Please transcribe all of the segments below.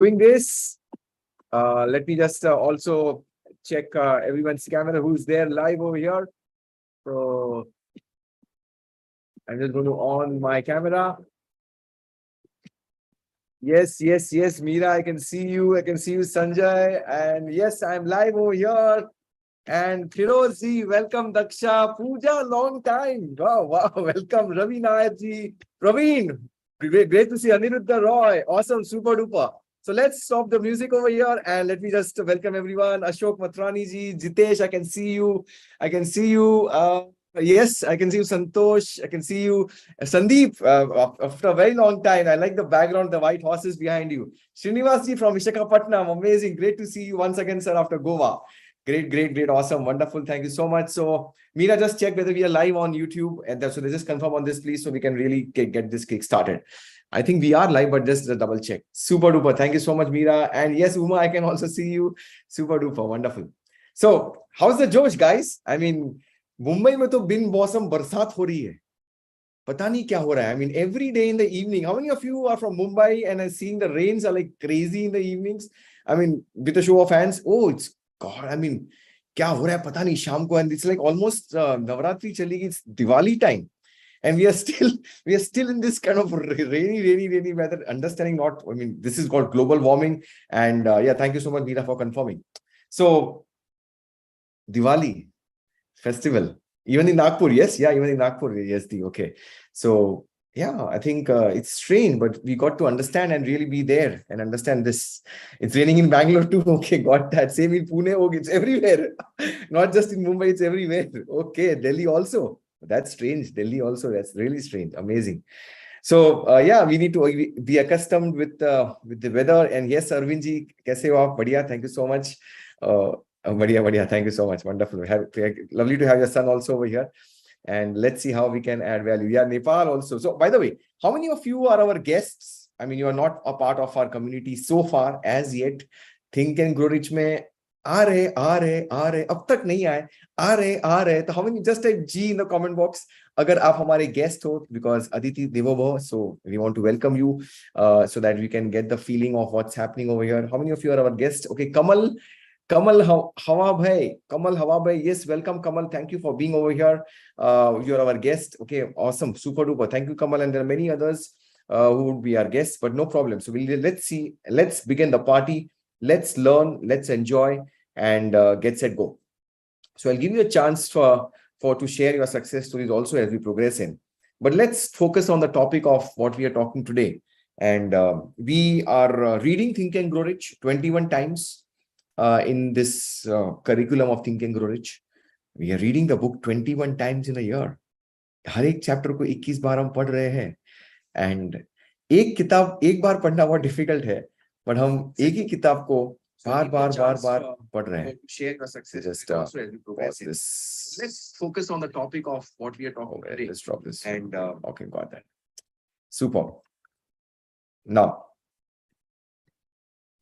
doing this, let me just also check everyone's camera who's there live over here. So I'm just going to on my camera. Yes, yes, yes, Meera, I can see you. I can see you, Sanjay. And yes, I'm live over here. And Firozi, welcome, Daksha. Pooja, long time. Wow, wow. Welcome, Ravi Nair ji. Praveen, great to see Aniruddha Roy. Awesome, super duper. So let's stop the music over here and let me just welcome everyone. Ashok Matrani ji, Jitesh, I can see you. I can see you. Yes, I can see you, Santosh. I can see you, Sandeep. After a very long time, I like the background, the white horses behind you. Srinivas ji from Visakhapatnam, amazing. Great to see you once again, sir, after Goa. Great, great, great. Awesome. Wonderful. Thank you so much. So, Meera, just check whether we are live on YouTube. And so they just confirm on this, please, so we can really get this kick started. I think we are live, but just a double check. Super duper. Thank you so much, Meera. And yes, Uma, I can also see you. Super duper. Wonderful. So, how's the Josh, guys? I mean, Mumbai में तो बिन मौसम बरसात हो रही है. पता नहीं क्या हो रहा है. I mean, every day in the evening. How many of you are from Mumbai and are seeing the rains are like crazy in the evenings? I mean, with a show of hands. Oh, it's God. I mean, क्या हो रहा है पता नहीं शाम को. And it's like almost Navratri चलेगी. It's Diwali time. And we are still in this kind of rainy weather. Understanding not, I mean, this is called global warming. And yeah, thank you so much, Meera, for confirming. So, Diwali festival, even in Nagpur, yes, yeah, even in Nagpur, yes, okay. So yeah, I think it's strange, but we got to understand and really be there and understand this. It's raining in Bangalore too. Okay, got that. Same in Pune. Okay, it's everywhere. Not just in Mumbai, it's everywhere. Okay, Delhi also. That's strange. Delhi also. That's really strange. Amazing. So yeah, we need to be accustomed with the weather. And yes, Arvindji, kaise ho aap? Badhiya. Thank you so much. Badhiya. Thank you so much. Wonderful. Lovely to have your son also over here. And let's see how we can add value. Yeah, Nepal also. So by the way, how many of you are our guests? I mean, you are not a part of our community so far as yet. Think and Grow Rich में आ रहे अब तक नहीं आए आ रहे तो how many just type G in the comment box अगर आप हमारे guest हो, because Aditi Devo Bhava, so we want to welcome you so that we can get the feeling of what's happening over here. How many of you are our guests? Okay, Kamal Hawa Bhai, yes, welcome Kamal, thank you for being over here. You're our guest. Okay, awesome, super duper, thank you Kamal. And there are many others who would be our guests, but no problem. So let's begin the party. Let's learn, let's enjoy, and get set go. So I'll give you a chance to share your success stories also as we progress in. But let's focus on the topic of what we are talking today. And we are reading Think and Grow Rich 21 times in this curriculum of Think and Grow Rich. We are reading the book 21 times in a year. हर एक chapter को 21 बार हम पढ़ रहे हैं. And एक किताब एक बार पढ़ना बहुत डिफिकल्ट है, बट हम एक ही किताब को बार पढ़ रहे हैं. Share your success. Just pause this. Let's focus on the topic of what we are talking about. Let's drop this. And okay, got that. Super. Now,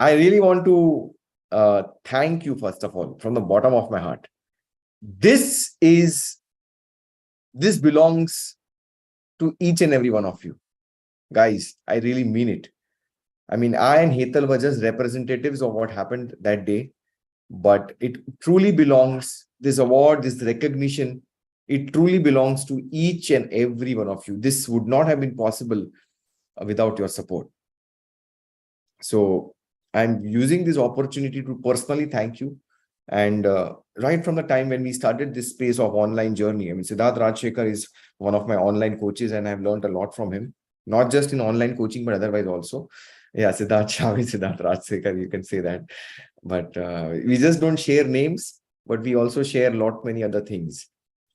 I really want to thank you first of all from the bottom of my heart. This belongs to each and every one of you. Guys, I really mean it. I mean, I and Hetal were just representatives of what happened that day, but it truly belongs, this award, this recognition, it truly belongs to each and every one of you. This would not have been possible without your support. So I'm using this opportunity to personally thank you. And right from the time when we started this space of online journey, I mean, Sidharth Rajshekhar is one of my online coaches, and I've learned a lot from him, not just in online coaching, but otherwise also. Yeah, Sidharth Rajshekhar, you can say that. But we just don't share names, but we also share many other things.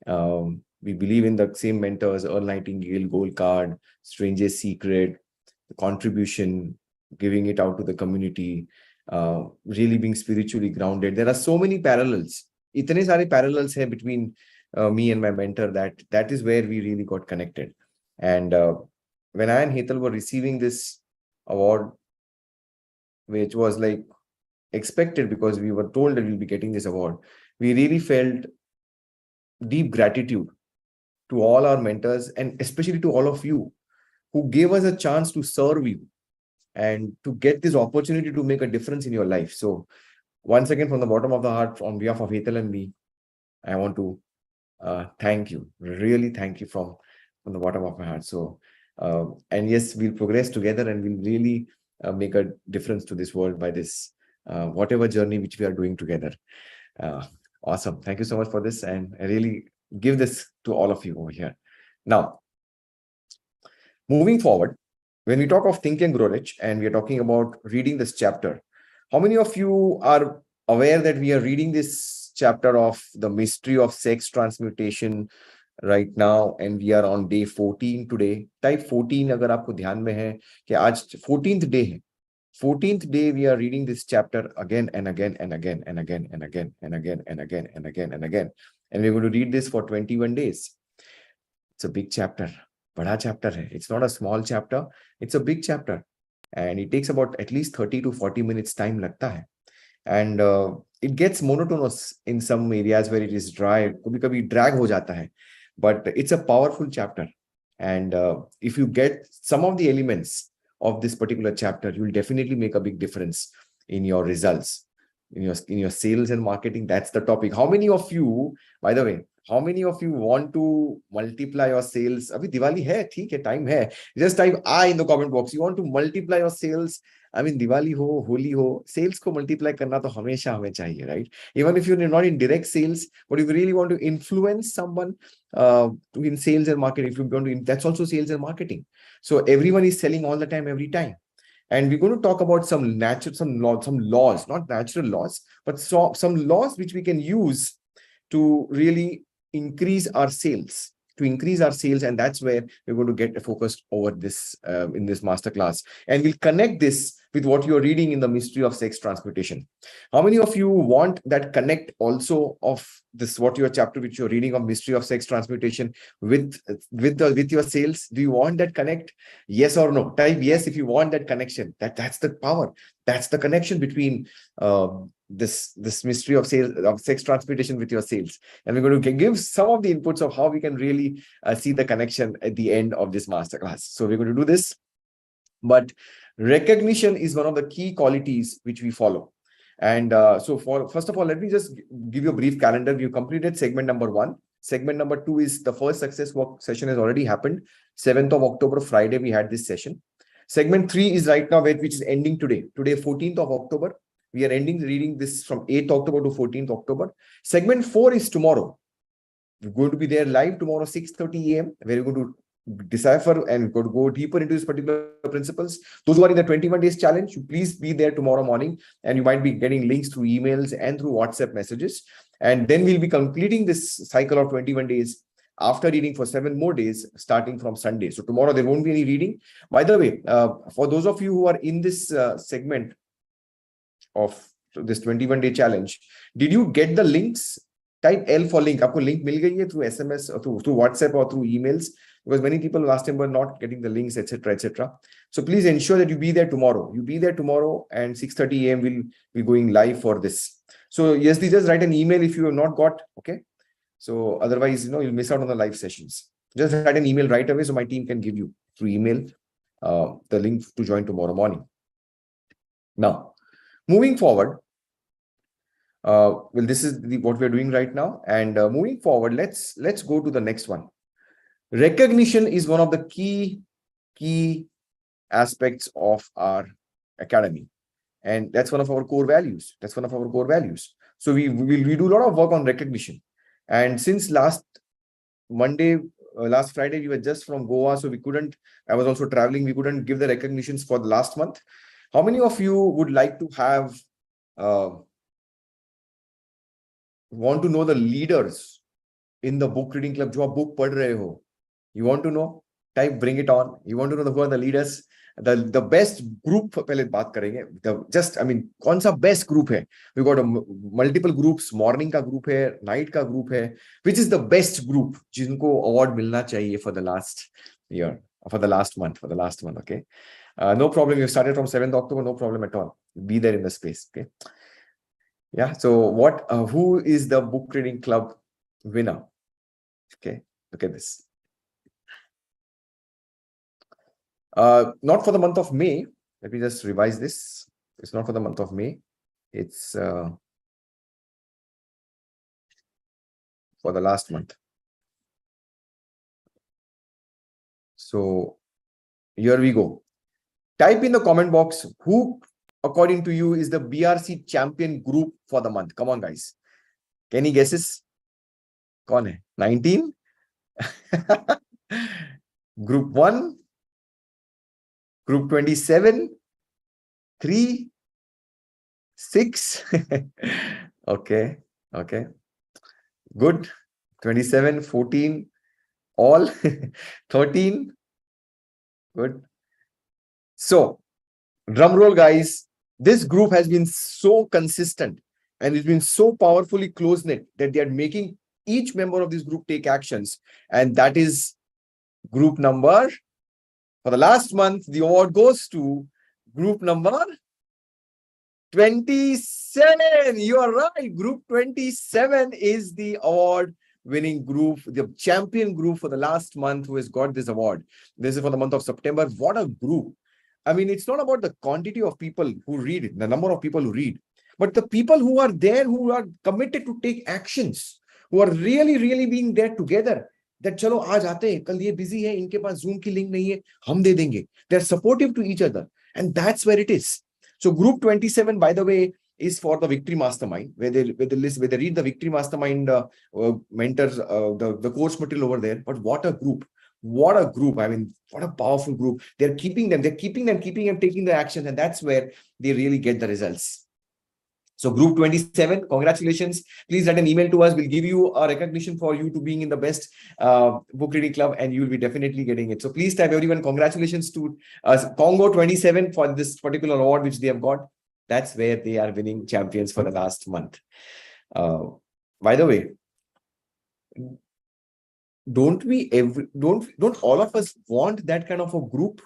We believe in the same mentors: Earl Nightingale, Gold Card, Stranger's Secret, the contribution, giving it out to the community, really being spiritually grounded. There are so many parallels. Itne sare parallels hai between me and my mentor that is where we really got connected. And when I and Hetal were receiving this award, which was like expected because we were told that we'll be getting this award, we really felt deep gratitude to all our mentors and especially to all of you who gave us a chance to serve you. and to get this opportunity to make a difference in your life. So once again, from the bottom of the heart, on behalf of Hetal and me, I want to thank you, really thank you from the bottom of my heart. So, and yes, we'll progress together and we'll really make a difference to this world by this, whatever journey which we are doing together. Uh, awesome. Thank you so much for this. And I really give this to all of you over here. Now, moving forward, when we talk of Think and Grow Rich and we are talking about reading this chapter, how many of you are aware that we are reading this chapter of the mystery of sex transmutation right now, and we are on day 14 today? Type 14 अगर आपको ध्यान में है कि आज 14th day है. 14th day we are reading this chapter again and again and again and again and again and again and again and again and again, and we're going to read this for 21 days. It's a big chapter. बड़ा chapter है. It's not a small chapter. It's a big chapter, and it takes about at least 30 to 40 minutes time लगता है. And it gets monotonous in some areas where it is dry. कभी-कभी drag हो जाता है. But it's a powerful chapter. And if you get some of the elements of this particular chapter, you will definitely make a big difference in your results, in your sales and marketing. That's the topic. How many of you, by the way, how many of you want to multiply your sales? Abhi Diwali hai, theek hai, time hai. Just type I in the comment box. You want to multiply your sales? I mean, Diwali ho, Holi ho, sales ko multiply karna to hamesha hame chahiye, right? Even if you're not in direct sales, but if you really want to influence someone in sales and marketing, if you're going to, that's also sales and marketing. So everyone is selling all the time, every time. And we're going to talk about some laws, not natural laws, but some laws which we can use to really increase our sales, and that's where we're going to get focused over this in this masterclass. And we'll connect this with what you're reading in the mystery of sex transmutation. How many of you want that connect also of this, what your chapter which you're reading of mystery of sex transmutation with your sales? Do you want that connect? Yes or no? Type yes if you want that connection. That's the power. That's the connection between this mystery of sales, of sex transmutation with your sales. And we're going to give some of the inputs of how we can really see the connection at the end of this masterclass. So we're going to do this. But recognition is one of the key qualities which we follow. And so first of all, let me just give you a brief calendar. We've completed segment number 1. Segment number 2 is the first success walk session has already happened. 7th of October, Friday, we had this session. Segment 3 is right now, which is ending today. Today, 14th of October. We are reading this from 8th October to 14th October. Segment 4 is tomorrow. We're going to be there live tomorrow, 6:30 a.m. where we're going to decipher and go deeper into these particular principles. Those who are in the 21 days challenge, you please be there tomorrow morning, and you might be getting links through emails and through WhatsApp messages. And then we'll be completing this cycle of 21 days after reading for 7 more days, starting from Sunday. So tomorrow there won't be any reading. By the way, for those of you who are in this segment of this 21-day challenge, did you get the links? Type L for link. Aapko link mil gayi hai through SMS or through WhatsApp or through emails, because many people last time were not getting the links, etc., etc. So please ensure that you be there tomorrow. You be there tomorrow, and 6:30 a.m. we'll be going live for this. So yes, just write an email if you have not got. Okay. So otherwise, you'll miss out on the live sessions. Just write an email right away so my team can give you through email the link to join tomorrow morning. Now, moving forward, well, this is what we're doing right now, and moving forward, let's go to the next one. Recognition is one of the key aspects of our academy, and that's one of our core values. So we do a lot of work on recognition, and since last Friday, we were just from Goa, so I was also traveling, we couldn't give the recognitions for the last month. How many of you would like to have want to know the leaders in the book reading club? जो आप book पढ़ रहे हो, you want to know? Type bring it on. You want to know who are the leaders? The best group पहले बात करेंगे. कौन सा best group है? We got multiple groups. Morning का group है, night का group है. Which is the best group जिनको award मिलना चाहिए for the last year, for the last month? Okay. No problem. You started from 7th October. No problem at all. Be there in the space. Okay. Yeah. So who is the book reading club winner? Okay. Look at this. Not for the month of May, Let me just revise this. It's not for the month of May. It's for the last month. So here we go. Type in the comment box who, according to you, is the BRC champion group for the month. Come on, guys. Any guesses? Kaun hai? 19? Group 1? Group 27? 3? 6? Okay. Okay. Good. 27, 14, all. 13. Good. So, drum roll, guys. This group has been so consistent and it's been so powerfully close-knit that they are making each member of this group take actions. And that is group number, for the last month, the award goes to group number 27. You are right. Group 27 is the award winning group, the champion group for the last month who has got this award. This is for the month of September. What a group. I mean, it's not about the quantity of people who read, the number of people who read, but the people who are there, who are committed to take actions, who are really being there together. That chalo aaj aate hain, kal ye busy hai, inke paas Zoom ki link nahi hai, hum de denge. They're supportive to each other, and that's where it is. So group 27, by the way, is for the Victory Mastermind, where they read the Victory Mastermind mentors, the course material over there. But what a group! What a group! I mean, what a powerful group! They're keeping them, taking the action, and that's where they really get the results. So group 27, congratulations. Please send an email to us. We'll give you a recognition for you to being in the best book reading club, and you'll be definitely getting it. So please type, everyone, congratulations to Congo 27 for this particular award which they have got. That's where they are winning champions for the last month. By the way, don't all of us want that kind of a group?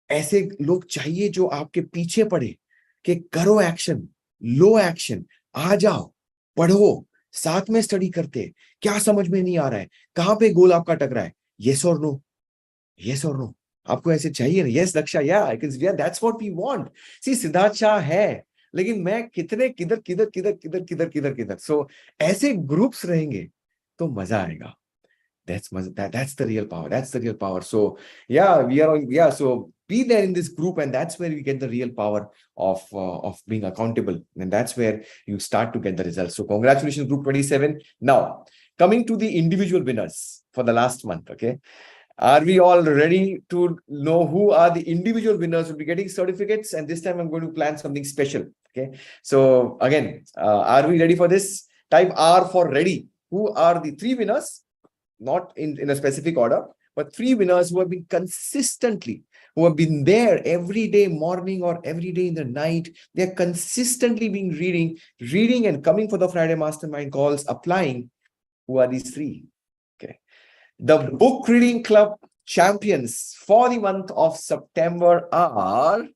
ऐसे लोग चाहिए जो आपके पीछे पड़े कि करो action, लो action, आ जाओ, पढ़ो, साथ में स्टडी करते, क्या समझ में नहीं आ रहा है, कहां पे गोल आपका टकरा है, yes or no, yes or no, आपको ऐसे चाहिए ना? Yes, Daksha, yeah, that's what we want. See, Sidharth Shah है, लेकिन मैं कितने किधर. So ऐसे ग्रुप्स रहेंगे तो मजा आएगा. That's the real power. That's the real power. So so be there in this group, and that's where you get the real power of being accountable, and that's where you start to get the results. So congratulations, group 27. Now, coming to the individual winners for the last month. Okay, are we all ready to know who are the individual winners? We'll be getting certificates, and this time I'm going to plan something special. Okay, so again, are we ready for this? Type R for ready. Who are the 3 winners? Not in a specific order, but 3 winners who have been consistently, who have been there every day morning or every day in the night. They're consistently been reading and coming for the Friday Mastermind calls, applying. Who are these 3? Okay. The book reading club champions for the month of September are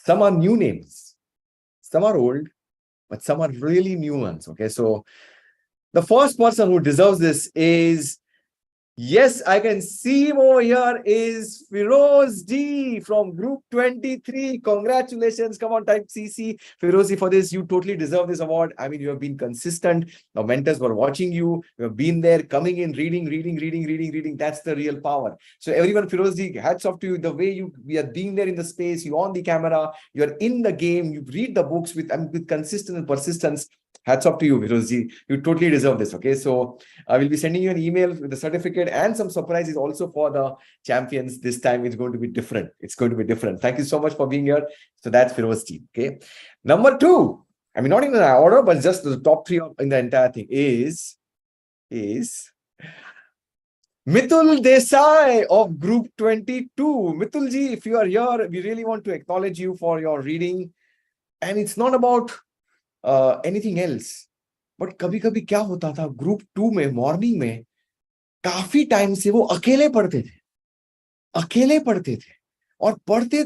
some are new names. Some are old, but some are really new ones. Okay, so the first person who deserves this is, yes, I can see him over here, is Firoz D from group 23. Congratulations. Come on, type CC. Firozi, for this, you totally deserve this award. I mean, you have been consistent. The mentors were watching you. You have been there, coming in, reading. That's the real power. So everyone, Firozi, hats off to you. The way we are being there in the space, you're on the camera, you're in the game, you read the books with consistent and persistence. Hats off to you, Firozi. You totally deserve this. Okay, so I will be sending you an email with the certificate and some surprises also for the champions. This time it's going to be different. It's going to be different. Thank you so much for being here. So that's Firoz team. Okay. Number 2, I mean, not in an order, but just the top 3 in the entire thing is Mitul Desai of group 22. Mitul ji, if you are here, we really want to acknowledge you for your reading. And it's not about anything else. But कभी कभी क्या होता था, group 2 में morning में काफी time से वो अकेले पढ़ते थे और पढ़ते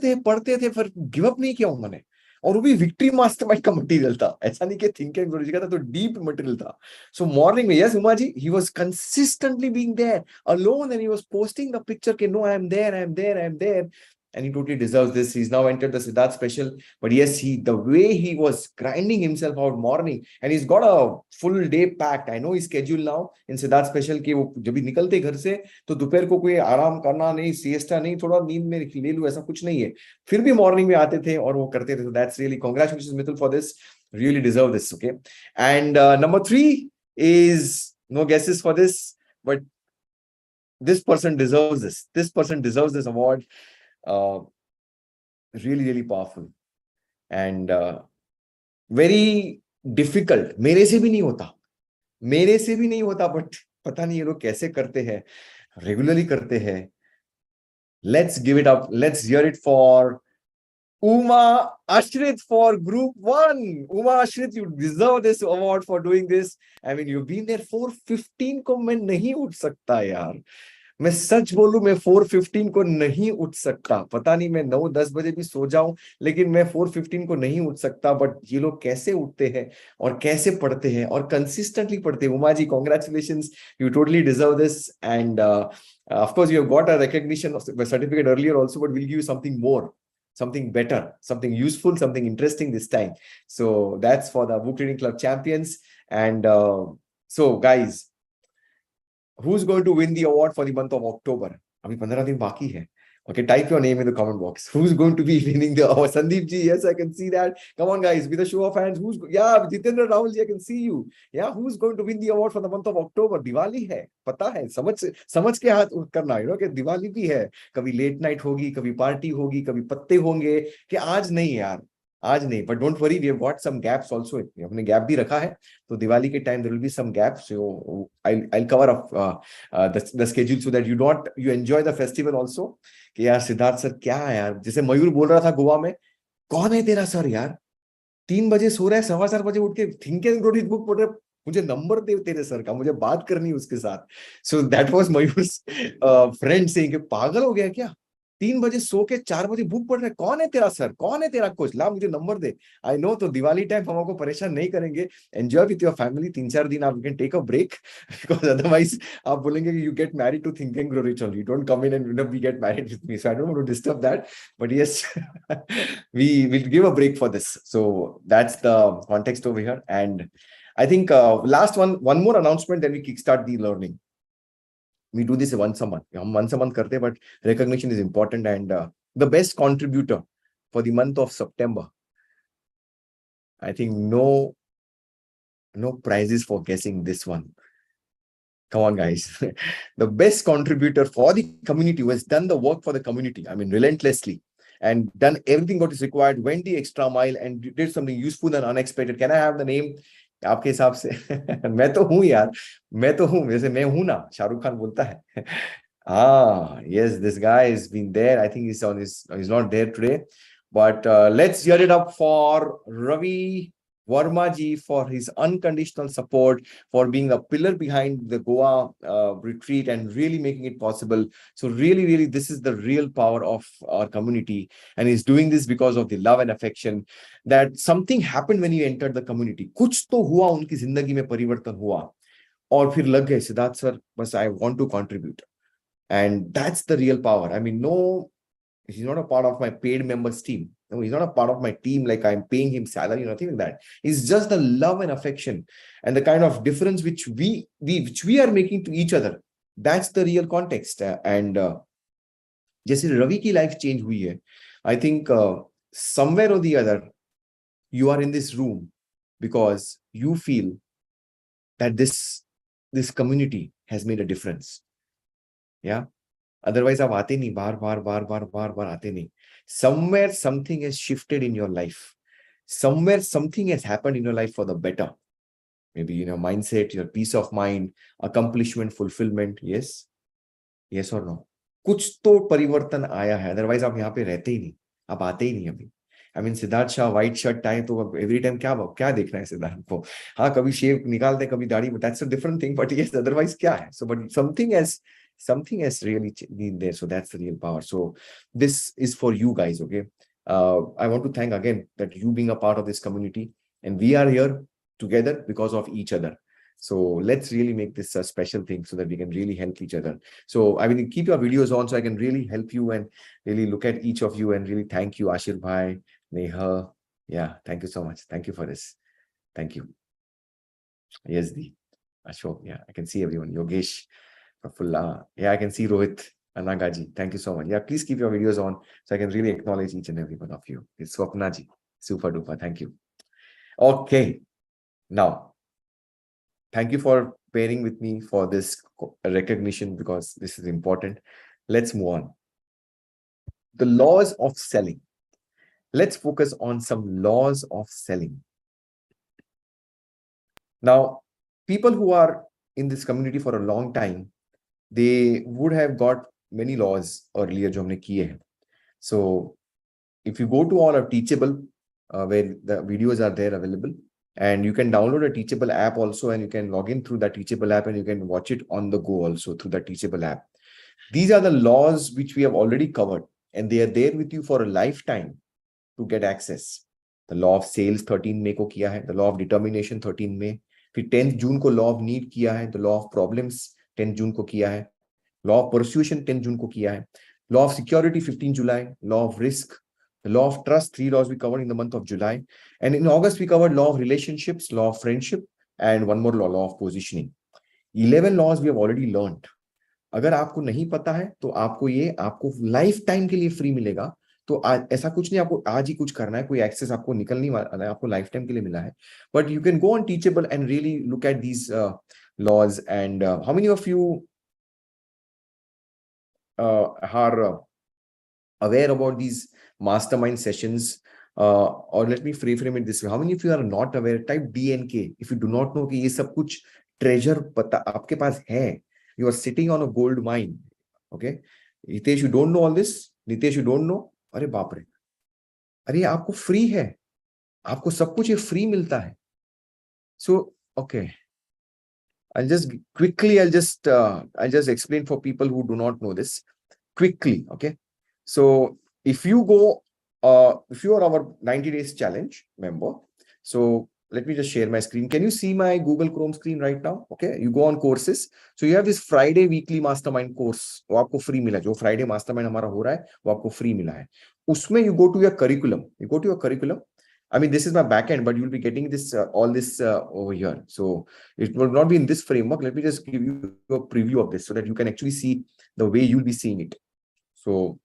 थे फिर गिव अप नहीं किया उन्होंने और वो भी विक्ट्री मास्टरमाइंड का मटेरियल था, ऐसा नहीं कि थिंक एंड ग्रो रिच का था, तो डीप मटेरियल था. सो मॉर्निंग में, yes Uma ji, he was consistently being there alone, and he was posting the picture कि no, I am there, I am there, I am there. And he totally deserves this. He's now entered the Sidharth special. But yes, the way he was grinding himself out morning, and he's got a full day packed. I know his schedule now in Sidharth special कि वो जब भी निकलते घर से तो दोपहर को कोई आराम करना नहीं, siesta नहीं, थोड़ा नींद में ले लूं, ऐसा कुछ नहीं है. फिर भी मॉर्निंग में आते थे और वो करते थे. So that's really congratulations Mithul for this. Really deserve this. Okay. And number 3 is no guesses for this, but this person deserves this. This person deserves this award. Really, really powerful and very difficult. मेरे से भी नहीं होता, मेरे से भी नहीं होता, but पता नहीं ये लोग कैसे करते हैं, regularly करते हैं. Let's give it up. Let's hear it for Uma Ashrit for Group 1. Uma Ashrit, you deserve this award for doing this. I mean, you've been there 4:15 को मैं नहीं उठ सकता यार. मैं सच बोलूं, मैं 4:15 को नहीं उठ सकता. पता नहीं मैं 9-10 बजे भी सो जाऊं, लेकिन मैं 4:15 को नहीं उठ सकता. बट ये लोग कैसे उठते हैं और कैसे पढ़ते हैं और कंसिस्टेंटली पढ़ते हैं. Uma ji, congratulations, you totally deserve this. And of course you have got a recognition of the certificate earlier also, but we'll give you something more, something better, something useful, something interesting this time. So that's for the book reading club champions. And so guys, who's going to win the award for the month of October? Abhi 15 din baki hai. Okay, type your name in the comment box. Who's going to be winning the award? Sandeep ji, yes, I can see that. Come on, guys, with a show of hands. Yeah, Jitendra Rahul ji, I can see you. Yeah, who's going to win the award for the month of October? Diwali hai, pata hai. समझ के हाथ करना, you know, कि दिवाली भी है. कभी late night होगी, कभी पार्टी होगी, कभी पत्ते होंगे, कि आज नहीं यार, आज नहीं. But don't worry, we have got some gaps also. हमने गैप भी रखा है, तो दिवाली के time there will be some gaps. So I'll cover up the schedule so that you enjoy the festival also. कि यार सिद्धार्थ सर क्या है यार, जैसे मयूर बोल रहा था गोवा में, कौन है तेरा सर यार, 3 बजे सो रहा है, 4:15 बजे उठ के think and grow rich book पढ़ रहा है, मुझे नंबर दे तेरे सर का, मुझे बात करनी है उसके साथ. So that was Mayur's friend saying कि पागल हो गया क्या, 3 बजे सो के 4 बजे बुक पढ़ रहे, कौन है तेरा सर, कौन है तेरा कोच, ला मुझे नंबर दे. I know. तो दिवाली टाइम हम आपको परेशान नहीं करेंगे. Enjoy with your family. 3-4 दिन आप can take a break, because otherwise आप बोलेंगे कि you get married to think and grow rich only, don't come in and we get married with me. So I don't want to disturb that, but yes, we will give a break for this. So that's the context over here. And I think last one more announcement, then we kickstart the learning. We do this once a month. हम once a month करते हैं, but recognition is important. And the best contributor for the month of September, I think no prizes for guessing this one. Come on, guys. The best contributor for the community who has done the work for the community, I mean, relentlessly, and done everything what is required, went the extra mile and did something useful and unexpected. Can I have the name? आपके हिसाब से? मैं तो हूं यार, मैं तो हूं, जैसे मैं हूं ना, शाहरुख खान बोलता है. Yes, this guy has been there. I think he's not there today, but let's hear it up for Ravi Verma ji for his unconditional support, for being a pillar behind the Goa retreat and really making it possible. So really, this is the real power of our community, and he's doing this because of the love and affection. That something happened when he entered the community. कुछ तो हुआ उनकी जिंदगी में, परिवर्तन हुआ, और फिर लग गए सिद्धार्थ सर, बस I want to contribute. And that's the real power. I mean, no, he's not a part of my paid members team. No, he's not a part of my team like I'm paying him salary, nothing like that. It's just the love and affection and the kind of difference which we are making to each other. That's the real context. And जैसे रवि की life change हुई है, I think somewhere or the other you are in this room because you feel that this community has made a difference. Yeah. Otherwise, आप आते नहीं, बार आते नहीं. Somewhere something has shifted in your life. Somewhere something has happened in your life for the better. Maybe in your mindset, your peace of mind, accomplishment, fulfillment. Yes? Yes or no? कुछ तो परिवर्तन आया है. Otherwise, आप यहाँ पे रहते ही नहीं, आप आते ही नहीं अभी. I mean, Siddharth Shah white shirt tie, तो एवरी टाइम क्या देखना है सिद्धार्थ को? हाँ, कभी शेव निकालते, कभी दाढ़ी, that's a different thing. But yes, otherwise क्या है? So, but something has really been there. So that's the real power. So this is for you guys, okay? I want to thank again that you being a part of this community, and we are here together because of each other. So let's really make this a special thing so that we can really help each other. So I will keep your videos on so I can really help you and really look at each of you and really thank you, Ashir Bhai, Neha. Yeah, thank you so much. Thank you for this. Thank you. Yes, the Ashok. Yeah, I can see everyone. Yogesh, Prafulla. Yeah, I can see Rohit, Anagaji. Thank you so much. Yeah, please keep your videos on so I can really acknowledge each and every one of you. It's Swapnaji. Super duper. Thank you. Okay. Now, thank you for pairing with me for this recognition because this is important. Let's move on. The laws of selling. Let's focus on some laws of selling. Now, people who are in this community for a long time, they would have got many laws earlier जो हमने किए हैं. So if you go to all our Teachable, where the videos are there available, and you can download a Teachable app also, and you can log in through that Teachable app, and you can watch it on the go also through the Teachable app. These are the laws which we have already covered, and they are there with you for a lifetime to get access. The law of sales 13 May को किया है, the law of determination 13 May, फिर 10th June को law of need किया है, the law of problems 10th June को किया है, law of persuasion 10th June को किया है, law of security 15 July, law of risk, the law of trust, 3 laws we covered in the month of July, and in August we covered law of relationships, law of friendship, and one more law, law of positioning. 11 laws we have already learned. अगर आपको नहीं पता है तो आपको ये आपको life time के लिए फ्री मिलेगा. तो ऐसा कुछ नहीं आपको आज ही कुछ करना है, कोई एक्सेस आपको निकल नहीं वाला है, आपको लाइफ टाइम के लिए मिला है. But you can go on teachable and really look at these laws. And how many of you are aware about these mastermind sessions? Or let me frame it this way. How many of you are not aware? Type DNK if you do not know कि ये सब कुछ treasure पता आपके पास है. You are sitting on a gold mine. Okay, Hitesh, you don't know all this. Nitesh, you don't know. अरे बाप रे, अरे आपको फ्री है, आपको सब कुछ ये फ्री मिलता है. So okay, I'll just explain for people who do not know this quickly. Okay, so if you go if you are our 90 days challenge member, so let me just share my screen. Can you see my Google Chrome screen right now? Okay, you go on courses. So you have this Friday weekly mastermind course. वो आपको free मिला, जो Friday mastermind हमारा हो रहा है वो आपको free मिला है. उसमें you go to your curriculum. You go to your curriculum. I mean, this is my backend, but you'll be getting this all this over here. So it will not be in this framework. Let me just give you a preview of this so that you can actually see the way you'll be seeing it. So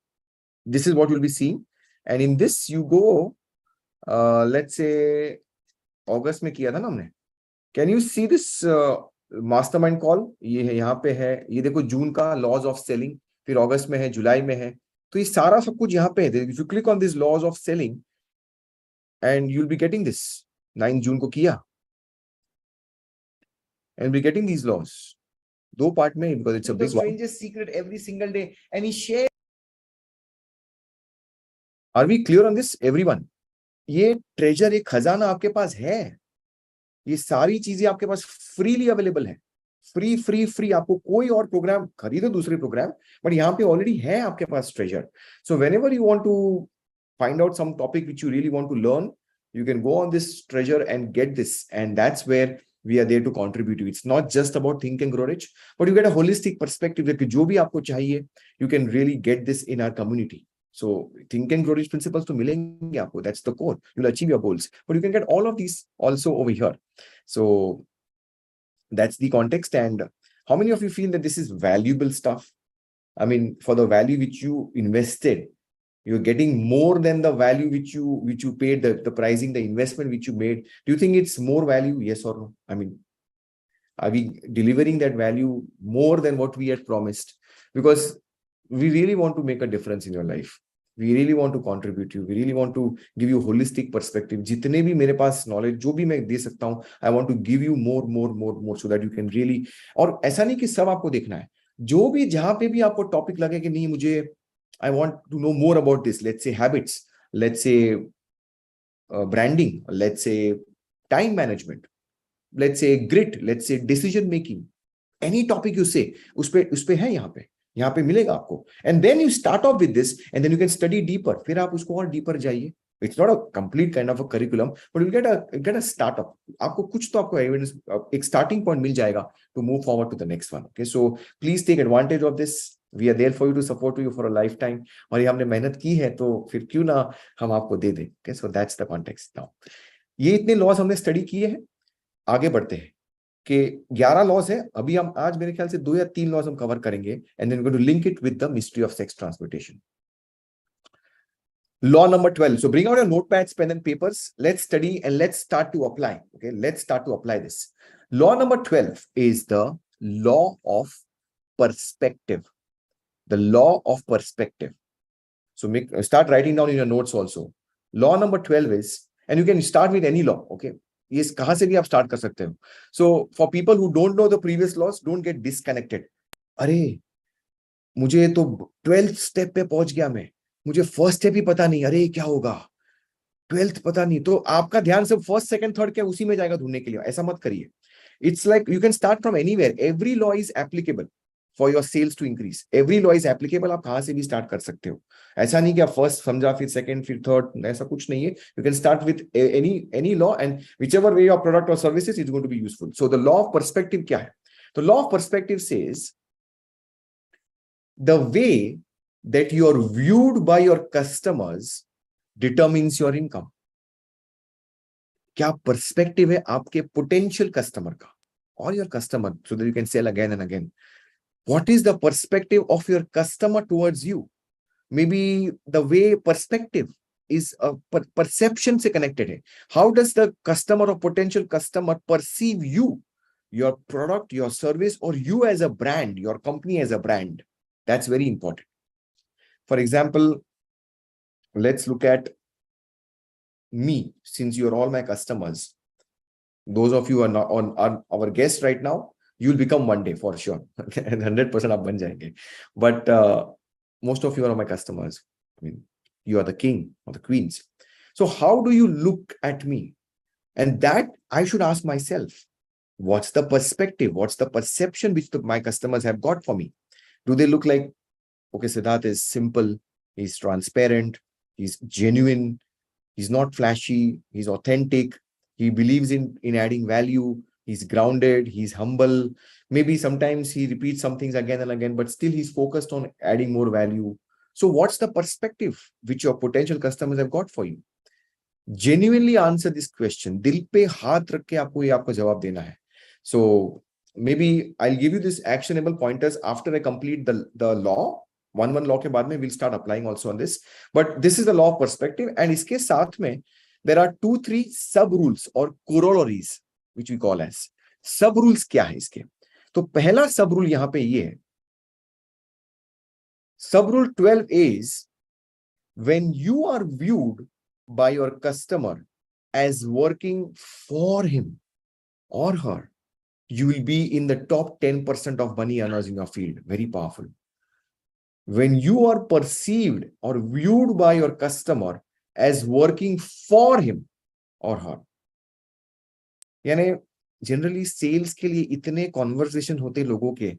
this is what you'll be seeing. And in this, you go, let's say, August में किया था ना हमने. Can you see this mastermind call? ये है, यहाँ पे है. ये देखो जून का laws of selling. फिर अगस्त में है, जुलाई में है. तो ये सारा सब कुछ यहाँ पे है. If you click on this laws of selling, and you'll be getting this 9 June को किया, and be getting these laws. दो part में, because it's a big one. Strangest secret every single day, and he shares. Are we clear on this, everyone? ये treasure, एक खजाना आपके पास है. ये सारी चीजें आपके पास freely available है. फ्री आपको कोई और प्रोग्राम खरीदो, दूसरे प्रोग्राम, बट यहाँ पे ऑलरेडी है आपके पास treasure. So whenever you want to find out some topic which you really want to learn, you can go on this treasure and get this, and that's where we are there to contribute to. It's not just about think and grow rich, but you get a holistic perspective that जो भी आपको चाहिए, you can really get this in our community. So think and grow rich principles तो मिलेंगे आपको, that's the core. You'll achieve your goals, but you can get all of these also over here. So that's the context. And how many of you feel that this is valuable stuff? I mean, for the value which you invested, you're getting more than the value which you paid, the pricing, the investment which you made. Do you think it's more value? Yes or no? I mean, are we delivering that value more than what we had promised? Because we really want to make a difference in your life. We really want to contribute you. We really want to give you holistic perspective. जितने भी मेरे पास knowledge, जो भी मैं दे सकता हूँ, I want to give you more so that you can really. और ऐसा नहीं कि सब आपको देखना है. जो भी जहाँ पे भी आपको topic लगे कि नहीं मुझे I want to know more about this. Let's say habits, let's say branding, let's say time management, let's say grit, let's say decision making. Any topic you say, उस पे है यहाँ पे. यहाँ पे मिलेगा आपको. And then you start off with this and then you can study deeper. फिर आप उसको और deeper जाइए. It's not a complete kind of a curriculum, but you get a startup. आपको कुछ तो आपको evidence, एक starting point मिल जाएगा to move forward to the next one. Okay, so please take advantage of this. We are there for you to support you for a lifetime. और ये हमने मेहनत की है तो फिर क्यों ना हम आपको दे दें. Okay, so that's the context now. ये इतने लॉस हमने स्टडी किए हैं. आगे बढ़ते हैं कि 11 लॉस है. अभी हम आज मेरे ख्याल से 2 या 3 लॉस हम कवर करेंगे and then going to link it with the mystery of sex transportation. Law number 12. So bring out your notepads, pen and papers. Let's study and let's start to apply. Okay, let's start to apply this. Law number 12 is the law of perspective. The law of perspective. So start writing down in your notes also. Law number 12 is, and you can start with any law. Okay, ये कहां से भी आप start कर सकते हो. So for people who don't know the previous laws, don't get disconnected. अरे मुझे तो 12th स्टेप पे पहुंच गया मैं, मुझे फर्स्ट स्टेप ही पता नहीं, अरे क्या होगा, 12th पता नहीं. तो आपका ध्यान सब फर्स्ट सेकंड थर्ड क्या उसी में जाएगा ढूंढने के लिए. ऐसा मत करिए. It's like you can start from anywhere. Every law is applicable for your sales to increase. Every law is applicable. आप कहां से भी स्टार्ट कर सकते हो. ऐसा नहीं कि आप फर्स्ट समझा फिर सेकंड फिर थर्ड, ऐसा कुछ नहीं है. You can start with any law and whichever way your product or services is going to be useful. So the law of perspective क्या है. तो law of perspective says the way that you are viewed by your customers determines your income. क्या perspective है आपके potential customer का or your customer so that you can sell again and again. What is the perspective of your customer towards you? Maybe the way perspective is a perception से connected है. How does the customer or potential customer perceive you, your product, your service, or you as a brand, your company as a brand? That's very important. For example, let's look at me. Since you're all my customers, those of you are not on our guests right now, you'll become one day for sure. And 100% आप बन जाएंगे. But most of you are my customers. I mean, you are the king or the queens. So how do you look at me? And that I should ask myself, what's the perspective? What's the perception which my customers have got for me? Do they look like, okay, Sidharth is simple, he's transparent, he's genuine, he's not flashy, he's authentic, he believes in adding value, he's grounded, he's humble. Maybe sometimes he repeats some things again and again, but still he's focused on adding more value. So what's the perspective which your potential customers have got for you? Genuinely answer this question. दिल पे हाथ रख के आपको ये आपका जवाब देना है. So maybe I'll give you this actionable pointers after I complete the law. one law के बाद में we'll start applying also on this. But this is the law of perspective, and इसके साथ में there are 2-3 sub rules or corollaries which we call as sub rules. क्या है इसके? तो पहला sub rule यहाँ पे ये है. Sub rule 12 is when you are viewed by your customer as working for him or her, you will be in the top 10% of money earners in your field. Very powerful. When you are perceived or viewed by your customer as working for him or her. यानी generally sales के लिए इतने conversation होते लोगों के,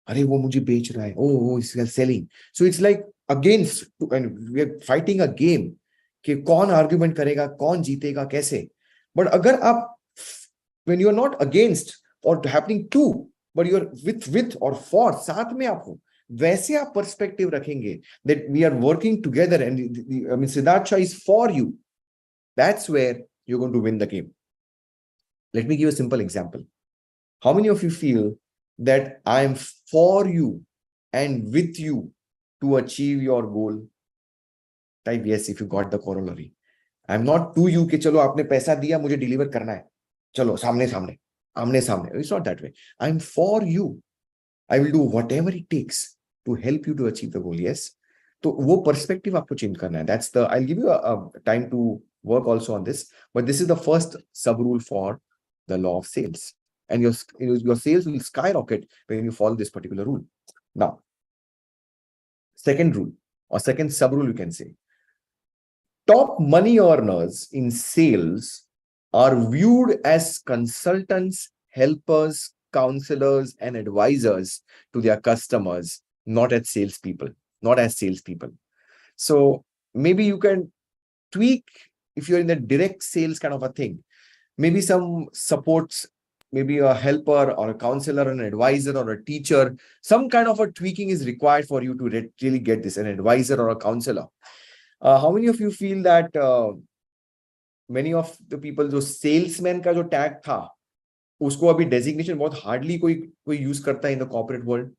अरे वो मुझे बेच रहा है, oh is selling. So it's like against and we are fighting a game कि कौन आर्ग्यूमेंट करेगा, कौन जीतेगा, कैसे. बट अगर आप when you are not against or happening to, but you are with or for, साथ में आप हो, वैसे आप पर्सपेक्टिव रखेंगे that we are working together and I mean Sidharth Shah is for you. That's where you're going to win the game. Let me give a simple example. How many of you feel that I am for you and with you to achieve your goal? Type yes if you got the corollary. I'm not to you कि चलो आपने पैसा दिया मुझे deliver करना है, चलो सामने सामने आमने सामने. It's not that way. I'm for you. I will do whatever it takes to help you to achieve the goal. Yes. तो वो पर्सपेक्टिव आपको चेंज करना है. That's the, I'll give you a time to work also on this, but this is the first sub rule for the law of sales, and your sales will skyrocket when you follow this particular rule. Now, second rule or second sub rule, you can say, top money earners in sales are viewed as consultants, helpers, counselors, and advisors to their customers, not as salespeople, not as salespeople. So maybe you can tweak if you're in the direct sales kind of a thing. Maybe some supports, maybe a helper or a counselor, an advisor or a teacher. Some kind of a tweaking is required for you to really get this, an advisor or a counselor. How many of you feel that many of the people, जो salesman का जो tag था, उसको अभी designation बहुत hardly कोई use करता है in the corporate world?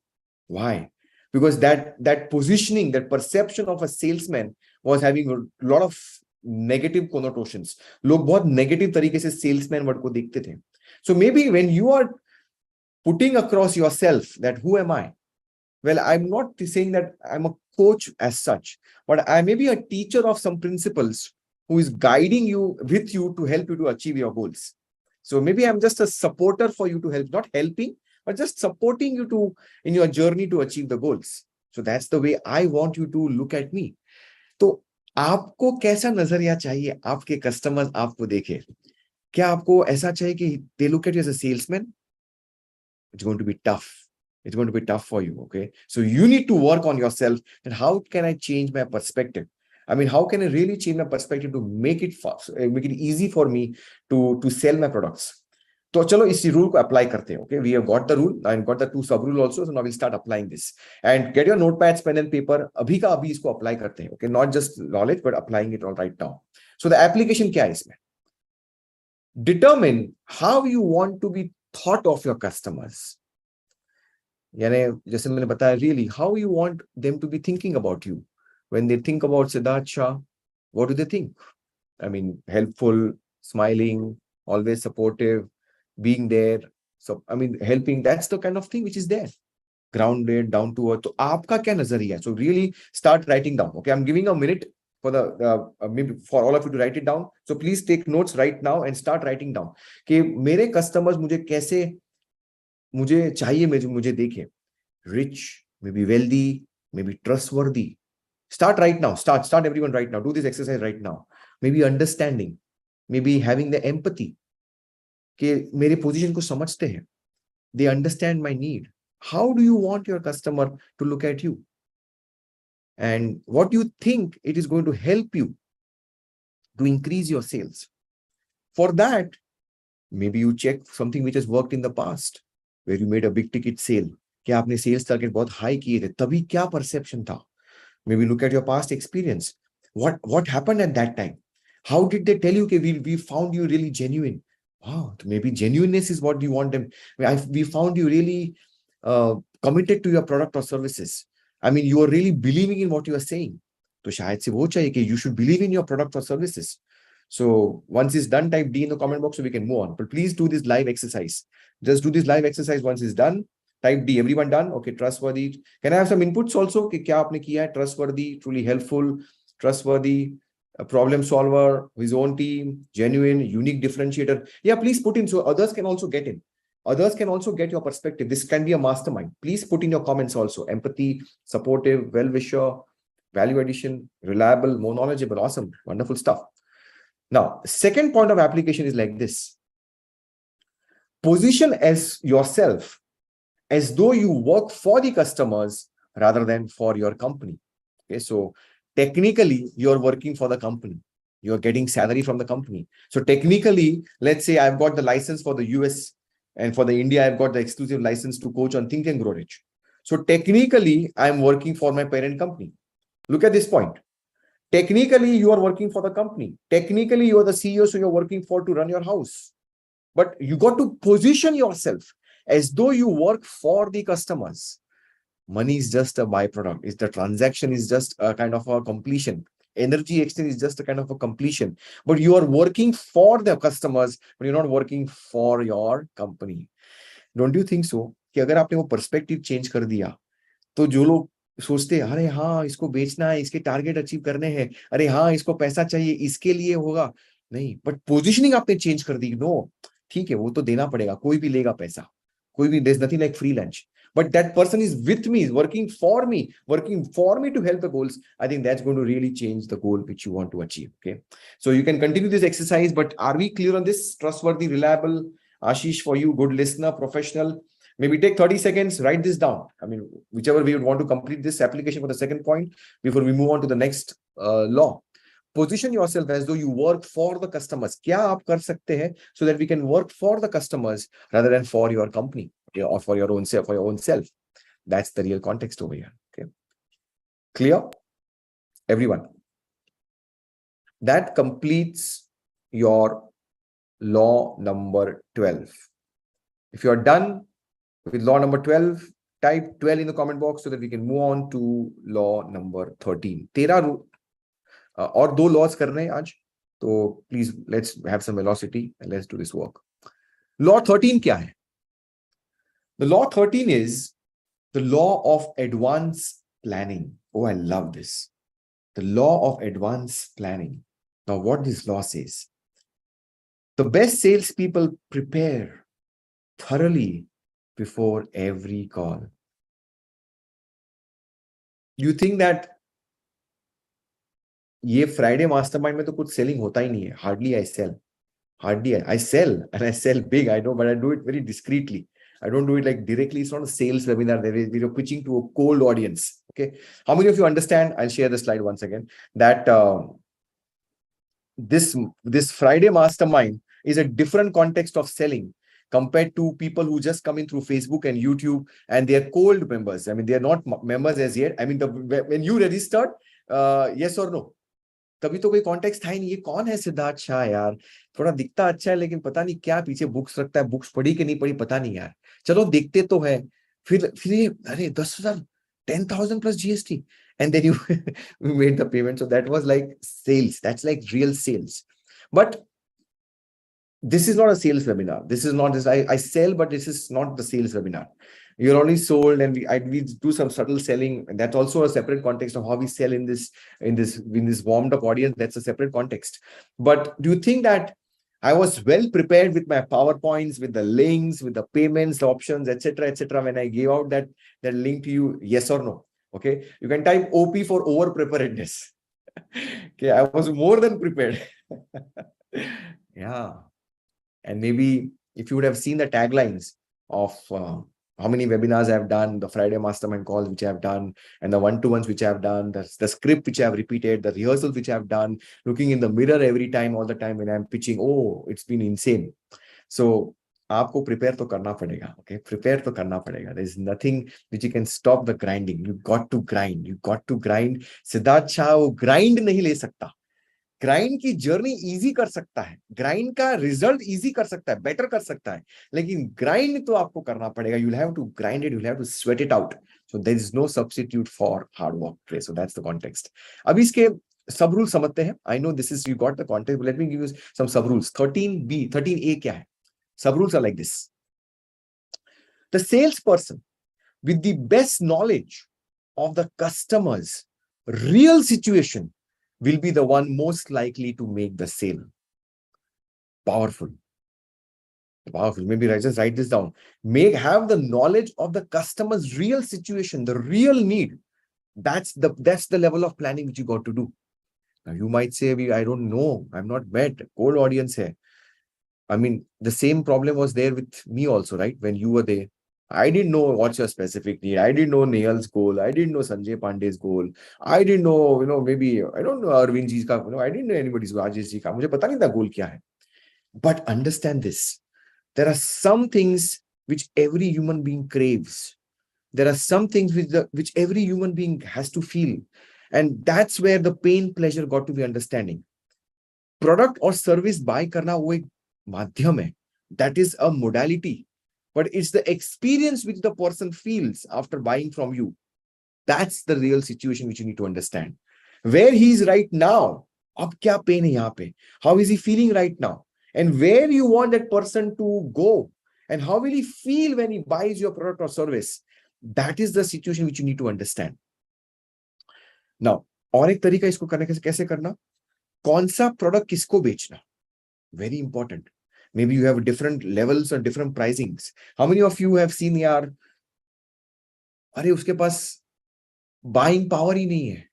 Why? Because that positioning, that perception of a salesman was having a lot of negative connotations. लोग बहुत negative तरीके से salesman word को देखते थे. So maybe when you are putting across yourself that who am I? Well, I'm not saying that I'm a coach as such, but I may be a teacher of some principles who is guiding you with you to help you to achieve your goals. So maybe I'm just a supporter for you to help, not helping, but just supporting you to in your journey to achieve the goals. So that's the way I want you to look at me. तो आपको कैसा नजरिया चाहिए आपके customers आपको देखे? क्या आपको ऐसा चाहिए कि they look at you as a salesman? It's going to be tough. It's going to be tough for you. Okay. So you need to work on yourself. And how can I change my perspective? I mean, how can I really change my perspective to make it fast, make it easy for me to sell my products? So chalo isi rule ko apply karte hain. Okay, we have got the rule and got the 2 sub rule also. So now we'll start applying this. And get your notepads, pen and paper. Abhi ka abhi isko apply karte hain. Okay, not just knowledge, but applying it all right now. So the application kya hai isme? Determine how you want to be thought of your customers. यानी जैसे मैंने बताया, really how you want them to be thinking about you when they think about Sidharth Shah. What do they think? I mean, helpful, smiling, always supportive, being there. So I mean, helping, that's the kind of thing which is there, grounded, down to earth. So आपका क्या नजरिया है? So really start writing down. Okay, I'm giving a minute for maybe for all of you to write it down. So please take notes right now and start writing down कि मेरे customers मुझे कैसे मुझे चाहिए, मुझे देखे. Rich, maybe wealthy, maybe trustworthy. Start right now. Start everyone right now. Do this exercise right now. Maybe understanding, maybe having the empathy कि मेरे position को समझते हैं. They understand my need. How do you want your customer to look at you? And what do you think it is going to help you to increase your sales? For that, maybe you check something which has worked in the past, where you made a big ticket sale. कि आपने sales target बहुत high किए थे, तभी क्या perception था? Maybe look at your past experience. What happened at that time? How did they tell you कि we found you really genuine? Wow, maybe genuineness is what you want them. We found you really committed to your product or services. I mean, you are really believing in what you are saying. तो शायद से वो चाहिए कि you should believe in your product or services. So once it's done, type D in the comment box so we can move on. But please do this live exercise. Just do this live exercise once it's done. Type D. Everyone done? Okay, trustworthy. Can I have some inputs also? कि क्या आपने किया है? Trustworthy, truly helpful, trustworthy, a problem solver, his own team, genuine, unique differentiator. Yeah, please put in so others can also get in. Others can also get your perspective. This can be a mastermind. Please put in your comments also. Empathy, supportive, well-wisher, value addition, reliable, more knowledgeable. Awesome. Wonderful stuff. Now, second point of application is like this. Position as yourself as though you work for the customers rather than for your company. Okay, so technically you're working for the company. You're getting salary from the company. So technically, let's say I've got the license for the US and for the India, I've got the exclusive license to coach on Think and Grow Rich. So technically, I'm working for my parent company. Look at this point. Technically, you are working for the company. Technically, you are the CEO, so you're working for to run your house. But you got to position yourself as though you work for the customers. Money is just a byproduct. It's the transaction is just a kind of a completion. Energy exchange is just a kind of a completion. But you are working for the customers, but you're not working for your company. Don't you think so? कि अगर आपने वो perspective change कर दिया, तो जो लोग सोचते हैं, अरे हाँ इसको बेचना है, इसके टारगेट अचीव करने हैं, अरे हाँ इसको पैसा चाहिए, इसके लिए होगा नहीं, बट पोजिशनिंग आपने चेंज कर दी. नो, ठीक है वो तो देना पड़ेगा, कोई भी लेगा पैसा, कोई भी, there's nothing like free lunch, but that person is with me, is working for me to help the goals. I think that's going to really change the goal which you want to achieve. Okay, so you can continue this exercise, but are we clear on this? Trustworthy, reliable, Ashish, for you, good listener, professional, Maybe take 30 seconds, write this down. I mean, whichever way you want to complete this application for the second point before we move on to the next law. Position yourself as though you work for the customers. क्या आप कर सकते हैं so that we can work for the customers rather than for your company or for your own self. That's the real context over here. Okay. Clear? Everyone. That completes your law number 12. If you are done with law number 12, type 12 in the comment box so that we can move on to law number 13. 13 और 2 laws कर रहे हैं आज, तो please let's have some velocity and let's do this work. Law 13 क्या है? The law 13 is the law of advance planning. Oh, I love this. The law of advance planning. Now, what this law says, the best salespeople prepare thoroughly before every call. You think that ये Friday mastermind में तो कुछ selling होता ही नहीं है. Hardly I sell. I sell and I sell big, I know, but I do it very discreetly. I don't do it like directly. It's not a sales webinar. We're pitching to a cold audience. Okay. How many of you understand? I'll share the slide once again. That this Friday mastermind is a different context of selling compared to people who just come in through Facebook and YouTube and they're cold members. I mean, they're not members as yet. I mean, when you registered, yes or no? तभी तो कोई context था ही नहीं. ये कौन है सिद्धार्थ शाह यार? थोड़ा दिखता अच्छा है लेकिन पता नहीं क्या पीछे बुक्स रखता है. बुक्स पढ़ी कि नहीं पढ़ी पता नहीं यार. चलो देखते तो है. फिर अरे 10,000 10,000 plus GST and then you made the payment. So that was like sales. That's like real sales. But this is not a sales webinar. This is not this. I sell, but this is not the sales webinar. You're only sold, and we do some subtle selling. And that's also a separate context of how we sell in this warmed up audience. That's a separate context. But do you think that I was well prepared with my PowerPoints, with the links, with the payments, the options, etc., when I gave out that link to you? Yes or no? Okay. You can type OP for over preparedness. Okay. I was more than prepared. Yeah. And maybe if you would have seen the taglines of how many webinars I've done, the Friday mastermind calls which I've done, and the one-to-ones which I've done, the script which I've repeated, the rehearsals which I've done, looking in the mirror every time, all the time when I'm pitching, oh, it's been insane. So, आपको prepare तो करना पड़ेगा, okay? Prepare तो करना पड़ेगा. There's nothing which you can stop the grinding. You got to grind. You got to grind. Siddharth Shah वो grind नहीं ले सकता. ग्राइंड की जर्नी इजी कर सकता है, ग्राइंड का रिजल्ट इजी कर सकता है, बेटर कर सकता है, लेकिन ग्राइंड तो आपको करना पड़ेगा. You will have to grind it, you will have to sweat it out. So there is no substitute for hard work. So that's the context. अब इसके सब रूल समझते हैं. I know this is you got the context, let me give you some sub rules. 13B 13A क्या है? Sub rules are like this. The sales person with the best knowledge of the customers real situation will be the one most likely to make the sale. Powerful. Maybe just write this down. Have the knowledge of the customer's real situation, the real need. That's the level of planning which you got to do. Now you might say, I don't know. I'm not met. Cold audience hai. I mean, the same problem was there with me also, right? When you were there. I didn't know what's your specific need. I didn't know Nehal's goal. I didn't know Sanjay Pandey's goal. I didn't know, maybe, I don't know Arvind ji's ka, I didn't know anybody's goal. Rajesh ji ka. Mujhe pata nahi tha goal kya hai. But understand this. There are some things which every human being craves. There are some things which every human being has to feel. And that's where the pain, pleasure got to be understanding. Product or service buy karna wo ek madhyam hai. That is a modality. But it's the experience which the person feels after buying from you. That's the real situation which you need to understand. Where he is right now, ab kya pain hai yahan pe? How is he feeling right now? And where you want that person to go? And how will he feel when he buys your product or service? That is the situation which you need to understand. Now, और एक तरीका इसको करने कैसे करना? कौन सा product किसको बेचना? Very important. Maybe you have different levels or different pricings. How many of you have seen यार, अरे उसके पास buying power ही नहीं है,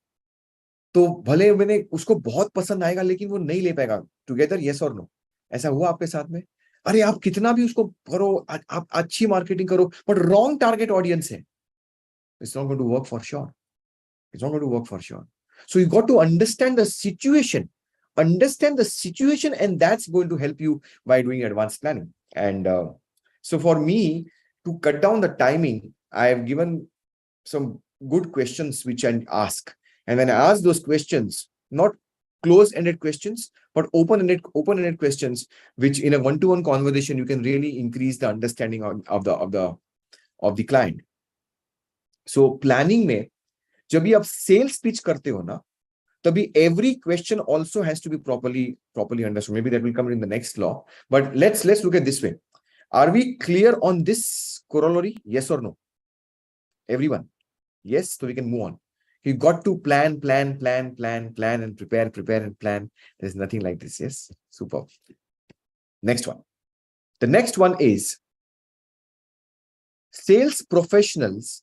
तो भले मैंने उसको बहुत पसंद आएगा लेकिन वो नहीं ले पाएगा. Together, yes or no? ऐसा हुआ आपके साथ में? अरे आप कितना भी उसको करो, आप अच्छी मार्केटिंग करो, बट रॉन्ग टारगेट ऑडियंस है, it's not going to work for sure. It's not going to work for sure. So you got to understand the situation. Understand the situation, and that's going to help you by doing advanced planning. And so for me, to cut down the timing, I have given some good questions which I ask. And when I ask those questions, not close-ended questions, but open-ended questions, which in a one-to-one conversation you can really increase the understanding of the client. So planning में जब भी आप sales pitch करते हो ना, तभी every question also has to be properly understood. Maybe that will come in the next law, but let's look at this way. Are we clear on this corollary? Yes or no? Everyone? Yes, so we can move on. You got to plan and prepare and plan. There's nothing like this. Yes, super. Next one. The next one is sales professionals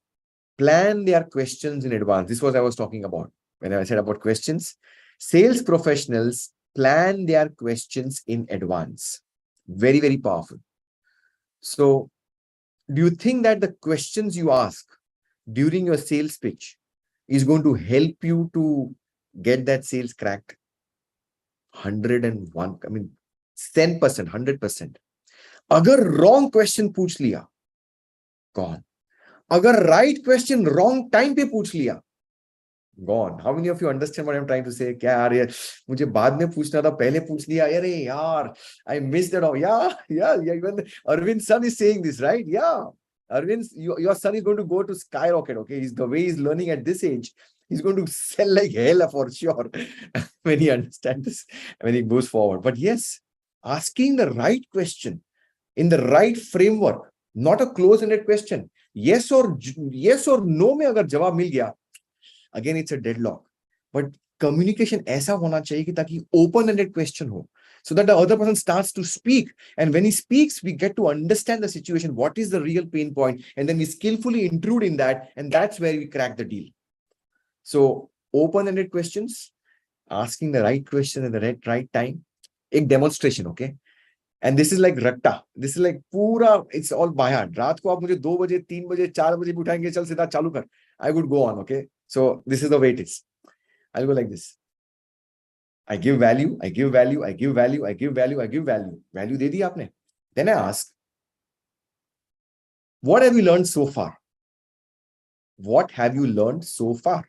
plan their questions in advance. This was I was talking about when I said about questions. Sales professionals plan their questions in advance. Very, very powerful. So, do you think that the questions you ask during your sales pitch is going to help you to get that sales cracked? 101, I mean, 10%, 100%. अगर wrong question पूछ लिया, gone. अगर right question wrong time पे पूछ लिया, gone. How many of you understand what I'm trying to say? क्या यार ये मुझे बाद में पूछना था, पहले पूछ लिया, अरे यार, I missed it all. Yeah, even Arvind's son is saying this, right? Yeah, Arvind, your son is going to go to skyrocket, okay? He's the way he's learning at this age, he's going to sell like hell for sure when he understands this, when he goes forward. But yes, asking the right question in the right framework, not a close-ended question. Yes or no में अगर जवाब मिल गया, again it's a deadlock. But communication ऐसा होना चाहिए कि ताकि open-ended question हो, so that the other person starts to speak, and when he speaks we get to understand the situation, what is the real pain point, and then we skillfully intrude in that, and that's where we crack the deal. So open-ended questions, asking the right question at the right time, एक demonstration, okay? And this is like ratta. This is like pura, it's all by heart. रात को आप मुझे 2 बजे, 3 बजे, 4 बजे भी उठाएंगे, चल सीधा चालू कर. I would go on, okay? So this is the way it is. I'll go like this. I give value, I give value, I give value, I give value, I give value. Value दे दी आपने. Then I ask, what have you learned so far? What have you learned so far?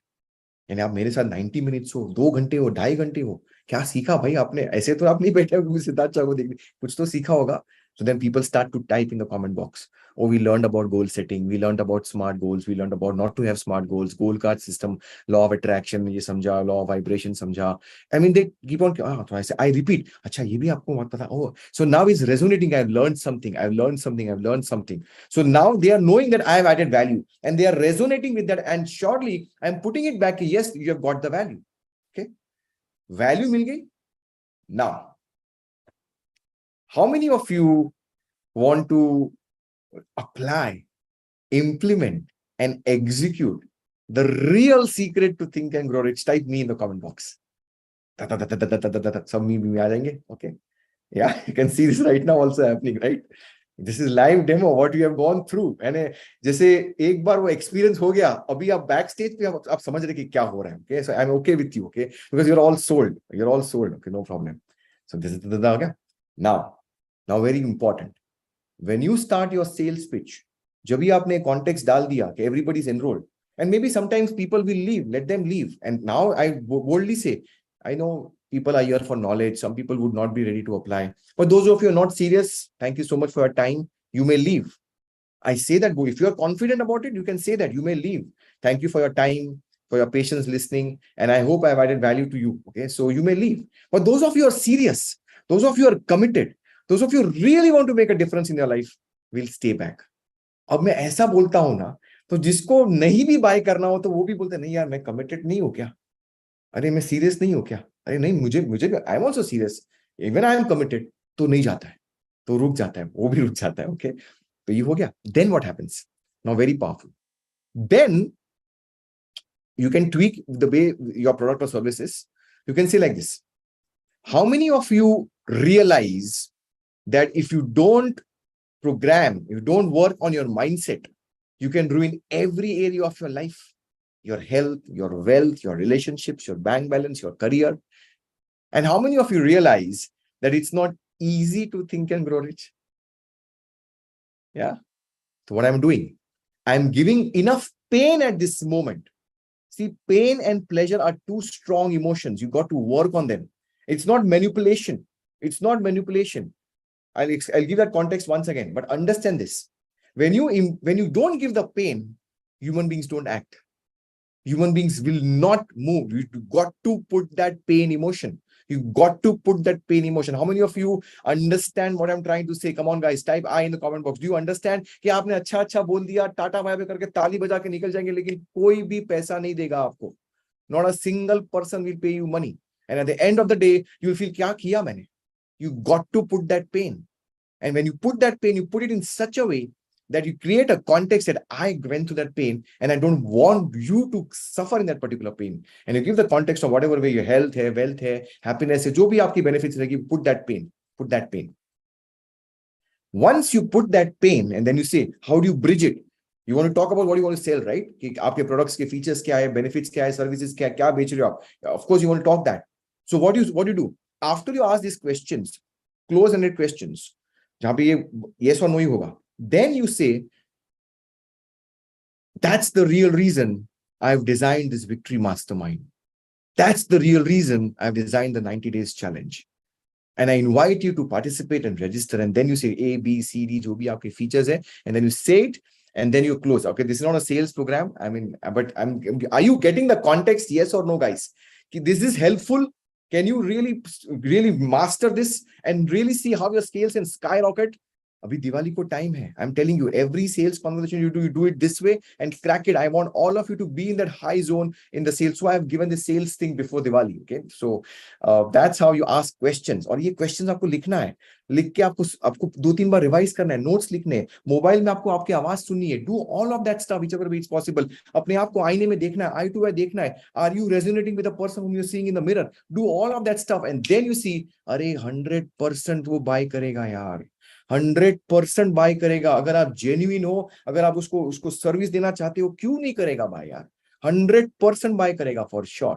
यानी आप मेरे साथ 90 minutes हो, 2 घंटे हो, 2.5 घंटे हो, क्या सीखा भाई आपने? ऐसे तो आप नहीं बैठे हो सिद्धार्थ शाह को देखने, कुछ तो सीखा होगा. So then people start to type in the comment box. Oh, we learned about goal setting. We learned about smart goals. We learned about not to have smart goals. Goal card system, law of attraction, ये समझा, law of vibration समझा. I mean, they keep on. तो ऐसे I repeat. अच्छा ये भी आपको मत पता. Oh, so now it's resonating. I've learned something. I've learned something. I've learned something. So now they are knowing that I have added value, and they are resonating with that. And shortly, I'm putting it back. Yes, you have got the value. Okay, value मिल गई. Now, how many of you want to apply, implement, and execute the real secret to think and grow rich? Type me in the comment box. Some me आ जाएंगे. Okay. Yeah, you can see this right now also happening, right? This is live demo, what you have gone through. And जैसे एक बार वो experience हो गया, अभी आप backstage पे आप समझ रहे कि क्या हो रहा है. Okay, so I'm okay with you, okay? Because you're all sold. You're all sold. Okay, no problem. So this is the now very important. When you start your sales pitch, जब भी आपने context डाल दिया कि everybody is enrolled, and maybe sometimes people will leave, let them leave. And now I boldly say, I know people are here for knowledge. Some people would not be ready to apply. But those of you who are not serious, thank you so much for your time. You may leave. I say that if you are confident about it, you can say that you may leave. Thank you for your time, for your patience listening. And I hope I've added value to you. Okay, so you may leave. But those of you who are serious, those of you who are committed, those of you who really want to make a difference in your life will stay back. अब मैं ऐसा बोलता हूं ना, तो जिसको नहीं भी बाय करना हो तो वो भी बोलते नहीं यार मैं कमिटेड नहीं हूं क्या, अरे मैं सीरियस नहीं हूं क्या, अरे नहीं मुझे मुझे I am also serious, even I am committed, तो नहीं जाता है, तो रुक जाता है, वो भी रुक जाता है. ओके, तो ये हो गया. Then what happens now, very powerful. Then you can tweak the way your product or service is. You can say like this: how many of you realize that if you don't program, if you don't work on your mindset, you can ruin every area of your life, your health, your wealth, your relationships, your bank balance, your career. And how many of you realize that it's not easy to think and grow rich? Yeah. So what I'm doing, I'm giving enough pain at this moment. See, pain and pleasure are two strong emotions. You got to work on them. It's not manipulation. It's not manipulation. I'll give that context once again, but understand this. When you don't give the pain, human beings don't act. Human beings will not move. You got to put that pain emotion. You got to put that pain emotion. How many of you understand what I'm trying to say? Come on, guys, type I in the comment box. Do you understand कि आपने अच्छा अच्छा बोल दिया, tata bye bye करके ताली बजा के निकल जाएंगे, लेकिन कोई भी पैसा नहीं देगा आपको. Not a single person will pay you money. And at the end of the day, you will feel क्या किया मैंने? You got to put that pain. And when you put that pain, you put it in such a way that you create a context that I went through that pain and I don't want you to suffer in that particular pain. And you give the context of whatever way your health hai, wealth hai, happiness hai, jo bhi aapki benefits रहेगी, put that pain. Put that pain. Once you put that pain and then you say, how do you bridge it? You want to talk about what you want to sell, right? कि आपके products के features क्या है, benefits क्या है, services क्या है, क्या बेच रहे हो आप? Of course, you want to talk that. So what do you do? After you ask these questions, close-ended questions, जहाँ पे ये yes or no ही होगा, then you say, that's the real reason I've designed this victory mastermind. That's the real reason I've designed the 90 days challenge. And I invite you to participate and register. And then you say A, B, C, D, jo bhi aapke features hai, and then you say it, and then you close. Okay, this is not a sales program. I mean, but are you getting the context? Yes or no, guys? This is helpful. Can you really master this and really see how your scales can skyrocket? Abhi Diwali ko time hai. I'm telling you, every sales conversation you do it this way and crack it. I want all of you to be in that high zone in the sales. So I have given the sales thing before Diwali. Okay, so that's how you ask questions. और ये questions आपको लिखना है, लिख के आपको 2-3 बार revise करना है, नोट्स लिखने हैं, मोबाइल में आपको आपकी आवाज सुननी है. Do all of that stuff whichever way it's possible. अपने आप को आईने में देखना है, eye to eye देखना है. Are you resonating with the person whom you're seeing in the mirror? Do all of that stuff and then you see, अरे 100% वो buy करेगा यार. 100% बाय करेगा. अगर आप जेन्युइन हो, अगर आप उसको सर्विस देना चाहते हो, क्यों नहीं करेगा बाय यार? 100% बाय करेगा for sure.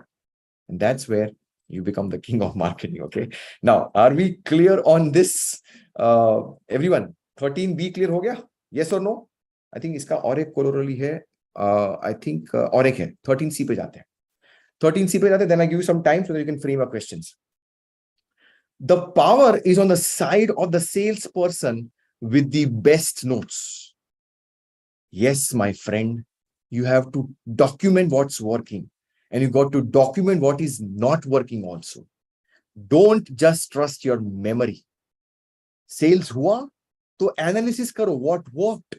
And that's where you become the king of marketing. Okay, now are we clear on this? Everyone, 13B clear हो गया? Yes or no? I think इसका और एक corollary है. I think और एक है. 13C पे जाते हैं. 13C पे जाते हैं. Then I give you some time so that you can frame your questions. The power is on the side of the salesperson with the best notes. Yes, my friend, you have to document what's working and you got to document what is not working also. Don't just trust your memory. Sales हुआ तो analysis करो what worked.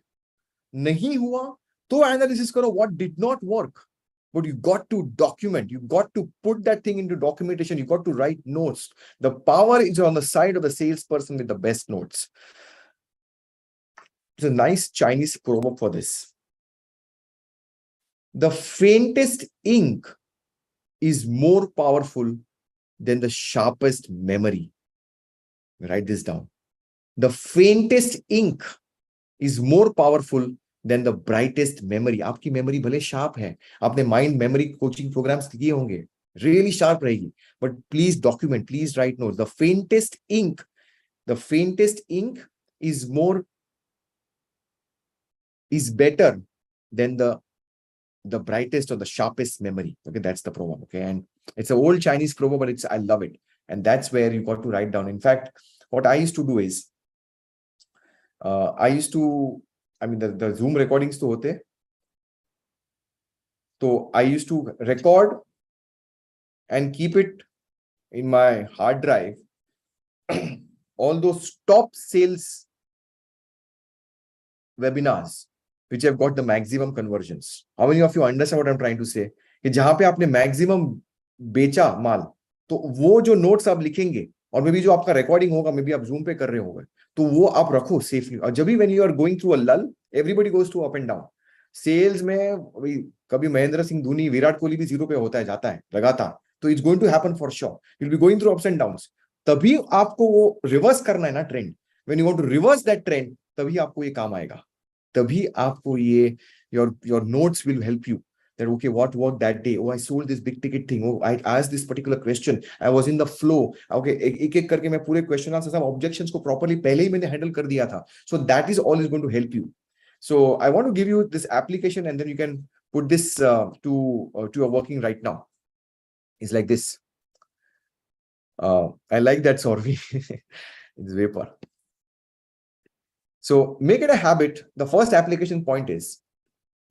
नहीं हुआ तो analysis करो what did not work. But you got to document. You got to put that thing into documentation. You got to write notes. The power is on the side of the salesperson with the best notes. It's a nice Chinese proverb for this. The faintest ink is more powerful than the sharpest memory. Write this down. The faintest ink is more powerful than the brightest memory. आपकी memory भले sharp है, आपने mind memory coaching programmes किए होंगे, really sharp रहेगी, but please document, please write notes. The faintest ink is better than the brightest or the sharpest memory. Okay, that's the proverb. Okay, and it's an old Chinese proverb, but I love it, and that's where you got to write down. In fact, what I used to do is the Zoom recordings तो होते, तो I used to record and keep it in my hard drive all those top sales webinars which have got the maximum conversions. How many of you understand what I'm trying to say? कि जहां पे आपने maximum बेचा माल, तो वो जो notes आप लिखेंगे और मे भी जो आपका recording होगा, मे भी आप Zoom पे कर रहे होंगे, तो वो आप रखो सेफली. और जब भी when you are going through a lull, everybody goes through up and down. Sales में कभी महेंद्र सिंह धोनी, विराट कोहली भी 0 पे होता है, जाता है लगातार, तो it's going to happen for sure. You will be going through ups and downs. तभी आपको वो रिवर्स करना है ना trend. when you want to reverse that trend, तभी आपको ये काम आएगा. तभी आपको ये your notes will help you. That okay, what worked that day? Oh, I sold this big ticket thing. Oh, I asked this particular question. I was in the flow. Okay, एक करके मैं पूरे question answers सब objections को properly पहले ही मैंने handle कर दिया था. So that is all is going to help you. So I want to give you this application, and then you can put this to your working right now. It's like this. I like that Sorvi. It's vapor. So make it a habit. The first application point is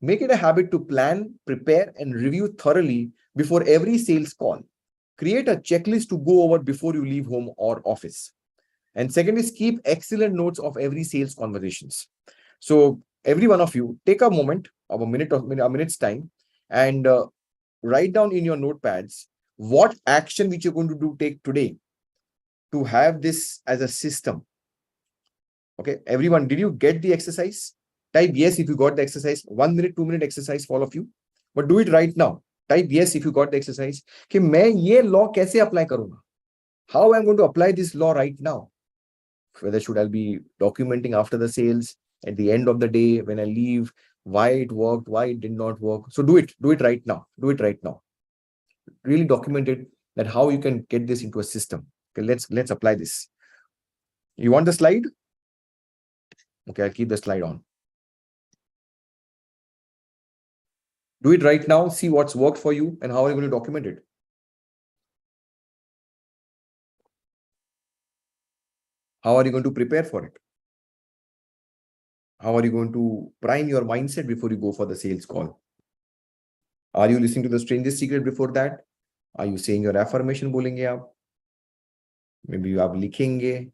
make it a habit to plan, prepare, and review thoroughly before every sales call. Create a checklist to go over before you leave home or office. And second is keep excellent notes of every sales conversations. So every one of you take a moment of a minute's time and write down in your notepads what action which you're going to take today to have this as a system. Okay, everyone, did you get the exercise? Type yes if you got the exercise. 1 minute, 2 minute exercise for all of you. But do it right now. Type yes if you got the exercise. कि मैं ये law कैसे apply करूँगा? How I'm going to apply this law right now? Whether should I be documenting after the sales, at the end of the day, when I leave, why it worked, why it did not work. So do it right now. Do it right now. Really document it, that how you can get this into a system. Okay, let's apply this. You want the slide? Okay, I'll keep the slide on. Do it right now. See what's worked for you and how are you going to document it. How are you going to prepare for it? How are you going to prime your mindset before you go for the sales call? Are you listening to the strangest secret before that? Are you saying your affirmation बोलेंगे आप? Maybe आप लिखेंगे.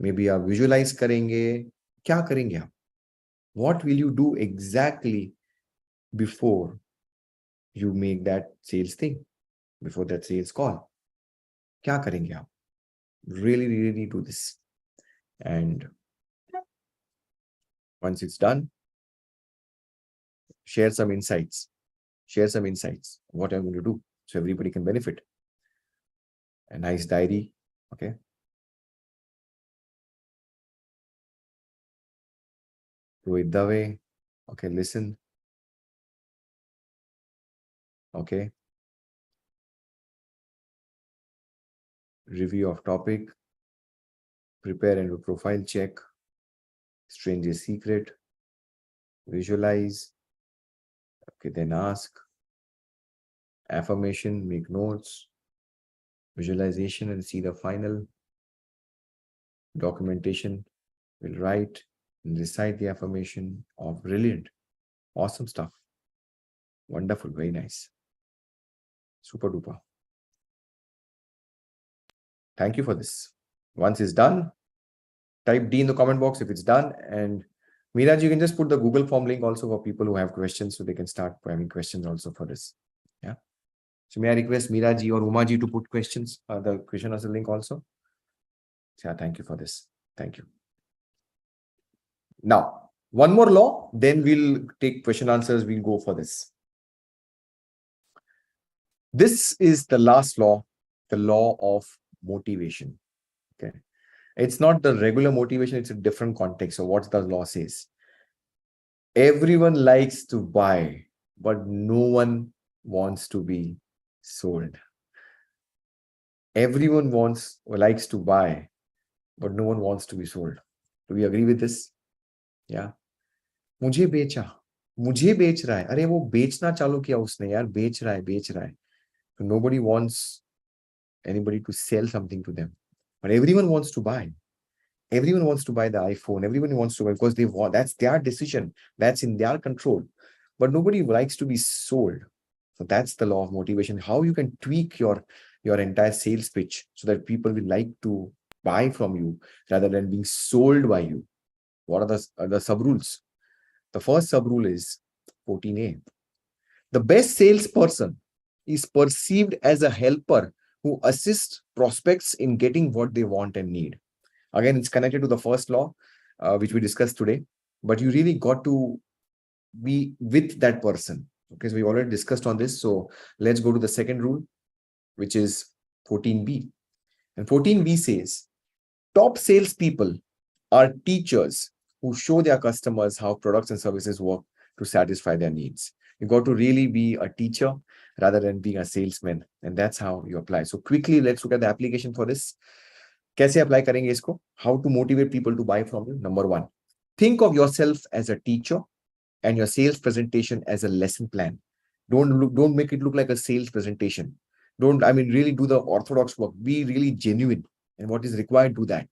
Maybe आप visualize करेंगे. क्या करेंगे आप? What will you do exactly before you make that sales thing? Before that sales call? क्या करेंगे आप? Really do this. And once it's done, share some insights. Share some insights. What I'm going to do so everybody can benefit. A nice diary. Okay. Do it the way. Okay, listen. Okay. Review of topic. Prepare and do profile check. Stranger's secret. Visualize. Okay, then ask. Affirmation, make notes. Visualization and see the final. Documentation. We'll write and recite the affirmation. Oh, brilliant. Awesome stuff. Wonderful. Very nice. Super duper. Thank you for this. Once it's done, type D in the comment box if it's done. And Meeraj, you can just put the Google form link also for people who have questions, so they can start having questions also for this. Yeah. So may I request Meeraj or Umaji to put questions, the question answer link also? Yeah, thank you for this. Thank you. Now, one more law, then we'll take question answers. We'll go for this. This is the last law, the law of motivation. Okay. It's not the regular motivation, it's a different context. So what the law says? Everyone likes to buy, but no one wants to be sold. Everyone wants or likes to buy, but no one wants to be sold. Do we agree with this? Yeah. मुझे बेच रहा है. अरे वो बेचना चालू किया उसने यार, बेच रहा है. So nobody wants anybody to sell something to them, but everyone wants to buy. Everyone wants to buy the iPhone. Everyone wants to buy because they want. That's their decision. That's in their control. But nobody likes to be sold. So that's the law of motivation. How you can tweak your entire sales pitch so that people will like to buy from you rather than being sold by you. What are the sub rules? The first sub rule is 14A. The best salesperson is perceived as a helper who assists prospects in getting what they want and need. Again, it's connected to the first law, which we discussed today, but you really got to be with that person. Okay, so we already discussed on this. So let's go to the second rule, which is 14B. And 14B says, top salespeople are teachers who show their customers how products and services work to satisfy their needs. You got to really be a teacher rather than being a salesman, and that's how you apply. So quickly, let's look at the application for this. कैसे apply करेंगे इसको? How to motivate people to buy from you? Number one, think of yourself as a teacher and your sales presentation as a lesson plan. Don't make it look like a sales presentation. Don't, I mean, really do the orthodox work. Be really genuine, and what is required, do that.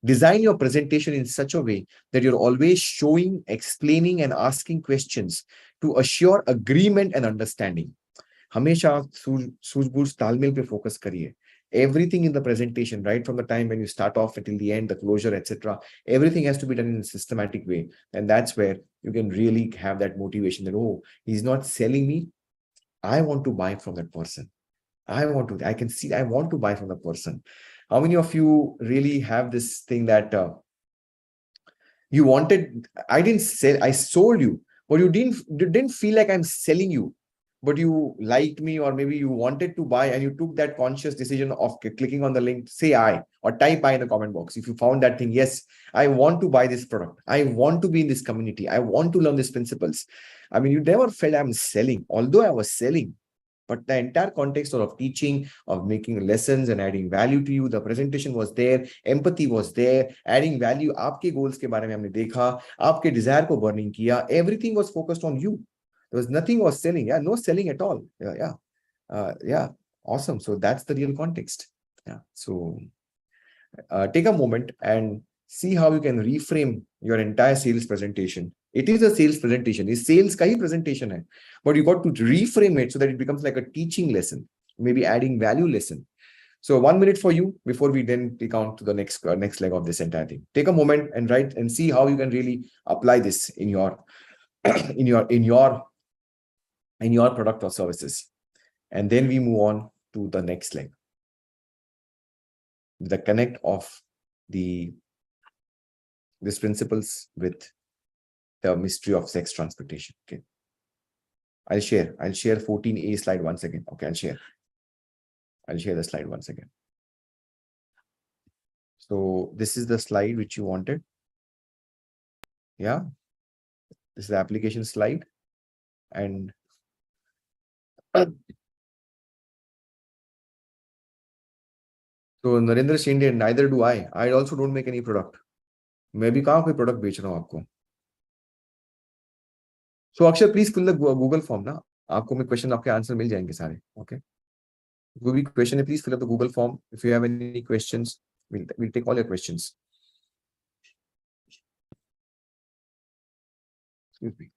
Design your presentation in such a way that you're always showing, explaining, and asking questions to assure agreement and understanding. हमेशा सूझबूझ तालमेल पे focus करिए. Everything in the presentation, right from the time when you start off until the end, the closure, etc., everything has to be done in a systematic way. And that's where you can really have that motivation that, oh, he's not selling me, I want to buy from that person. I can see, I want to buy from the person. How many of you really have this thing that you wanted, I didn't sell, I sold you, but you didn't feel like I'm selling you, but you liked me, or maybe you wanted to buy and you took that conscious decision of clicking on the link, say I, or type I in the comment box. If you found that thing, yes, I want to buy this product. I want to be in this community. I want to learn these principles. I mean, you never felt I'm selling, although I was selling. But the entire context of teaching, of making lessons and adding value to you, the presentation was there, empathy was there, adding value. आपके goals के बारे में हमने देखा, आपके desire को burning किया. Everything was focused on you. There was nothing was selling. Yeah, no selling at all. Yeah. Awesome. So that's the real context. Yeah. So take a moment and see how you can reframe your entire sales presentation. It is a sales presentation. It's sales ka hi presentation hai. But you got to reframe it so that it becomes like a teaching lesson, maybe adding value lesson. So 1 minute for you before we then take on to the next leg of this entire thing. Take a moment and write and see how you can really apply this in your in your product or services. And then we move on to the next leg, the connect of these principles with the mystery of sex transportation. Okay, I'll share 14A slide once again. Okay, I'll share the slide once again. So this is the slide which you wanted. Yeah, this is the application slide. And so Narendra Shinde, neither do I. I also don't make any product. मैं भी कहाँ कोई product बेच रहा हूँ आपको. So Akshay, please fill the Google form ना. आपको मैं question आपके answer मिल जाएंगे सारे. Okay. कोई भी question है, please fill up the Google form. If you have any questions, we'll take all your questions. Excuse me.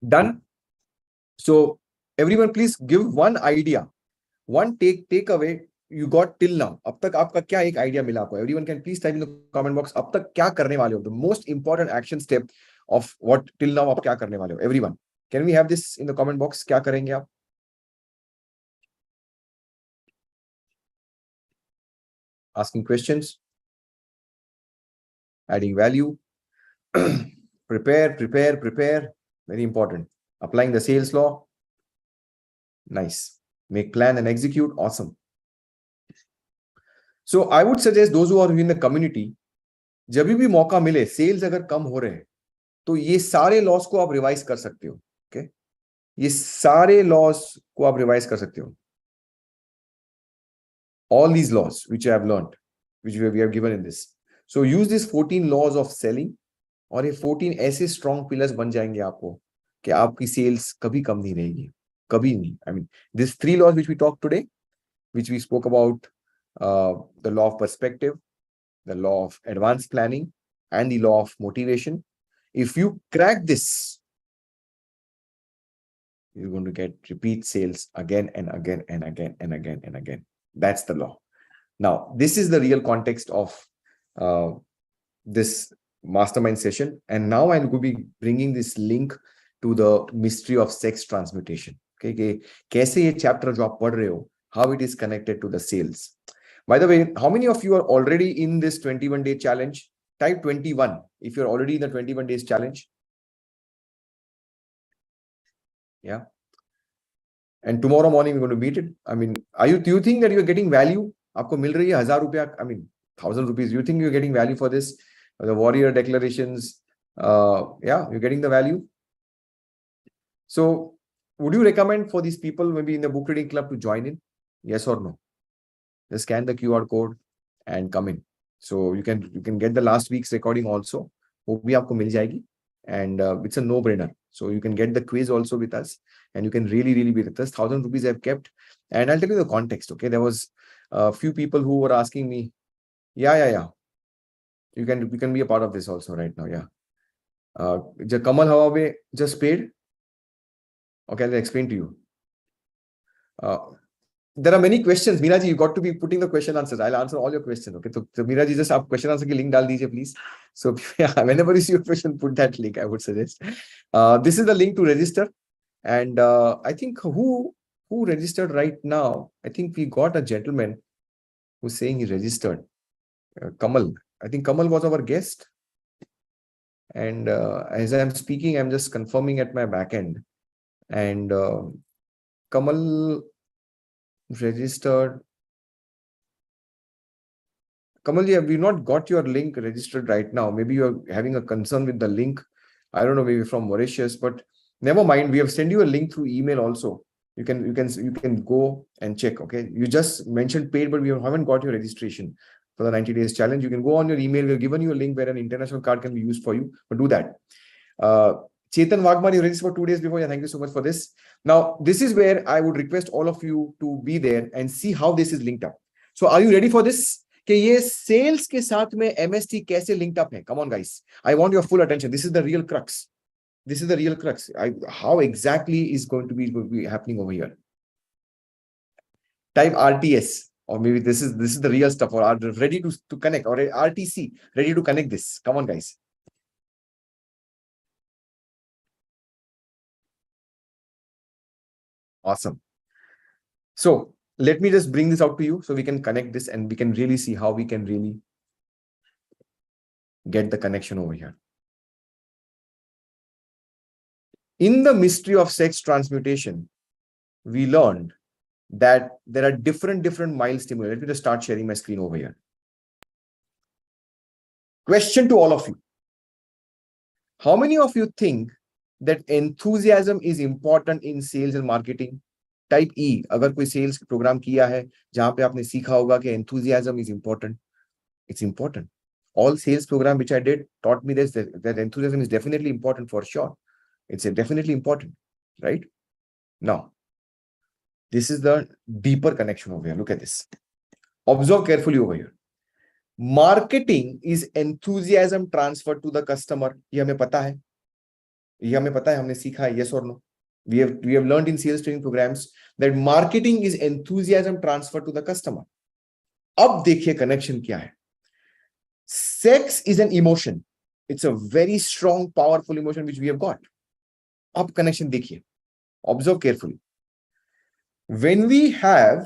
Done. So everyone, please give one idea, one takeaway you got till now. अब तक आपका क्या एक idea मिला आपको? Everyone can please type in the comment box. अब तक क्या करने वाले हो? The most important action step of what till now आप क्या करने वाले हो? Everyone, can we have this in the comment box? क्या करेंगे आप? Asking questions, adding value, prepare. Very important. Applying the sales law. Nice. Make plan and execute. Awesome. So I would suggest those who are in the community, जब भी मौका मिले, sales अगर कम हो रहे हैं, तो ये सारे लॉस को आप रिवाइज कर सकते हो. ओके, ये सारे लॉस को आप रिवाइज कर सकते हो. All these laws which I have learned, which we have given in this. So use these 14 laws of selling, और ये 14 ऐसे strong pillars बन जाएंगे आपको कि आपकी सेल्स कभी कम नहीं रहेगी, कभी नहीं. I mean, these 3 laws which we talked today, which we spoke about, the law of perspective, the law of advanced planning, and the law of motivation. If you crack this, you're going to get repeat sales again and again and again and again and again. That's the law. Now, this is the real context of this mastermind session. And now I'm going to be bringing this link to the mystery of sex transmutation. Okay, कैसे ये chapter जो आप पढ़ रहे हो, how it is connected to the sales. By the way, how many of you are already in this 21-day challenge? Type 21 if you're already in the 21 days challenge. Yeah. and tomorrow morning we're going to meet it. I mean, do you think that you're getting value? आपको मिल रही है 1000 रुपया, I mean 1000 rupees. You think you're getting value for this? The warrior declarations, yeah, you're getting the value. So would you recommend for these people maybe in the book reading club to join in? Yes or no? Just scan the QR code and come in. So you can get the last week's recording also. वो भी आपको मिल जाएगी. And it's a no-brainer. So you can get the quiz also with us, and you can really be with us. 1000 rupees I've kept, and I'll tell you the context. Okay, there was a few people who were asking me, yeah. You can be a part of this also right now. Yeah. Kamal Hawabe just paid. Okay, I'll explain to you. There are many questions. Meeraji, you got to be putting the question answers. I'll answer all your questions. Okay, so Meeraji, just आप question answer की link डाल दीजिए, please. So yeah, whenever you see your question, put that link, I would suggest. This is the link to register. And I think who registered right now? I think we got a gentleman who's saying he registered. Kamal. I think Kamal was our guest. And as I'm speaking, I'm just confirming at my back end. And Kamal registered. Kamalji, have you not got your link registered right now? Maybe you're having a concern with the link. I don't know, maybe from Mauritius, but never mind. We have sent you a link through email also. You can go and check. Okay, you just mentioned paid, but we haven't got your registration for the 90 days challenge. You can go on your email. We've given you a link where an international card can be used for you. But do that. Chetan Wagman, you registered for 2 days before. Yeah, thank you so much for this. Now, this is where I would request all of you to be there and see how this is linked up. So, are you ready for this? कि ये sales के साथ में MST कैसे linked up है? Come on, guys. I want your full attention. This is the real crux. This is the real crux. How exactly is going to be happening over here? Type RTS, or maybe this is the real stuff, or are ready to connect, or RTC, ready to connect this. Come on, guys. Awesome. So let me just bring this out to you so we can connect this and we can really see how we can really get the connection over here. In the mystery of sex transmutation, we learned that there are different mild stimuli. Let me just start sharing my screen over here. Question to all of you. How many of you think that enthusiasm is important in sales and marketing? Type E, अगर कोई sales program किया है जहां पे आपने सीखा होगा कि enthusiasm is important. It's important. All sales program which I did taught me this, that enthusiasm is definitely important for sure. It's definitely important, right? Now, this is the deeper connection over here. Look at this. Observe carefully over here. Marketing is enthusiasm transferred to the customer. ये हमें पता है. ये हमें पता है, हमने सीखा है, yes or no? We have learned in sales training programs that marketing is enthusiasm transferred to the customer. अब देखिए connection क्या है. Sex is an emotion. It's a very strong, powerful emotion which we have got. अब connection देखिए. Observe carefully. When we have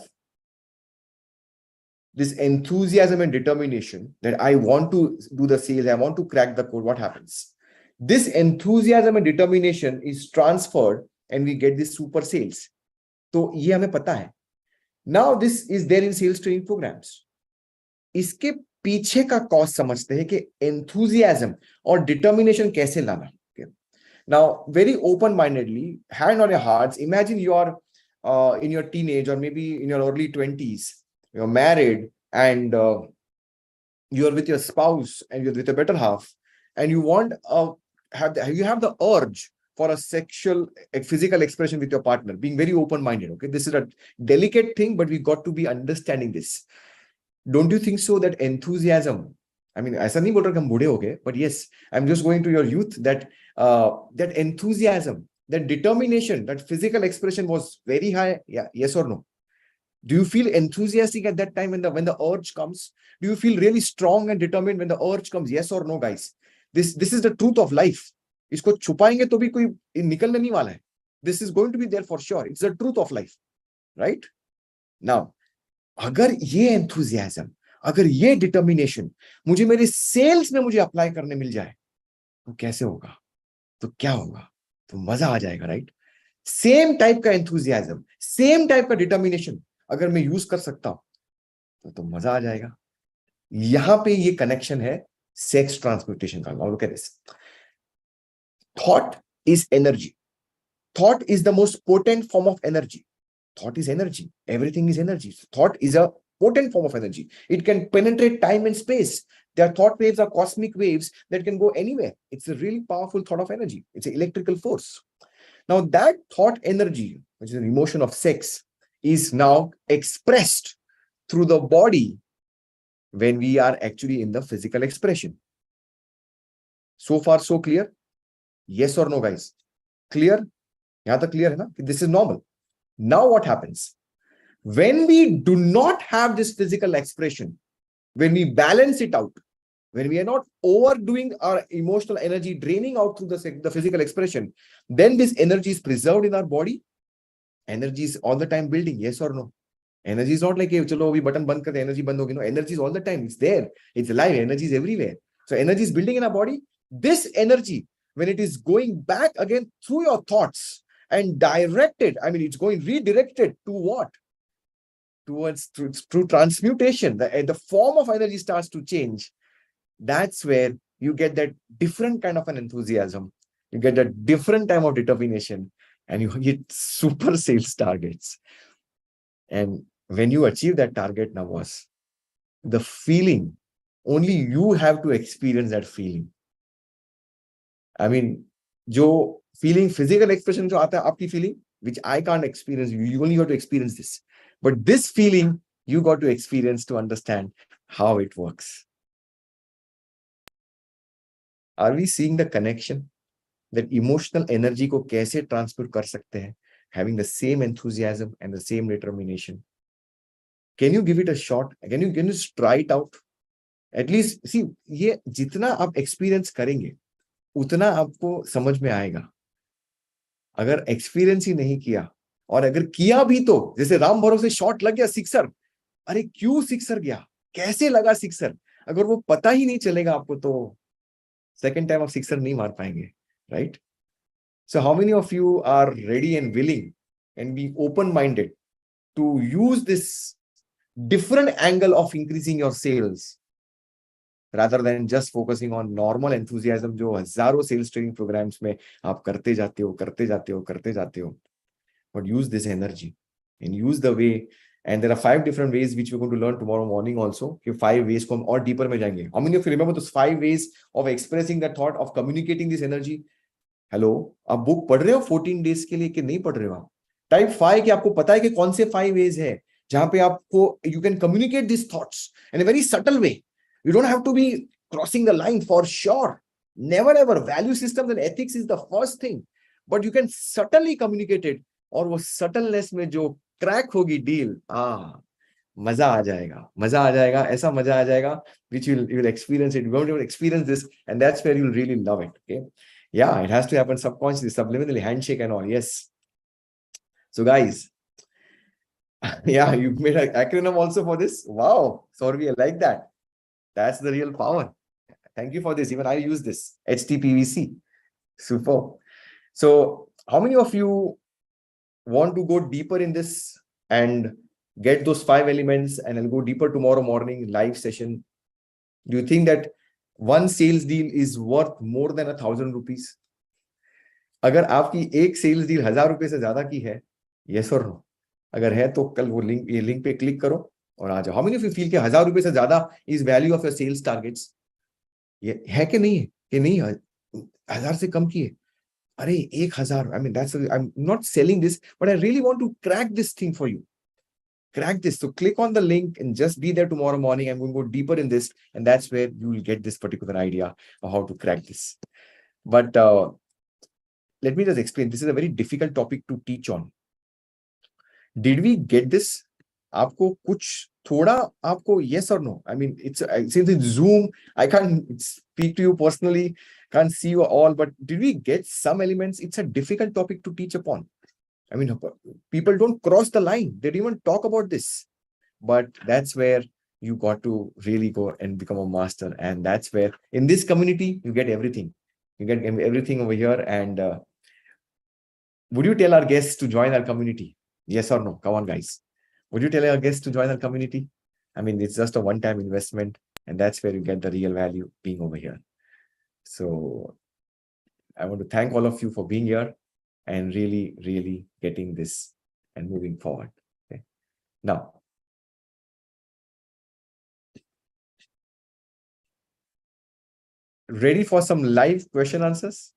this enthusiasm and determination that I want to do the sales, I want to crack the code, what happens? This enthusiasm and determination is transferred and we get this super sales. तो ये हमें पता है. Now this is there in sales training programs. इसके पीछे का cause समझते हैं कि enthusiasm और determination कैसे लाना. Okay. Now, very open-mindedly, hand on your hearts, imagine you are in your teenage or maybe in your early 20s, you're married and you're with your spouse and you're with a better half, and you want you have the urge for a physical expression with your partner, being very open-minded. Okay, this is a delicate thing, but we got to be understanding this. Don't you think so that enthusiasm, I mean, ऐसा नहीं बोल रहा कि हम बूढ़े हो गए, but yes, I'm just going to your youth that that enthusiasm, that determination, that physical expression was very high. Yeah, yes or no? Do you feel enthusiastic at that time when the urge comes? Do you feel really strong and determined when the urge comes? Yes or no, guys? This is the truth of life. इसको छुपाएंगे तो भी कोई निकलने नहीं वाला है. This is going to be there for sure. It's the truth of life, right? Now, अगर ये enthusiasm, अगर ये determination मुझे मेरे sales में मुझे apply करने मिल जाए, तो कैसे होगा? तो क्या होगा? तो मजा आ जाएगा, right? सेम टाइप का एंथुजियाज्म, सेम टाइप का डिटर्मिनेशन अगर मैं यूज कर सकता हूं तो मजा आ जाएगा। यहां पे ये कनेक्शन है सेक्स ट्रांसम्यूटेशन का। Now look at this. Thought is energy. Thought is the most potent form of energy. Thought is energy. Everything is energy. Thought is a potent form of energy. It can penetrate time and space. Their thought waves are cosmic waves that can go anywhere. It's a really powerful thought of energy. It's an electrical force. Now, that thought energy, which is an emotion of sex, is now expressed through the body when we are actually in the physical expression. So far, so clear? Yes or no, guys? Clear? यहाँ तक clear है ना? This is normal. Now what happens? When we do not have this physical expression, when we balance it out, when we are not overdoing our emotional energy, draining out through the physical expression, then this energy is preserved in our body. Energy is all the time building, yes or no? Energy is not like, hey, chalo, abhi button band karte, energy band hogi. No, energy is all the time. It's there. It's alive. Energy is everywhere. So energy is building in our body. This energy, when it is going back again through your thoughts and directed, I mean, it's going redirected to what? Towards through transmutation. The form of energy starts to change. That's where you get that different kind of an enthusiasm. You get a different type of determination, and you hit super sales targets. And when you achieve that target, now was the feeling, only you have to experience that feeling. I mean, जो feeling, physical expression जो आता है आपकी feeling, which I can't experience, you only got to experience this. But this feeling, you got to experience to understand how it works. Are we seeing the connection? That emotional energy को कैसे transfer कर सकते हैं, having the same enthusiasm and the same determination. Can you give it a shot? Can you try it out? At least, see, ये जितना आप experience करेंगे, उतना आपको समझ में आएगा. अगर एक्सपीरियंस ही नहीं किया, और अगर किया भी तो, जैसे राम भरोसे शॉट लग गया सिक्सर, अरे क्यों सिक्सर गया, कैसे लगा सिक्सर, अगर वो पता ही नहीं चलेगा आपको, तो सेकंड टाइम आप सिक्सर नहीं मार पाएंगे, right? So how many of you are ready and willing and be open-minded to use this different angle of increasing your sales rather than just focusing on normal enthusiasm जो हजारों sales training programs में आप करते जाते हो, but use this energy and use the way. And there are 5 different ways which we're going to learn tomorrow morning also. 5 ways को हम और deeper में जाएंगे. How many of you remember those 5 ways of expressing that thought, of communicating this energy? Hello, आप book पढ़ रहे हो 14 days के लिए कि नहीं पढ़ रहे हो? आप टाइप 5 कि आपको पता है कि कौन से 5 वेज है जहां पे आपको you can communicate this thoughts in a very subtle way. You don't have to be crossing the line for sure. Never ever. Value systems and ethics is the first thing, but you can subtly communicate it. और वो subtleness में जो crack होगी deal, मजा आ जाएगा, मजा आ जाएगा, ऐसा मजा आ जाएगा which you will experience it. You won't even experience this, and that's where you'll really love it. Okay. Yeah, it has to happen subconsciously, subliminally, handshake and all. Yes. So guys, yeah, you made an acronym also for this. Wow, sorry, I like that. That's the real power. Thank you for this. Even I use this HTPVC. Super. So how many of you want to go deeper in this and get those 5 elements, and I'll go deeper tomorrow morning live session? Do you think that one sales deal is worth more than 1,000 rupees? अगर आपकी एक sales deal 1,000 रुपए से ज्यादा की है, yes or no? अगर है तो कल वो लिंक पे क्लिक करो और आ जाओ. How many of you feel कि 1,000 रुपए से ज्यादा is value of your sales targets? ये है कि नहीं है? कि नहीं, 1,000 से कम की है, अरे 1,000. I mean that's, I am not selling this, but I really want to crack this thing for you. Crack this. So click on the link and just be there tomorrow morning. I'm going to go deeper in this, and that's where you will get this particular idea of how to crack this. But let me just explain. This is a very difficult topic to teach on. Did we get this? आपको कुछ थोड़ा, आपको yes or no? I mean, it's since it's Zoom, I can't speak to you personally, can't see you all, but did we get some elements? It's a difficult topic to teach upon. I mean, people don't cross the line. They don't even talk about this. But that's where you got to really go and become a master. And that's where, in this community, you get everything. You get everything over here. And Would you tell our guests to join our community? Yes or no? Come on, guys. Would you tell our guests to join our community? I mean, it's just a one-time investment, and that's where you get the real value being over here. So I want to thank all of you for being here and really, really getting this and moving forward. Okay. Now, ready for some live question answers?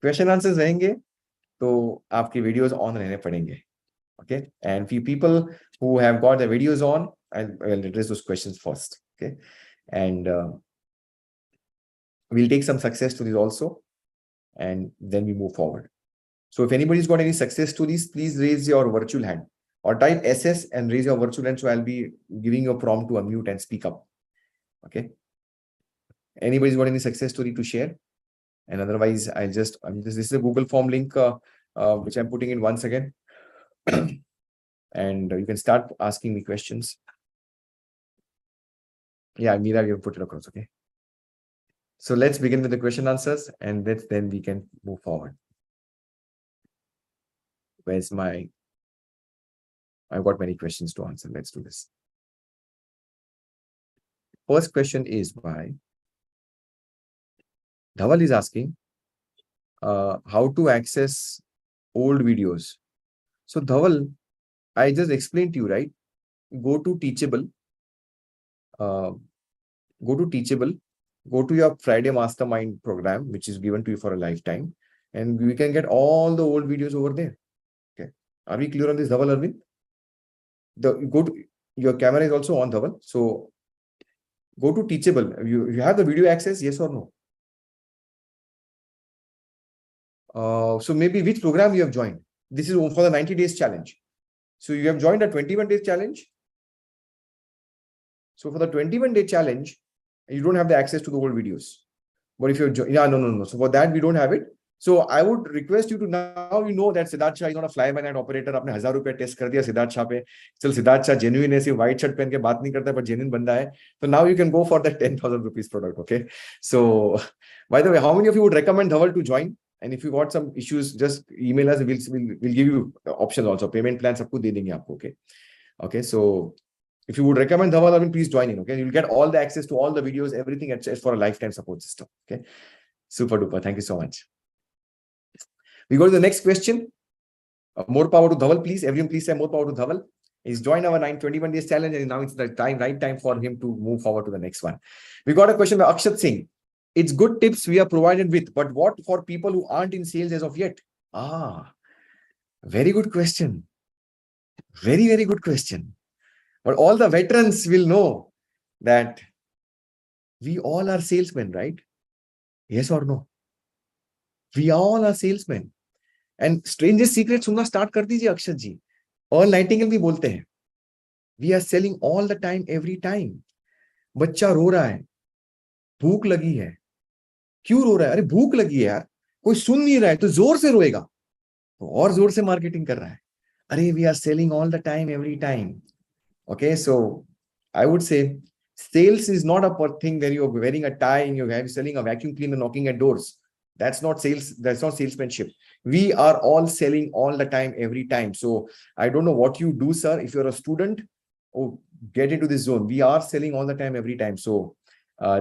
Question answers रहेंगे तो आपकी videos on रहने पड़ेंगे. Okay. And few people who have got the videos on, I'll address those questions first. Okay. And we'll take some success stories also, and then we move forward. So if anybody's got any success stories, please raise your virtual hand or type SS and raise your virtual hand. So I'll be giving you a prompt to unmute and speak up. Okay. Anybody's got any success story to share? And otherwise, this is a Google form link, which I'm putting in once again. And you can start asking me questions. Yeah, Meera, you put it across. Okay. So let's begin with the question answers, and then we can move forward. Where's my... I've got many questions to answer. Let's do this. First question is by Dhaval is asking how to access old videos. So Dhaval, I just explained to you, right? Go to Teachable. Go to your Friday Mastermind program, which is given to you for a lifetime, and we can get all the old videos over there. Okay. Are we clear on this, Dhaval Arvind? Your camera is also on, Dhaval. So go to Teachable. You have the video access, yes or no? So maybe which program you have joined? This is for the 90 days challenge. So you have joined a 21 days challenge. So for the 21-day challenge, you don't have the access to the old videos. But if you're, no. So for that, we don't have it. So I would request you to, now you know that Sidharth Shah is not a fly-by-night operator. आपने 1000 रुपए test कर दिया Sidharth Shah पे. चल Sidharth Shah genuine है, सिर्फ white shirt पहन के बात नहीं करता, but genuine बंदा है. So now you can go for that 10,000 rupees product. Okay. So by the way, how many of you would recommend Dhaval to join? And if you got some issues, just email us. We'll give you options also. Payment plan सबको दे देंगे आपको. Okay. Okay. So if you would recommend Dhaval, I mean, please join in. Okay. You'll get all the access to all the videos, everything for a lifetime support system. Okay. Super duper. Thank you so much. We go to the next question. More power to Dhaval, please. Everyone, please say more power to Dhaval. He's joined our 21 days challenge, and now it's the right time for him to move forward to the next one. We got a question by Akshat Singh. It's good tips we are provided with, but what for people who aren't in sales as of yet? Very good question. Very, very good question. But all the veterans will know that we all are salesmen, right? Yes or no? We all are salesmen. And strangest secret सुनना start कर दीजिए अक्षत जी. All Nightingale भी बोलते हैं. We are selling all the time, every time. बच्चा रो रहा है, भूख लगी है. क्यों रो रहा है? अरे भूख लगी है यार. कोई सुन नहीं रहा है तो जोर से रोएगा. तो और जोर से मार्केटिंग कर रहा है. अरे we are selling all the time, every time. Okay, so I would say sales is not a thing where you're wearing a tie and you're selling a vacuum cleaner, knocking at doors. That's not sales. That's not salesmanship. We are all selling all the time, every time. So I don't know what you do, sir. If you're a student, get into this zone. We are selling all the time, every time. So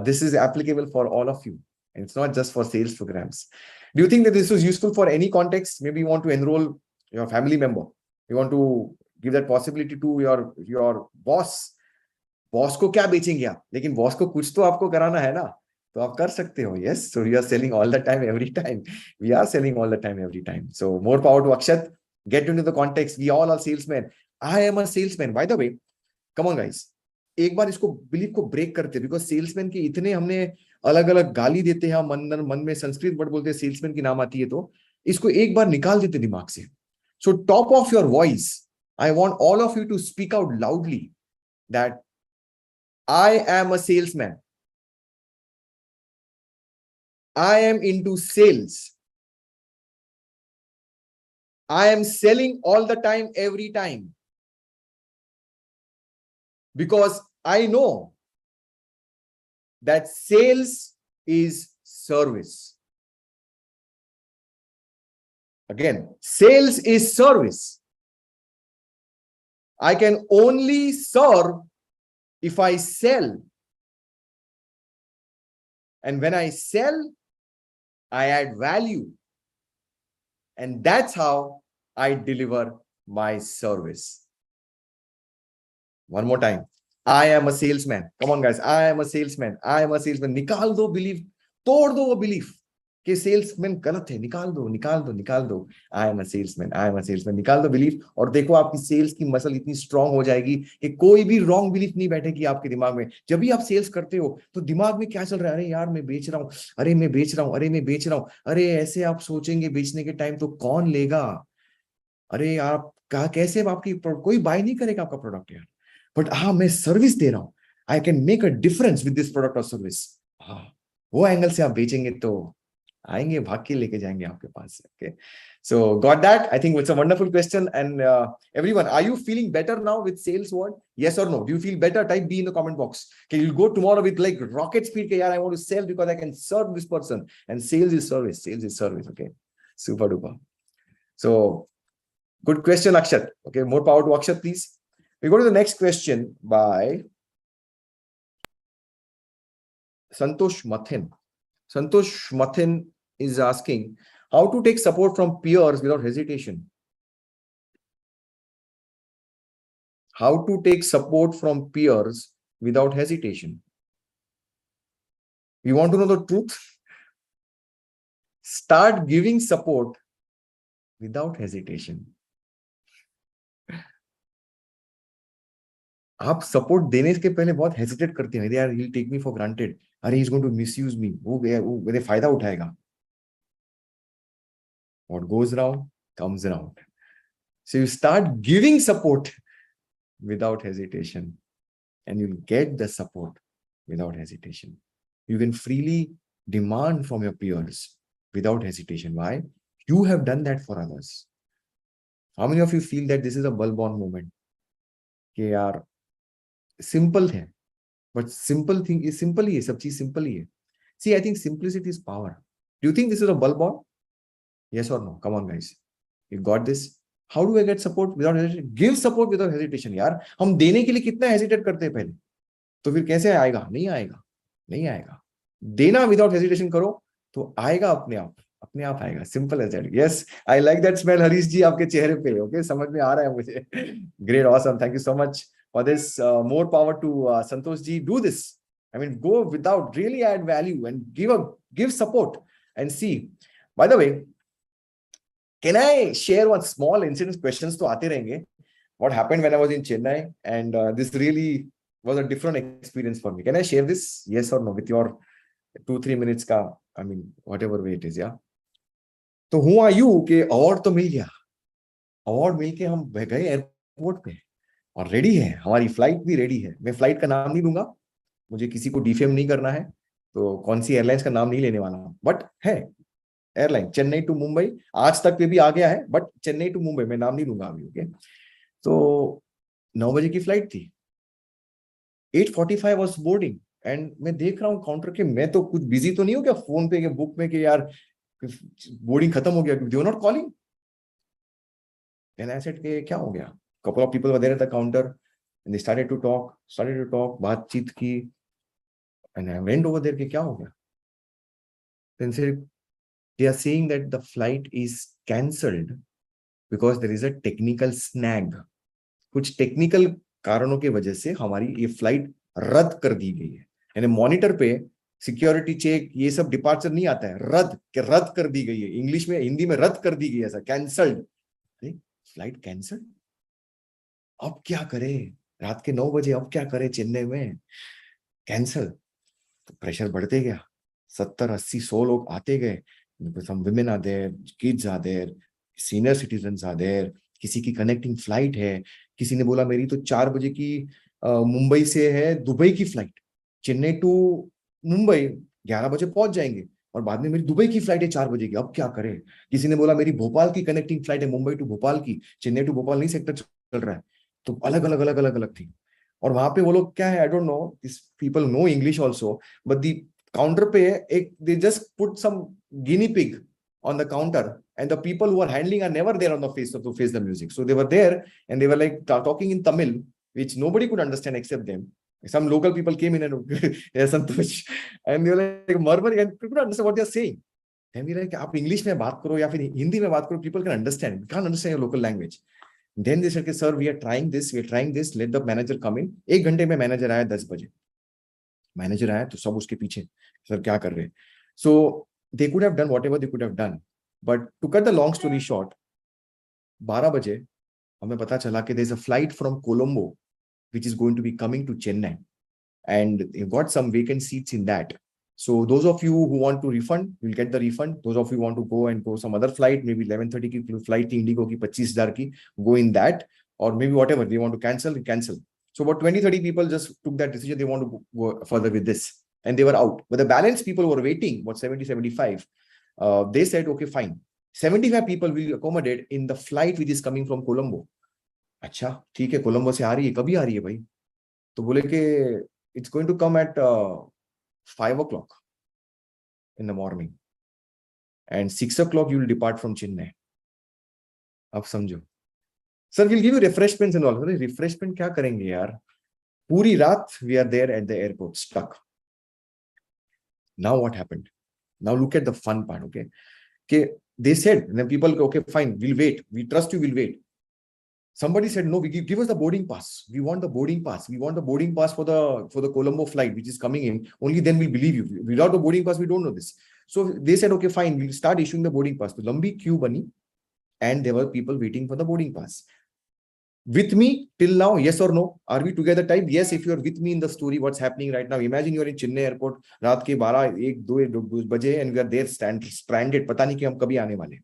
this is applicable for all of you. And it's not just for sales programs. Do you think that this was useful for any context? Maybe you want to enroll your family member. You want to give that possibility to your boss. Boss को क्या बेचेंगे आप, लेकिन boss को कुछ तो आपको कराना है ना, तो आप कर सकते हो. Yes, so we are selling all the time, every time. We are selling all the time, every time. So more power to Akshat. Get into the context. We all are salesmen. I am a salesman. By the way, come on guys. एक बार इसको believe को break करते, because salesman के इतने हमने अलग अलग गाली देते हैं, मन में संस्कृत वर्ड बोलते हैं, सेल्समैन की नाम आती है, तो इसको एक बार निकाल देते दिमाग से. So top of your voice, I want all of you to speak out loudly that I am a salesman. I am into sales. I am selling all the time, every time. Because I know that sales is service. Again, sales is service. I can only serve if I sell. And when I sell, I add value. And that's how I deliver my service. One more time. I am a salesman. Come on, guys. I am a salesman. I am a salesman. निकाल दो belief. तोड़ दो वो belief कि salesman गलत है. निकाल दो, निकाल दो, निकाल दो. I am a salesman. I am a salesman. निकाल दो belief और देखो आपकी sales की मसल इतनी strong हो जाएगी कि कोई भी wrong belief नहीं बैठेगी आपके दिमाग में. जब भी आप sales करते हो तो दिमाग में क्या चल रहा है? अरे यार मैं बेच रहा हूँ. अरे मैं बेच रहा हूँ. अरे मैं बेच रहा हूँ. अरे ऐसे आप सोचेंगे बेचने के टाइम तो कौन लेगा? अरे आप कहा कैसे आपकी कोई बाय नहीं करेगा आपका प्रोडक्ट यार. बट हाँ मैं सर्विस दे रहा हूं. I can make a difference with this product और सर्विस. हाँ वो एंगल से आप बेचेंगे तो आएंगे भाग के लेके जाएंगे आपके पास. Okay so got that. I think it's a wonderful question. And everyone, are you feeling better now with sales word? Yes or no? Do you feel better? Type B in the comment box. Can you go tomorrow with like rocket speed के यार I want to sell because I can serve this person. And sales is service. Sales is service. Okay super duper. So good question, Akshat. Okay, more power to Akshat, please. We go to the next question by Santosh Mathin. Santosh Mathin is asking how to take support from peers without hesitation. How to take support from peers without hesitation. You want to know the truth? Start giving support without hesitation. आप support देने के पहले बहुत hesitate करते हैं. यार he'll take me for granted. अरे he's going to misuse me. वो मेरे फायदा उठाएगा. What goes around comes around. So you start giving support without hesitation, and you'll get the support without hesitation. You can freely demand from your peers without hesitation. Why? You have done that for others. How many of you feel that this is a bulb-on moment? कि यार simple है, but simple thing is simple ही है. सब चीज simple ही है. See I think simplicity is power. Do you think this is a bulb on? Yes or no? Come on guys, you got this. How do I get support without hesitation? Give support without hesitation. यार हम देने के लिए कितना hesitate करते हैं पहले, तो फिर कैसे आएगा? नहीं आएगा, नहीं आएगा. देना विदाउट हेजिटेशन करो तो आएगा अपने आप, अपने आप आएगा. Simple as that. Yes I like that smell Harish ji आपके चेहरे पे. ओके समझ में आ रहा है मुझे. Great, awesome. Thank you so much for this. More power to Santosh ji. Do this. I mean, go without, really add value and give support and see. By the way, can I share one small incident? Questions to aate rahenge. What happened when I was in Chennai, and this really was a different experience for me. Can I share this? Yes or no? With your 2-3 minutes ka, I mean, whatever way it is. Yeah. तो हुआ यूं कि award तो मिल गया. Award मिलके हम गए airport पे और रेडी है. हमारी फ्लाइट भी रेडी है. मैं फ्लाइट का नाम नहीं दूंगा, मुझे किसी को डिफेम नहीं करना है, तो कौन सी एयरलाइंस का नाम नहीं लेने वाला हूं. बट है एयरलाइन चेन्नई टू मुंबई. आज तक पे भी आ गया है, बट चेन्नई टू मुंबई मैं नाम नहीं लूंगा अभी. ओके तो 9 बजे की फ्लाइट थी. 8:45 वॉज बोर्डिंग. एंड मैं देख रहा हूँ काउंटर के, मैं तो कुछ बिजी तो नहीं हो क्या फोन पे के बुक में कि यार बोर्डिंग खत्म हो गया. They were not calling. And I said के क्या हो गया. couple of people were there at the counter and they started to talk. बातचीत की. and I went over there कि क्या हो गया. then said they are saying that the flight is cancelled because there is a technical snag. कुछ technical कारणों की वजह से हमारी ये फ्लाइट रद्द कर दी गई है. यानी मॉनिटर पे सिक्योरिटी चेक ये सब डिपार्चर नहीं आता है. रद्द कर दी गई है. इंग्लिश में, हिंदी में रद्द कर दी गई है. ऐसा कैंसल्ड. Flight cancelled. अब क्या करें? रात के 9 बजे अब क्या करें चेन्नई में? कैंसल. तो प्रेशर बढ़ते गया. 70, 80, 100 लोग आते गए. some women are there, kids are there, senior citizens are there. किसी की कनेक्टिंग फ्लाइट है. किसी ने बोला मेरी तो 4 बजे की मुंबई से है दुबई की फ्लाइट. चेन्नई टू मुंबई 11 बजे पहुंच जाएंगे और बाद में मेरी दुबई की फ्लाइट है 4 बजे की. अब क्या करें? किसी ने बोला मेरी भोपाल की कनेक्टिंग फ्लाइट है मुंबई टू भोपाल की. चेन्नई टू भोपाल नहीं सेक्टर चल रहा है. तो अलग अलग थी. और वहां पे वो लोग क्या है, I don't know, this people know English also, but the counter पे एक they just put some guinea pig on the counter, and the people who are handling are never there on the face to face the music. So they were there and they were like talking in Tamil, which nobody could understand except them. Some local people came in and Santosh, and they were like murmuring and people couldn't understand what they're saying. And we like, आप English में बात करो या फिर हिंदी में बात करो, people can understand. We can't understand your local language. Then they said, okay, sir, we are trying this, let the manager come in. 1 घंटे में manager आया 10 बजे. Manager आया तो सब उसके पीछे, sir क्या कर रहे हैं? So they could have done whatever they could have done. But to cut the long story short, 12 बजे हमें पता चला कि there's a flight from Colombo which is going to be coming to Chennai, and you've got some vacant seats in that. So those of you who want to refund, you'll get the refund. Those of you who want to go some other flight, maybe 11:30 ki flight Indigo ki 25,000 ki, go in that, or maybe whatever they want to cancel. So about 20-30 people just took that decision. They want to go further with this, and they were out. But the balance people were waiting, about 70-75. They said, okay, fine. 75 people will accommodate in the flight which is coming from Colombo. अच्छा ठीक है, कोलंबो से आ रही है, कभी आ रही है भाई? तो बोले कि it's going to come at 5 o'clock in the morning and 6 o'clock you will depart from Chennai. अब समझो. Sir, we'll give you refreshments and all. Refreshment क्या करेंगे यार? पूरी रात we are there at the airport stuck. Now what happened? Now look at the fun part, okay? Okay, they said, and then people, okay, fine, we'll wait. We trust you, we'll wait. Somebody said, no, give us the boarding pass. We want the boarding pass. We want the boarding pass for the Colombo flight, which is coming in. Only then we'll believe you. Without the boarding pass, we don't know this. So they said, okay, fine, we'll start issuing the boarding pass. The lambi queue bani, and there were people waiting for the boarding pass. With me till now, yes or no? Are we together type? Yes, if you're with me in the story, what's happening right now. Imagine you're in Chennai airport, रात के 12, 1, 2 बजे, and we are there stranded. पता नहीं कि हम कभी आने वाले.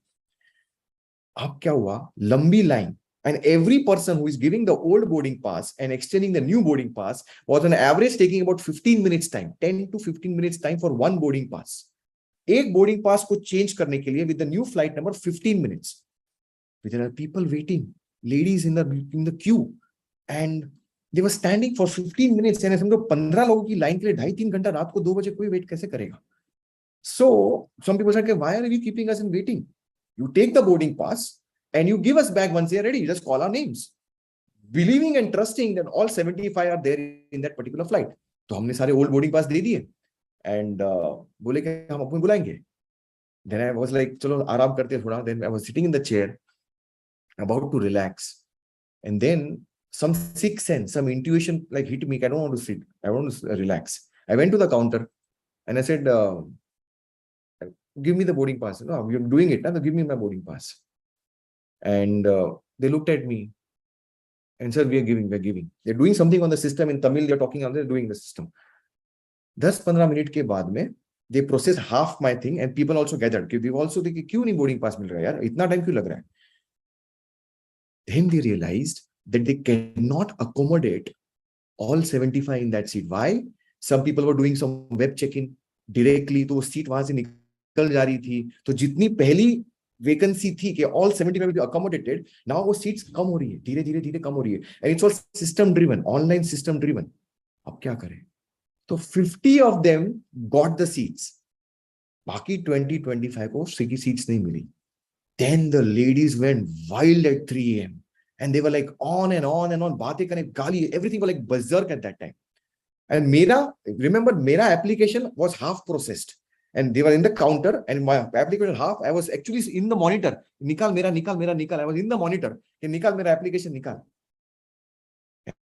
अब क्या हुआ? लंबी line. And every person who is giving the old boarding pass and extending the new boarding pass was on average taking about 15 minutes time, 10 to 15 minutes time for one boarding pass. एक boarding pass को change करने के लिए with the new flight number 15 minutes. There are people waiting, ladies in the queue, and they were standing for 15 minutes. And समझो 15 लोगों की line के लिए 2.5-3 घंटा रात को 2 बजे कोई वेट कैसे करेगा? So some people said, why are you keeping us in waiting? You take the boarding pass and you give us back once they are ready. You just call our names, believing and trusting that all 75 are there in that particular flight. तो हमने सारे old boarding pass दे दिए and बोले कि हम आपको बुलाएंगे. Then I was like, चलो आराम करते हैं थोड़ा. Then I was sitting in the chair, about to relax, and then some sixth sense, some intuition like hit me. I don't want to sit. I want to relax. I went to the counter and I said, give me the boarding pass. No, you're doing it. Now give me my boarding pass. And they looked at me and said, we're giving. They're doing something on the system in Tamil. They're talking on, they're doing the system. 10-15 minute के बाद में they process half my thing and people also gathered. They also think, क्यों नहीं boarding pass मिल रहा है यार? इतना time क्यों लग रहा है? Then they realized that they cannot accommodate all 75 in that seat. Why? Some people were doing some web check-in directly, तो वो seat वहां से निकल जा रही थी. तो जितनी पहली vacancy थी कि all 75 will be accommodated, now वो seats कम हो रही है, धीरे कम हो रही है. And it's all system driven, online system driven. अब क्या करें? तो 50 of them got the seats. बाकी 20-25 को seats नहीं मिली. Then the ladies went wild at 3 a.m. and they were like on and on, बातें करने, गाली, everything was like berserk at that time. And मेरा application was half processed. And they were in the counter and my application half, I was actually in the monitor. Nikal mera. I was in the monitor. Nikal mera application nikal.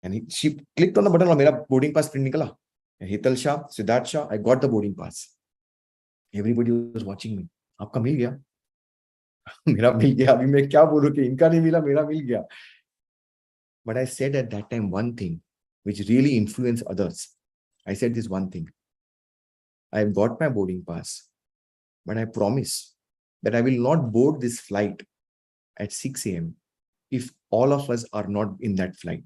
And she clicked on the button and mera boarding pass print nikala. Hital Shah, Sidharth Shah, I got the boarding pass. Everybody was watching me. आपका मिल गया? मेरा मिल गया. अभी मैं क्या बोलूं कि इनका नहीं मिला, मेरा मिल गया. But I said at that time one thing which really influenced others. I said this one thing. I've got my boarding pass, but I promise that I will not board this flight at 6 a.m. if all of us are not in that flight.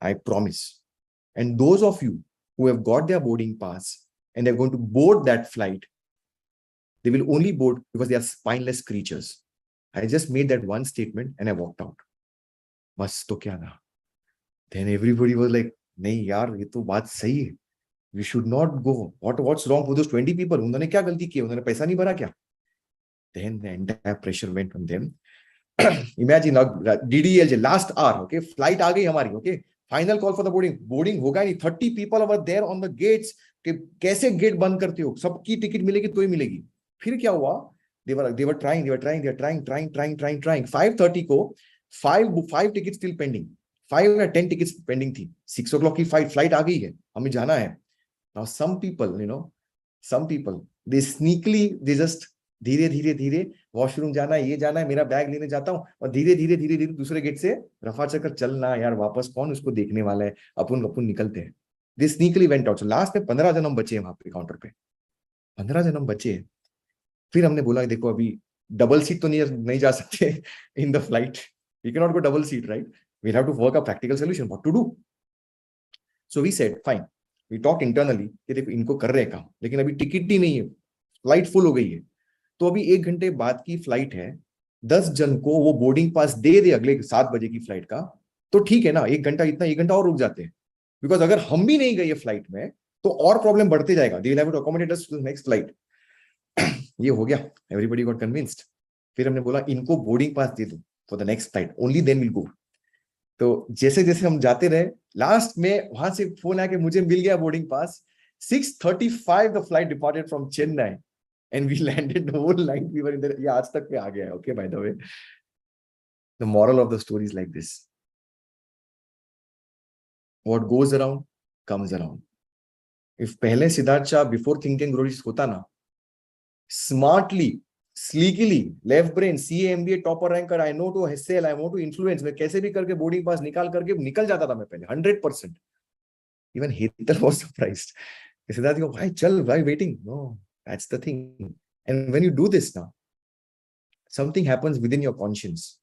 I promise. And those of you who have got their boarding pass and they're going to board that flight, they will only board because they are spineless creatures. I just made that one statement and I walked out. बस तो क्या था? Then everybody was like, नहीं यार, ये तो बात सही है. We should not go. What's wrong with those 20 people? उन्होंने क्या गलती की? उन्होंने पैसा नहीं भरा क्या? Then the entire pressure went on them. Imagine DDLJ last hour, okay, flight आ गई हमारी, okay, final call for the boarding होगा नहीं, 30 people over there on the gates, कि कैसे गेट बंद करते हो, सबकी टिकट मिलेगी तो ही मिलेगी. फिर क्या हुआ, they were trying 5:30 को five tickets still pending, 5 or 10 tickets pending थी, 6 o'clock की flight आ गई है, हमें जाना है. Now some people they sneakily, they just धीरे धीरे धीरे वॉशरूम जाना है, ये जाना है, मेरा बैग लेने जाता हूँ, और धीरे धीरे धीरे धीरे दूसरे गेट से रफा चक्कर, चलना यार वापस, कौन उसको देखने वाला है, अपन निकलते हैं. दे स्नीकली वेंट आउट. लास्ट में 15 जन हम बचे हैं वहां पे काउंटर पे, 15 जन हम बचे हैं. फिर हमने बोला देखो अभी डबल सीट तो नहीं जा सकते in the flight, we can not go double seat, right, we have to work a practical solution, what to do. So we said fine, we talk internally कि देखो इनको कर रहे हैं काम, लेकिन अभी टिकट ही नहीं है, फ्लाइट फुल हो गई है, तो अभी 1 घंटे बाद की फ्लाइट है, 10 जन को वो बोर्डिंग पास दे दे अगले 7 बजे की फ्लाइट का, तो ठीक है ना, 1 घंटा, इतना 1 घंटा और रुक जाते हैं. बिकॉज अगर हम भी नहीं गए फ्लाइट में तो और प्रॉब्लम बढ़ते जाएगा, they will have to accommodate us to the next flight. ये हो गया, एवरीबॉडी गॉट कन्विंस्ड. फिर हमने बोला इनको बोर्डिंग पास दे दो for the next flight, only then will go. तो जैसे जैसे हम जाते रहे, लास्ट में वहां से फोन आके मुझे मिल गया boarding pass. 6:35 the flight departed from Chennai and we landed the whole night we were in there. Yeah, aaj tak pe aa gaya hai, okay, by the way. The moral of the story is like this: what goes around comes around. If pehle Siddharth Shah before Think and Grow Rich hota na, smartly, sleekily, left brain, CA MBA topper ranker, I know to sell, I know to influence, मैं कैसे भी करके boarding pass निकाल करके निकल जाता था मैं पहले 100%. Even Hetal was surprised. Siddharth go, why chal, why waiting? No, that's the thing. And when you do this now, something happens within your conscience.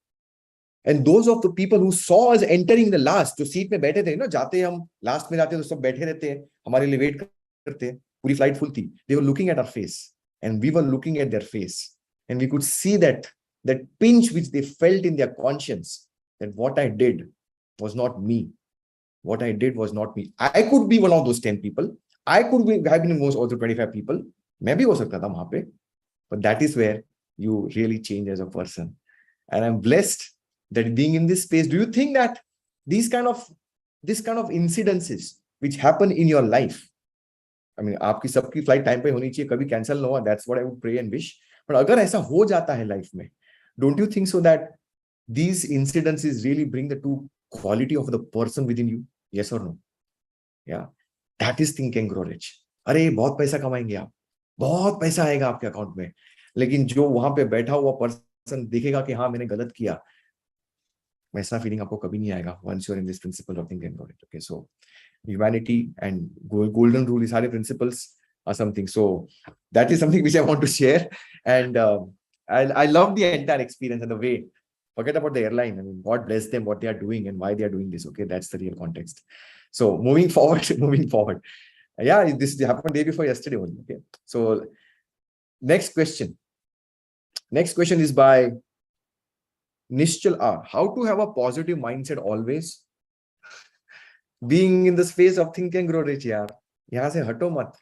And those of the people who saw us entering the last, जो seat में बैठे थे ना, जाते हम last में जाते तो सब बैठे रहते हैं, हमारे लिए वेट करते हैं, पूरी फ्लाइट फुल थी. They were looking at our face and we were looking at their face, and we could see that pinch which they felt in their conscience, that what I did was not me. What I did was not me. I could be one of those 10 people. I could have been most of the 25 people. मैं भी हो सकता था वहां पे. But that is where you really change as a person. And I'm blessed that being in this space. Do you think that these kind of incidences which happen in your life, I mean, आपकी सबकी flight time पे होनी चाहिए, कभी cancel ना हो, that's what I would pray and wish. But अगर ऐसा हो जाता है लाइफ में, don't you think so that these incidences really bring the true quality of the person within you? Yes or no? Yeah, that is Think and Grow Rich. अरे बहुत पैसा कमाएंगे आप, बहुत पैसा आएगा आपके अकाउंट में, लेकिन जो वहां पे बैठा हुआ पर्सन देखेगा कि हाँ मैंने गलत किया, वैसा फीलिंग आपको कभी नहीं आएगा once you're in this principle of Think and Grow Rich. Okay, so humanity and golden rule, these सारे principles are something. So that is something which I want to share, and I love the entire experience and the way. Forget about the airline. I mean, God bless them, what they are doing and why they are doing this. Okay, that's the real context. So moving forward. Yeah, this happened day before yesterday only. Okay, so next question is by Nishchal R. How to have a positive mindset always? Being in the space of Think and Grow Rich, यार यहाँ से हटो मत.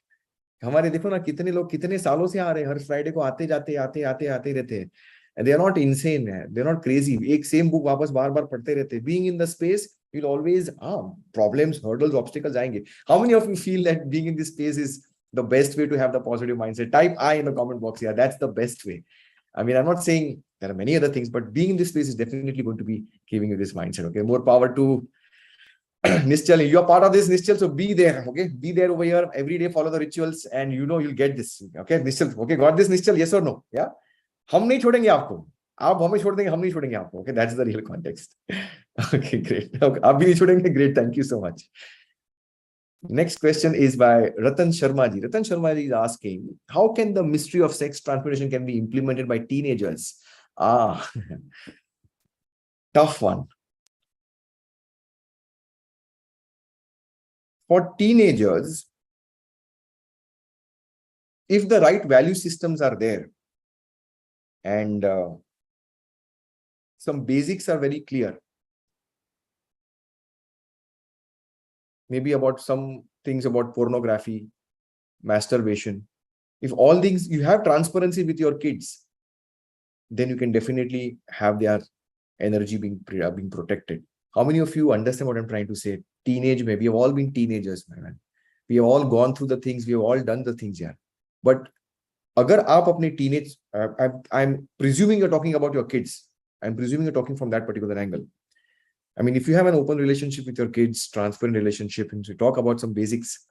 हमारे देखो ना कितने लोग कितने सालों से आ रहे हैं, हर फ्राइडे को आते आते रहते हैं. They are not insane, they are not crazy. एक सेम बुक वापस बार बार पढ़ते रहते. Being in the space, you'll always problems, hurdles, obstacles आएंगे. How many of you feel that being in this space is the best way to have the positive mindset? Type I in the comment box here. That's the best way. I mean, I'm not saying there are many other things, but being in this space is definitely going to be giving you this mindset. Okay, more power to Nishchal. You're part of this, Nishchal, so be there. Okay, be there over here every day. Follow the rituals, and you'll get this. Okay, Nishchal. Okay, got this, Nishchal? Yes or no? Yeah. हम नहीं छोड़ेंगे आपको, आप हमें छोड़ देंगे, हम नहीं छोड़ेंगे आपको. Okay, that's the real context. Okay, great. Okay, आप भी नहीं छोड़ेंगे. Great, thank you so much. Next question is by Ratan Sharma ji. Ratan Sharma ji is asking, how can the mystery of sex transmutation can be implemented by teenagers? Tough one. For teenagers, if the right value systems are there and some basics are very clear, maybe about some things about pornography, masturbation, if all things, you have transparency with your kids, then you can definitely have their energy being protected. How many of you understand what I'm trying to say? Teenage, maybe we have all been teenagers, my man. We have all gone through the things, we have all done the things, yeah. But अगर आप अपने teenage, I'm presuming you're talking about your kids. I'm presuming you're talking from that particular angle. I mean, if you have an open relationship with your kids, transparent relationship, and you talk about some basics,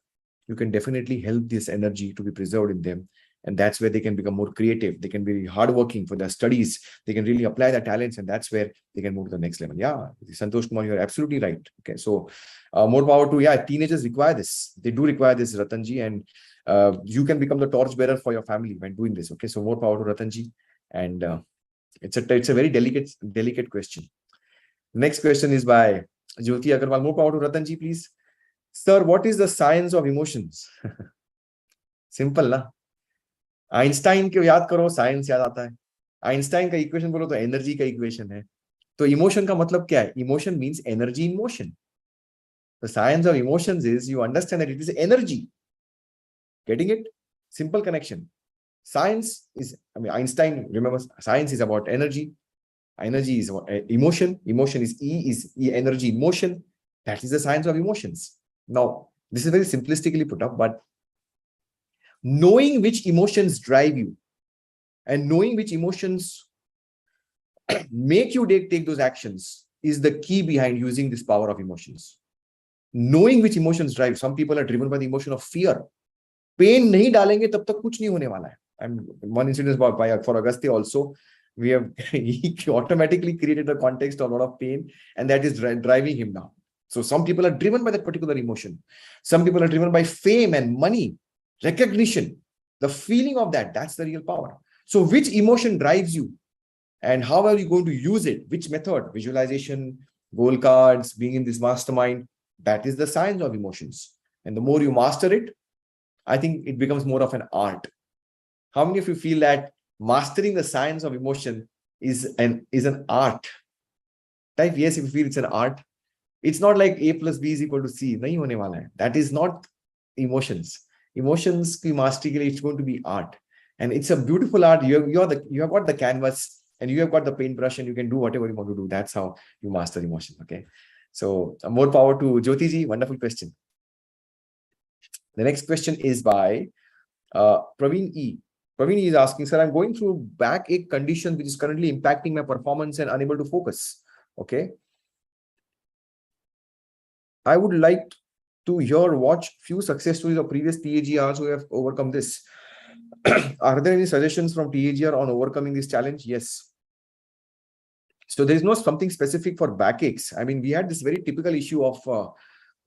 you can definitely help this energy to be preserved in them. And that's where they can become more creative. They can be hardworking for their studies. They can really apply their talents, and that's where they can move to the next level. Yeah, Santosh Kumar, you're absolutely right. Okay, so more power to, yeah, teenagers require this. They do require this, Ratanji, and you can become the torch bearer for your family when doing this. Okay, so more power to Ratanji. And it's a very delicate question. Next question is by Jyoti Agarwal. More power to Ratanji, please. Sir, what is the science of emotions? Simple, na? Einstein को याद करो, science याद आता है. Einstein का equation बोलो तो energy का इक्वेशन है. तो इमोशन का मतलब क्या है? Emotion means energy in motion. The science of emotions is you understand that it is energy. Getting it? Simple connection. Science is, I mean, Einstein, remember, science is about energy. Energy is emotion. Emotion is energy in motion. That is the science of emotions. Now, this is very simplistically put up, but knowing which emotions drive you and knowing which emotions make you take those actions is the key behind using this power of emotions. Knowing which emotions drive. Some people are driven by the emotion of fear. Pain नहीं डालेंगे तब तक कुछ नहीं होने वाला है. And one incident for Agastya also, we have he automatically created a context of a lot of pain, and that is driving him now. So some people are driven by that particular emotion. Some people are driven by fame and money, recognition, the feeling of that's the real power. So which emotion drives you and how are you going to use it? Which method? Visualization, goal cards, being in this mastermind. That is the science of emotions. And the more you master it, I think it becomes more of an art. How many of you feel that mastering the science of emotion is an art? Type yes if you feel it's an art. It's not like A plus B is equal to C. Nahi hone wala hai. That is not emotions. Emotions ki mastery ke liye it's going to be art. And it's a beautiful art. You have got the canvas and you have got the paintbrush and you can do whatever you want to do. That's how you master emotion. Okay. So more power to Jyoti ji. Wonderful question. The next question is by Praveen E. Praveen E is asking, sir, I'm going through backache condition which is currently impacting my performance and unable to focus. Okay. I would like to watch few success stories of previous TAGRs who have overcome this. Are there any suggestions from TAGR on overcoming this challenge? Yes. So there is no something specific for backaches. I mean, we had this very typical issue of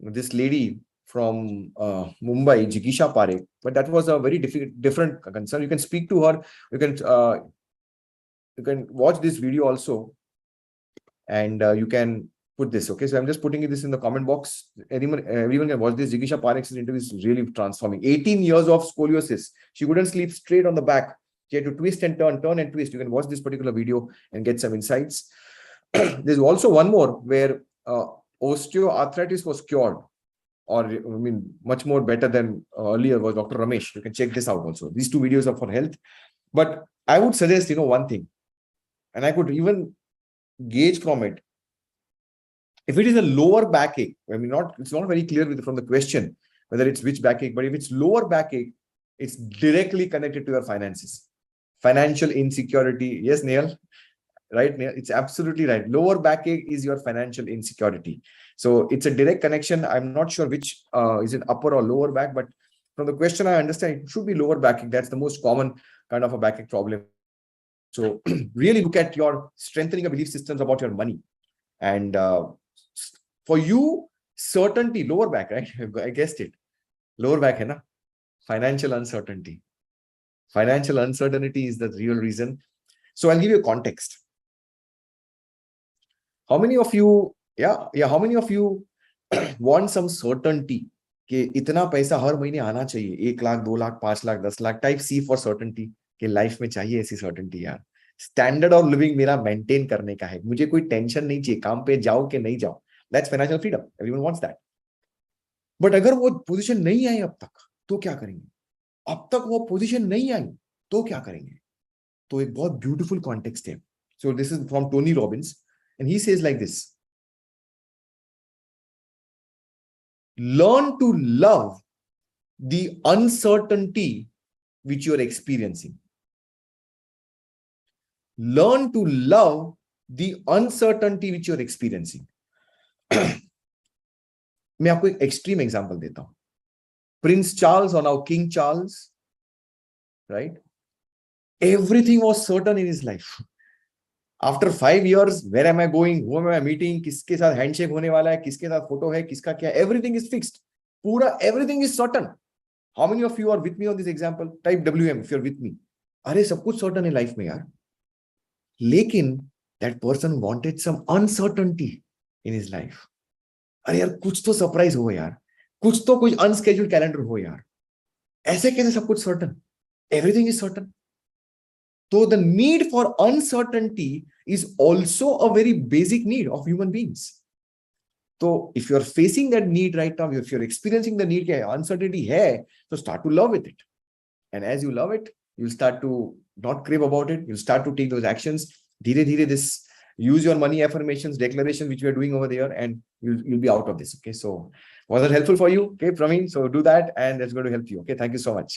this lady from Mumbai, Jigisha Parekh, but that was a very different concern. You can speak to her. You can watch this video also, and you can put this. Okay, so I'm just putting this in the comment box. Everyone can watch this. Jigisha Parekh's interview is really transforming. 18 years of scoliosis. She couldn't sleep straight on the back. She had to twist and turn and twist. You can watch this particular video and get some insights. There's also one more where osteoarthritis was cured, or I mean, much more better than earlier was Dr. Ramesh. You can check this out also. These two videos are for health. But I would suggest, one thing, and I could even gauge from it. If it is a lower backache, I mean, it's not very clear from the question whether it's which backache, but if it's lower backache, it's directly connected to your finances. Financial insecurity. Yes, Neil? Right, Neil? It's absolutely right. Lower backache is your financial insecurity. So it's a direct connection. I'm not sure which is it upper or lower back, but from the question, I understand it should be lower backache. That's the most common kind of a backache problem. So really look at your strengthening your belief systems about your money. And for you, certainty, lower back, right? I guessed it. Lower back, hai na? Financial uncertainty. Financial uncertainty is the real reason. So I'll give you a context. How many of you, how many of you want some certainty? कि इतना पैसा हर महीने आना चाहिए, 1 lakh, 2 lakh, 5 lakh, 10 lakh. Type see for certainty कि life में चाहिए ऐसी सर्टेनिटी यार. स्टैंडर्ड ऑफ लिविंग मेरा मेंटेन करने का है, मुझे कोई टेंशन नहीं चाहिए, काम पे जाओ कि नहीं जाओ. That's financial freedom. Everyone wants that. But अगर वो पोजीशन नहीं आई अब तक, तो क्या करेंगे? अब तक वो पोजीशन नहीं आई तो क्या करेंगे? तो एक बहुत ब्यूटीफुल कॉन्टेक्स्ट है. So this is from Tony Robbins, and he says like this: learn to love the uncertainty which you are experiencing. Learn to love the uncertainty which you are experiencing. मैं आपको एक extreme example देता हूं. Prince Charles or now King Charles, right? Everything was certain in his life. After 5 years, where am I going? Who am I meeting? किसके साथ handshake होने वाला है? किसके साथ फोटो है? किसका क्या? Everything is fixed. पूरा everything is certain. How many of you are with me on this example? Type WM if you're with me. अरे सब कुछ certain है लाइफ में यार. लेकिन that person wanted some uncertainty in his life. अरे यार कुछ तो सरप्राइज हो यार, कुछ तो कुछ अनस्केड्यूल्ड कैलेंडर हो यार. ऐसे कैसे सब कुछ सर्टन? Everything is certain. तो the need for uncertainty is also a very basic need of human beings. तो if you are facing that need right now, if you are experiencing the need, uncertainty है, तो start to love with it. And as you love it, you'll start to not crave about it. You'll start to take those actions. Dhire dhire, this use your money affirmations, declarations, which we are doing over there, and you'll be out of this. Okay, so was that helpful for you? Okay, Praveen, so do that, and that's going to help you. Okay, thank you so much.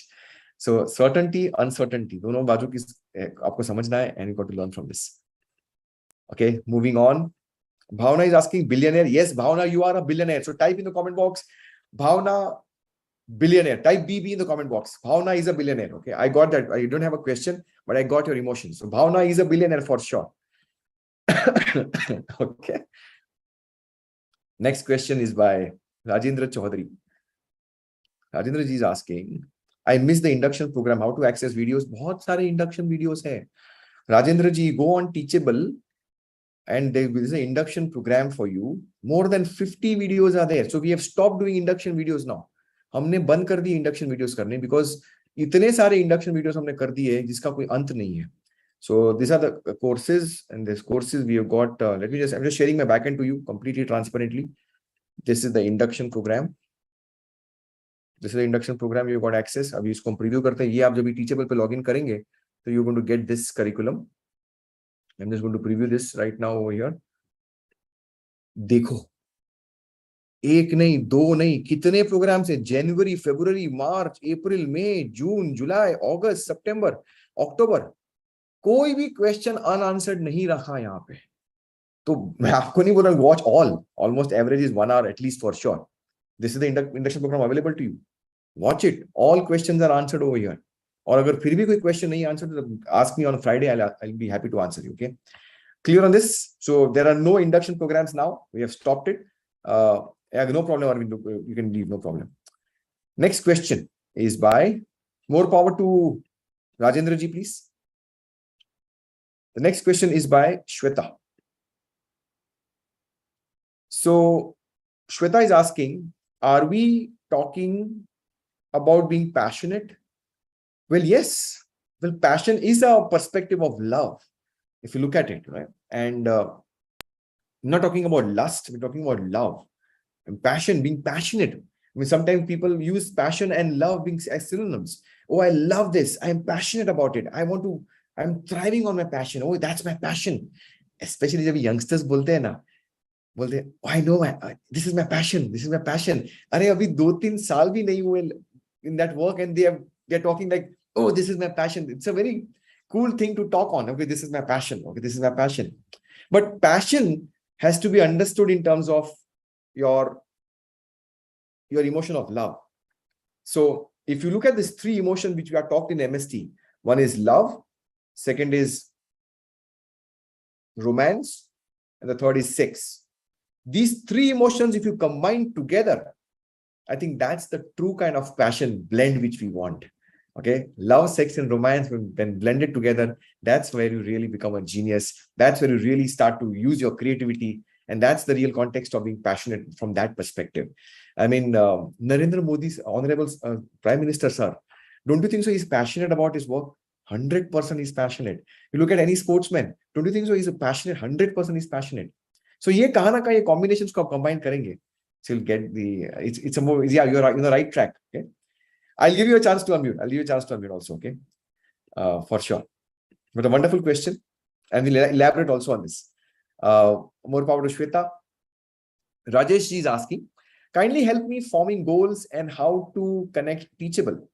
So certainty, uncertainty, दोनों बाजू की आपको समझना है, and you got to learn from this. Okay, moving on. Bhavna is asking billionaire. Yes, Bhavna, you are a billionaire. So type in the comment box, Bhavna, billionaire. Type BB in the comment box. Bhavna is a billionaire. Okay, I got that. I don't have a question, but I got your emotions. So Bhavna is a billionaire for sure. Okay. Next question is by Rajendra Chaudhary. Rajendra ji is asking, I missed the induction program. How to access videos? बहुत सारे induction videos है. Rajendra ji, go on Teachable, and there is an induction program for you. More than 50 videos are there. So we have stopped doing induction videos now. हमने बंद कर दी induction videos करने, because इतने सारे induction videos हमने कर दिए जिसका कोई अंत नहीं है. So these are the courses, and these courses we have got. I'm just sharing my backend to you completely transparently. This is the induction program. This is the induction program you got access. अभी इसको हम preview करते हैं. ये आप जब भी teachable पे लॉगिन करेंगे तो you're going to get this curriculum. I'm just going to preview this right now over here. देखो, एक नहीं, दो नहीं, कितने प्रोग्राम से, जनवरी, फरवरी, मार्च, अप्रैल, मई, जून, जुलाई, अगस्त, सितंबर, अक्टूबर, कोई भी क्वेश्चन अनआंसर्ड नहीं रखा यहाँ पे. तो मैं आपको नहीं बोल रहा watch all, almost average is 1 hour at least for sure. This is the induction program available to you. Watch it, all questions are answered over here. और अगर फिर भी कोई क्वेश्चन नहीं answered, ask me on Friday, I will be happy to answer you. Okay, clear on this? So there are no induction programs now, we have stopped it. No problem, Arvind. You can leave, no problem. Next question is by, more power to Rajendra ji, please. The next question is by Shweta. So Shweta is asking, are we talking about being passionate? Well, yes. Well, passion is a perspective of love, if you look at it, right? And I'm not talking about lust, we're talking about love. And passion, being passionate. I mean, sometimes people use passion and love being as synonyms. Oh, I love this. I'm passionate about it. I'm thriving on my passion. Oh, that's my passion. Especially जब youngsters बोलते हैं ना, बोलते हैं, oh, I know, this is my passion. This is my passion. अरे अभी 2-3 साल भी नहीं हुए in that work, and they're talking like, oh, this is my passion. It's a very cool thing to talk on. Okay, this is my passion. Okay, this is my passion. But passion has to be understood in terms of your emotion of love. So if you look at these 3 emotions which we are talked in MST, one is love, second is romance, and the third is sex. These 3 emotions, if you combine together, I think that's the true kind of passion blend which we want. Okay, love, sex, and romance, when blended together, that's where you really become a genius. That's where you really start to use your creativity. And that's the real context of being passionate from that perspective. I mean, Narendra Modi's honorable Prime Minister, sir, don't you think so he's passionate about his work? 100% he's passionate. You look at any sportsman, don't you think so he's a passionate? 100% he's passionate. So ये कहाँ ना कहाँ ये combinations को आप combine करेंगे, so you'll get the, it's a more, yeah, you're in the right track. Okay, I'll give you a chance to unmute. I'll give you a chance to unmute also. Okay, for sure. But a wonderful question, and we'll elaborate also on this. More power to Shweta. Rajesh ji is asking, kindly help me forming goals and how to connect teachable.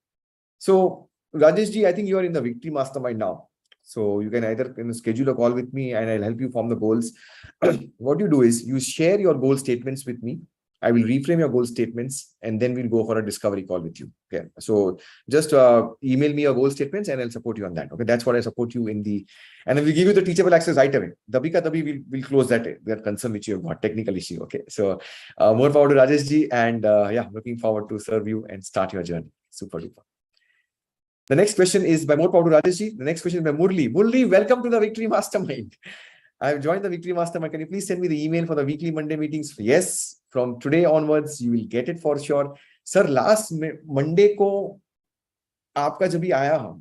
So Rajesh ji, I think you are in the Victory Mastermind now. So you can either schedule a call with me and I'll help you form the goals. What you do is you share your goal statements with me. I will reframe your goal statements and then we'll go for a discovery call with you. Okay. So just email me your goal statements and I'll support you on that. Okay. That's what I support you in the, and then we'll give you the teachable access right away. Dabika Dabi will close that concern which you have got, technical issue. Okay. So more power to Rajesh ji, and yeah, looking forward to serve you and start your journey. Super duper. The next question is by more power to Rajesh ji. The next question is by Murli. Murli, welcome to the Victory Mastermind. I've joined the Victory Mastermind. Can you please send me the email for the weekly Monday meetings? Yes, from today onwards, you will get it for sure. Sir, last Monday ko aapka jab bhi aaya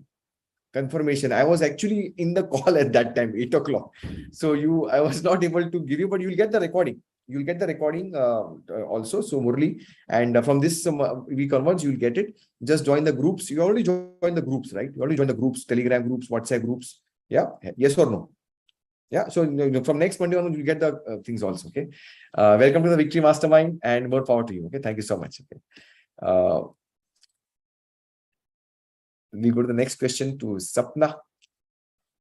confirmation, I was actually in the call at that time, 8 o'clock. So I was not able to give you, but you will get the recording. You'll get the recording also. So Murli, and from this week onwards, you'll get it. Just join the groups. You already joined the groups, right? You already joined the groups, Telegram groups, WhatsApp groups. Yeah. Yes or no? Yeah. So from next Monday on, you'll get the things also. Okay. Welcome to the Victory Mastermind and more power to you. Okay. Thank you so much. Okay. We'll go to the next question to Sapna.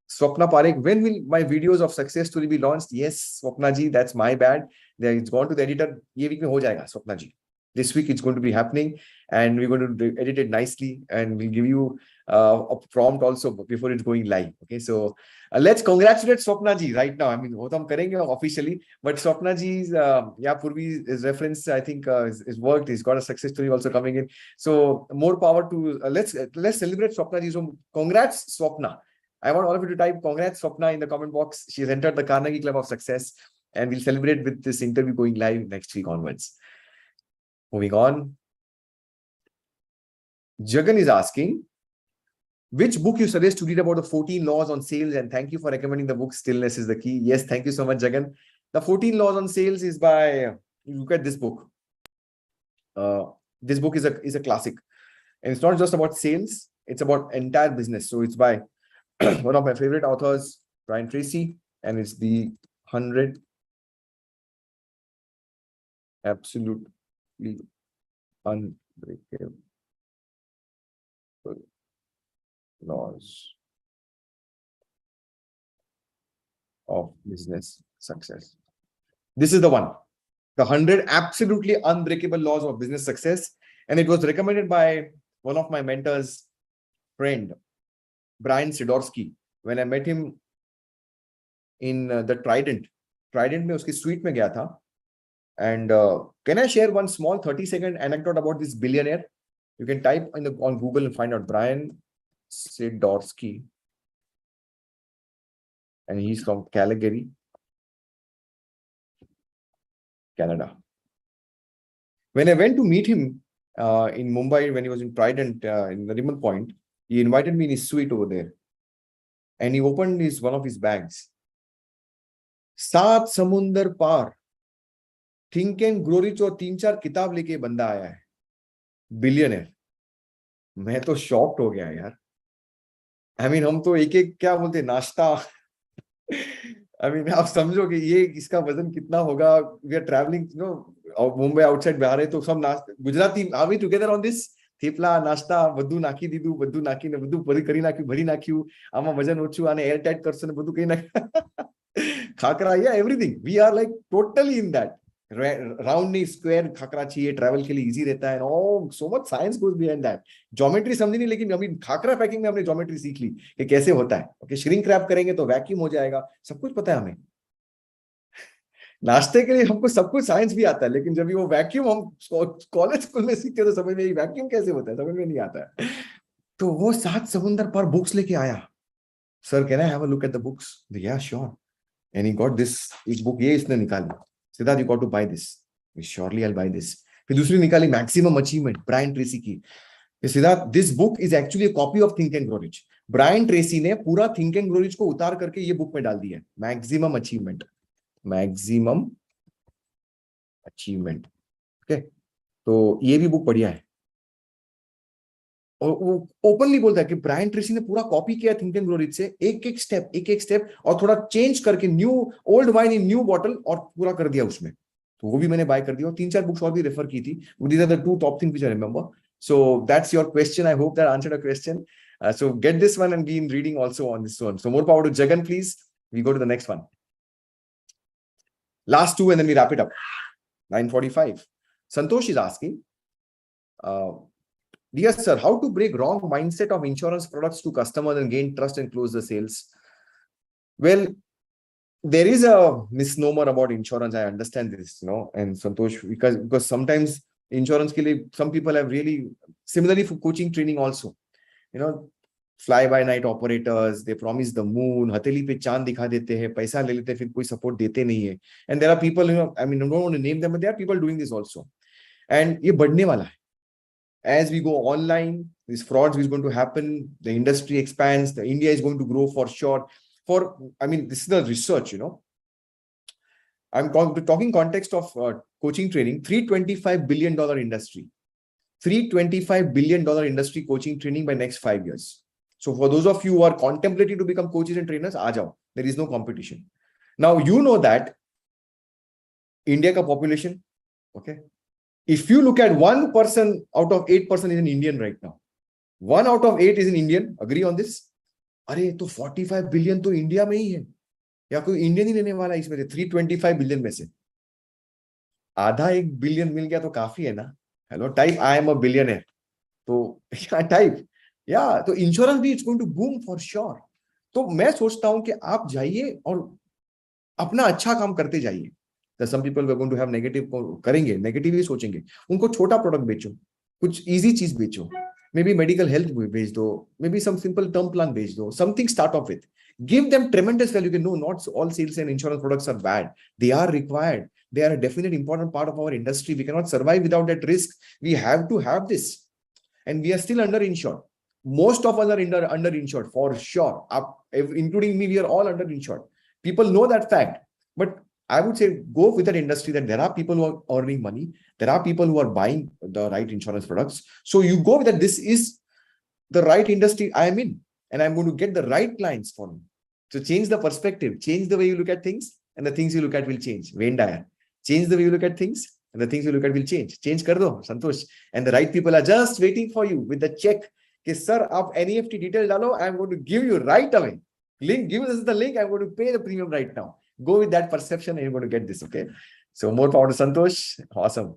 Swapna Parekh, when will my videos of success story be launched? Yes, Swapna ji, that's my bad. It's gone to the editor. Ye week mein ho jayega, Swapna ji. This week it's going to be happening and we're going to edit it nicely and we'll give you a prompt also before it's going live. Okay, so let's congratulate Swapna ji right now. I mean, wo to hum karenge officially, but Swapna ji's Purvi's reference, I think is worked. He's got a success story also coming in. So more power to let's celebrate Swapna ji. So congrats, Swapna. I want all of you to type congrats, Swapna, in the comment box. She's entered the Carnegie Club of Success and we'll celebrate with this interview going live next week onwards. Moving on. Jagan is asking, which book you suggest to read about the 14 laws on sales? And thank you for recommending the book Stillness is the Key. Yes, thank you so much, Jagan. The 14 laws on sales is by, look at this book. This book is a classic. And it's not just about sales, it's about entire business. So it's by one of my favorite authors, Brian Tracy, and it's the 100 absolutely unbreakable laws of business success. This is the one, the 100 absolutely unbreakable laws of business success. And it was recommended by one of my mentors, friend, Brian Sidharth. When I met him in the Trident में उसकी suite में गया था. And can I share one small 30-second anecdote about this billionaire? You can type on Google and find out Brian Sidharth. And he's from Calgary, Canada. When I went to meet him in Mumbai, when he was in Trident in the Rimmel Point, he invited me in his suite over there. And he opened one of his bags. 7 समुंदर पार think and grow rich और 3-4 किताब लेके बंदा आया है, billionaire. मैं तो shocked हो गया यार. आई मीन हम तो एक एक क्या बोलते नाश्ता. आई मीन आप समझो कि ये इसका वजन कितना होगा. We are travelling Mumbai outside Bihar है तो सब Gujarati are we together on this. Thepla નાસ્તા બધું નાખી દીધું, બધું નાખીને બધું કરી નાખ્યું, ભરી નાખ્યું. આમાં વજન ઓછું આને એર ટાઈટ કરશે ને બધું કઈ નાખ્યું. Khakhra, yeah, everything. We are like totally in that. Round नहीं, square खाखरा चाहिए, travel के लिए easy रहता है. Oh, so much science goes behind that. Geometry समझी नहीं, लेकिन अभी खाखरा पैकिंग में हमने geometry सीख ली कि कैसे होता है. Okay, shrink wrap करेंगे तो वैक्यूम हो जाएगा. सब कुछ पता है हमें. नाश्ते के लिए हमको सब कुछ साइंस भी आता है, लेकिन जब वो वैक्यूम हम कॉलेज स्कूल में सीखते तो समझ में वैक्यूम कैसे होता है समझ में नहीं आता है. तो वो 7 समुंदर पर बुक्स लेके आया. Sir, can I have a look at the books? Yeah sure. And he got this. एक बुक ये इसने निकाली, Siddharth you got to buy this. Surely I will buy this. फिर दूसरी निकाली, मैक्सिमम अचीवमेंट, ब्रायन ट्रेसी की. Siddharth, this book is actually a copy of think and grow rich. Brian Tracy ने पूरा थिंक एंड ग्रो रिच को उतार करके ये बुक में डाल दिया है. Maximum achievement, maximum achievement. Okay, तो ये भी बुक बढ़िया है. और वो ओपनली बोलता है कि ब्रायन ट्रेसी ने पूरा कॉपी किया थिंक एंड ग्रो रिच से, एक एक स्टेप और थोड़ा चेंज करके new old wine in new bottle और पूरा कर दिया उसमें। तो वो भी मैंने बाय कर दिया और 3-4 बुक्स और भी रेफर की थी। These are the two top things which I remember. So that's your question, I hope that answered a question. So get this one and be in reading also on this one. So more power to Jagan, please. We go to the next one. Last two and then we wrap it up. 9:45. Santosh is asking, dear sir, how to break wrong mindset of insurance products to customers and gain trust and close the sales? Well, there is a misnomer about insurance. I understand this, and Santosh, because sometimes insurance ke liye, some people have really, similarly for coaching training also, fly by night operators, they promise the moon, हथेली पे चांद दिखा देते हैं, पैसा ले लेते हैं, फिर कोई सपोर्ट देते नहीं है. And there are people, I mean, I don't want to name them, but there are people doing this also. And ये बढ़ने वाला है. As we go online, these frauds is going to happen, the industry expands, the India is going to grow for sure. This is the research, I'm talking context of coaching training, $325 billion industry. $325 billion industry coaching training by next 5 years. So for those of you who are contemplating to become coaches and trainers, aa jao. There is no competition. Now, you know that India ka population, okay? If you look at 1 person out of 8 person is an Indian right now. 1 out of 8 is an Indian. Agree on this? अरे तो 45 billion तो India में ही है, या कोई Indian ही लेने वाला इसमें से 325 बिलियन में से आधा 1 बिलियन मिल गया तो काफी है ना. Hello, type I am a billionaire. तो टाइप तो इंश्योरेंस भी it's going to boom for sure. तो मैं सोचता हूं कि आप जाइए और अपना अच्छा काम करते जाइए. Some people we are going to have negative करेंगे, नेगेटिव ही सोचेंगे. उनको छोटा प्रोडक्ट बेचो, कुछ इजी चीज बेचो, मे बी मेडिकल हेल्थ बेच दो, maybe some simple term plan बेच दो, something start off with. Give them tremendous value. You can know not all sales and insurance products are bad. They are required. They are a definite important part of our industry. We cannot survive without that risk. We have to have this. And we are still underinsured. Most of us are underinsured for sure. Including me, we are all underinsured. People know that fact. But I would say go with that industry that there are people who are earning money. There are people who are buying the right insurance products. So you go with that. This is the right industry I am in. And I'm going to get the right clients for me. So change the perspective, change the way you look at things, and the things you look at will change. Wayne Dyer. Change the way you look at things, and the things you look at will change. Change kar do, Santosh. And the right people are just waiting for you with the check. Okay, sir, aap NEFT detail dalo, I'm going to give you right away. Link, give us the link, I'm going to pay the premium right now. Go with that perception and you're going to get this, okay? So more power to Santosh. Awesome.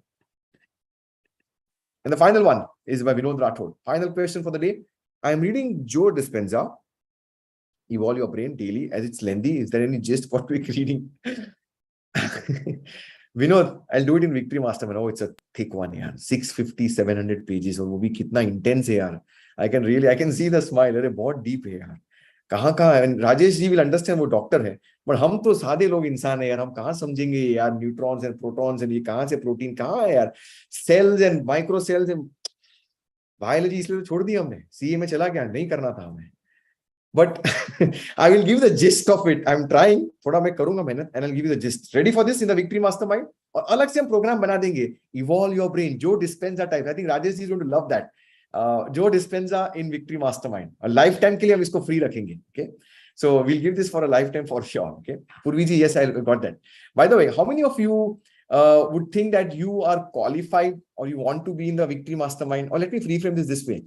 And the final one is by Vinod Rathod. Final question for the day. I'm reading Joe Dispenza, Evolve Your Brain Daily, as it's lengthy. Is there any gist for quick reading? Vinod, I'll do it in Victory Mastermind. Oh, it's a thick one, yaar. 650, 700 pages. और वो भी कितना intense है यार. I can see the smile. अरे बहुत deep है यार. कहाँ राजेश जी will understand, वो डॉक्टर है, but हम तो सादे लोग इंसान है यार. हम कहाँ समझेंगे यार न्यूट्रॉन्स एंड प्रोटॉन्स एंड ये कहाँ से प्रोटीन कहाँ है यार, cells and micro cells and biology, इसलिए तो छोड़ दिया हमने. सीए में चला गया, नहीं करना था हमें. But I will give the gist of it. I am trying, थोड़ा मैं करूंगा मेहनत, and I will give you the gist. Ready for this in the victory mastermind. और अलग से हम प्रोग्राम बना देंगे, evolve your brain, Joe Dispenza type. I think Rajesh ji is going to love that. Joe Dispenza in victory mastermind. और life time के लिए हम इसको फ्री रखेंगे. Okay, so we'll give this for a lifetime for sure. Okay, Purvi ji, yes, I got that. By the way, how many of you would think that you are qualified or you want to be in the Victory Mastermind? Or let me reframe this way.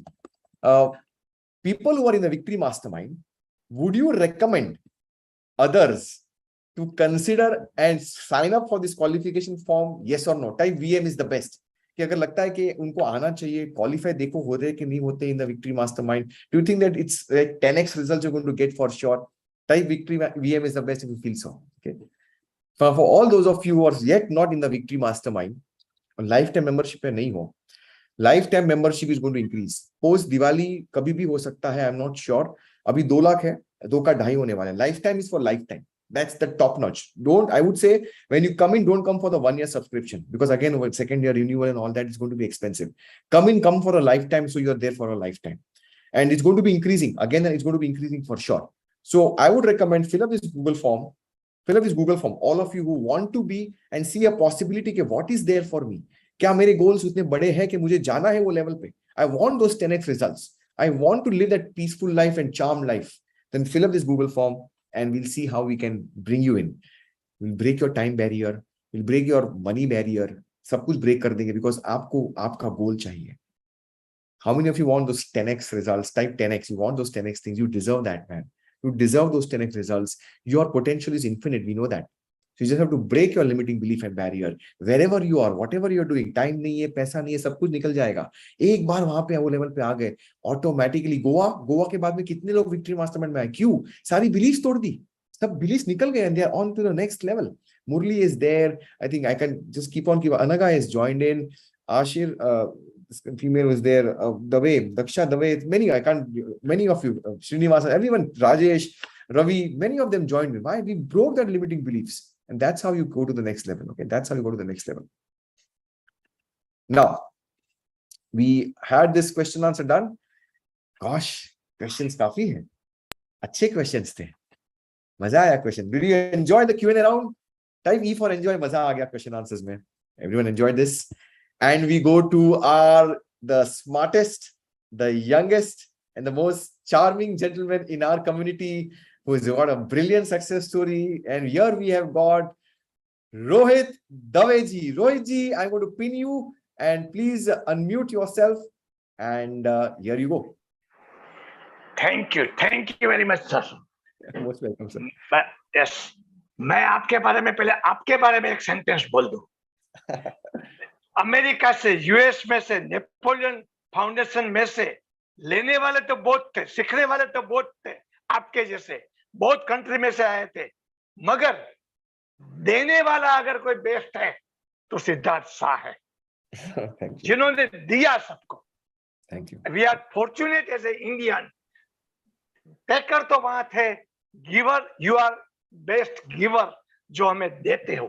People who are in the Victory Mastermind, would you recommend others to consider and sign up for this qualification form? Yes or no? Type VM is the best. कि अगर लगता है कि उनको आना चाहिए, qualify देखो हो रहे कि नहीं होते in the victory mastermind. Do you think that it's 10x results you are going to get for sure? Type victory VM is the best if you feel so. Okay. For all those of you who are yet not in the victory mastermind, lifetime membership पे नहीं हो, lifetime membership is going to increase. Post Diwali कभी भी हो सकता है, I'm not sure. अभी 2 लाख है, 2 का 2.5 होने वाला है. Lifetime is for lifetime. That's the top notch. I would say when you come in, don't come for the 1 year subscription, because again, with second year renewal and all that is going to be expensive. Come for a lifetime, so you're there for a lifetime. And it's going to be increasing. Again, it's going to be increasing for sure. So I would recommend fill up this Google form. All of you who want to be and see a possibility कि what is there for me. क्या मेरे goals उतने बड़े हैं कि मुझे जाना है वो level पे. I want those 10x results. I want to live that peaceful life and charmed life. Then fill up this Google form and we'll see how we can bring you in. We'll break your time barrier. We'll break your money barrier. सब कुछ break कर देंगे because आपको आपका goal चाहिए. How many of you want those 10x results? Type 10x. You want those 10x things. You deserve that, man. You deserve those 10x results. Your potential is infinite. We know that. So you just have to break your limiting belief and barrier. Wherever you are, whatever you're doing, time नहीं है, पैसा नहीं है, सब कुछ निकल जाएगा. एक बार वहां पे वो लेवल पे आ गए, ऑटोमेटिकली गोवा के बाद में कितने लोग विक्ट्री मास्टरमाइंड में आए? क्यों? सारी बिलीफ तोड़ दी, सब बिलीफ निकल गए, and they are on to the next level. Murli is there. I think I can just keep on. Anaga is joined in. Ashir, this female was there. Dave, Daksha, Dave, many of you, Srinivasa, everyone, Rajesh, Ravi, many of them joined me. Why? We broke that limiting beliefs. And that's how you go to the next level. Okay, that's how you go to the next level. Now, we had this question answer done. Gosh, questions काफी हैं. अच्छे questions थे. मजा आया question. Did you enjoy the Q&A round? Type E for enjoy. मजा आ गया question answers में. Everyone enjoyed this. And we go to the smartest, the youngest, and the most charming gentleman in our community who has got a brilliant success story. And here we have got Rohit Daveji. Rohitji, I'm going to pin you and please unmute yourself. And here you go. Thank you very much, sir. Most welcome, sir. Yes, मैं आपके बारे में पहले आपके बारे में एक sentence बोल दूं. अमेरिका से, यूएस में से, नेपोलियन फाउंडेशन में से लेने वाले तो बहुत थे, सीखने वाले तो बहुत थे, आपके जैसे बहुत कंट्री में से आए थे, मगर देने वाला अगर कोई बेस्ट है तो सिद्धार्थ शाह है, जिन्होंने दिया सबको. Thank you. We are fortunate as a Indian. Taker तो वहां थे, giver, you are best giver, जो हमें देते हो.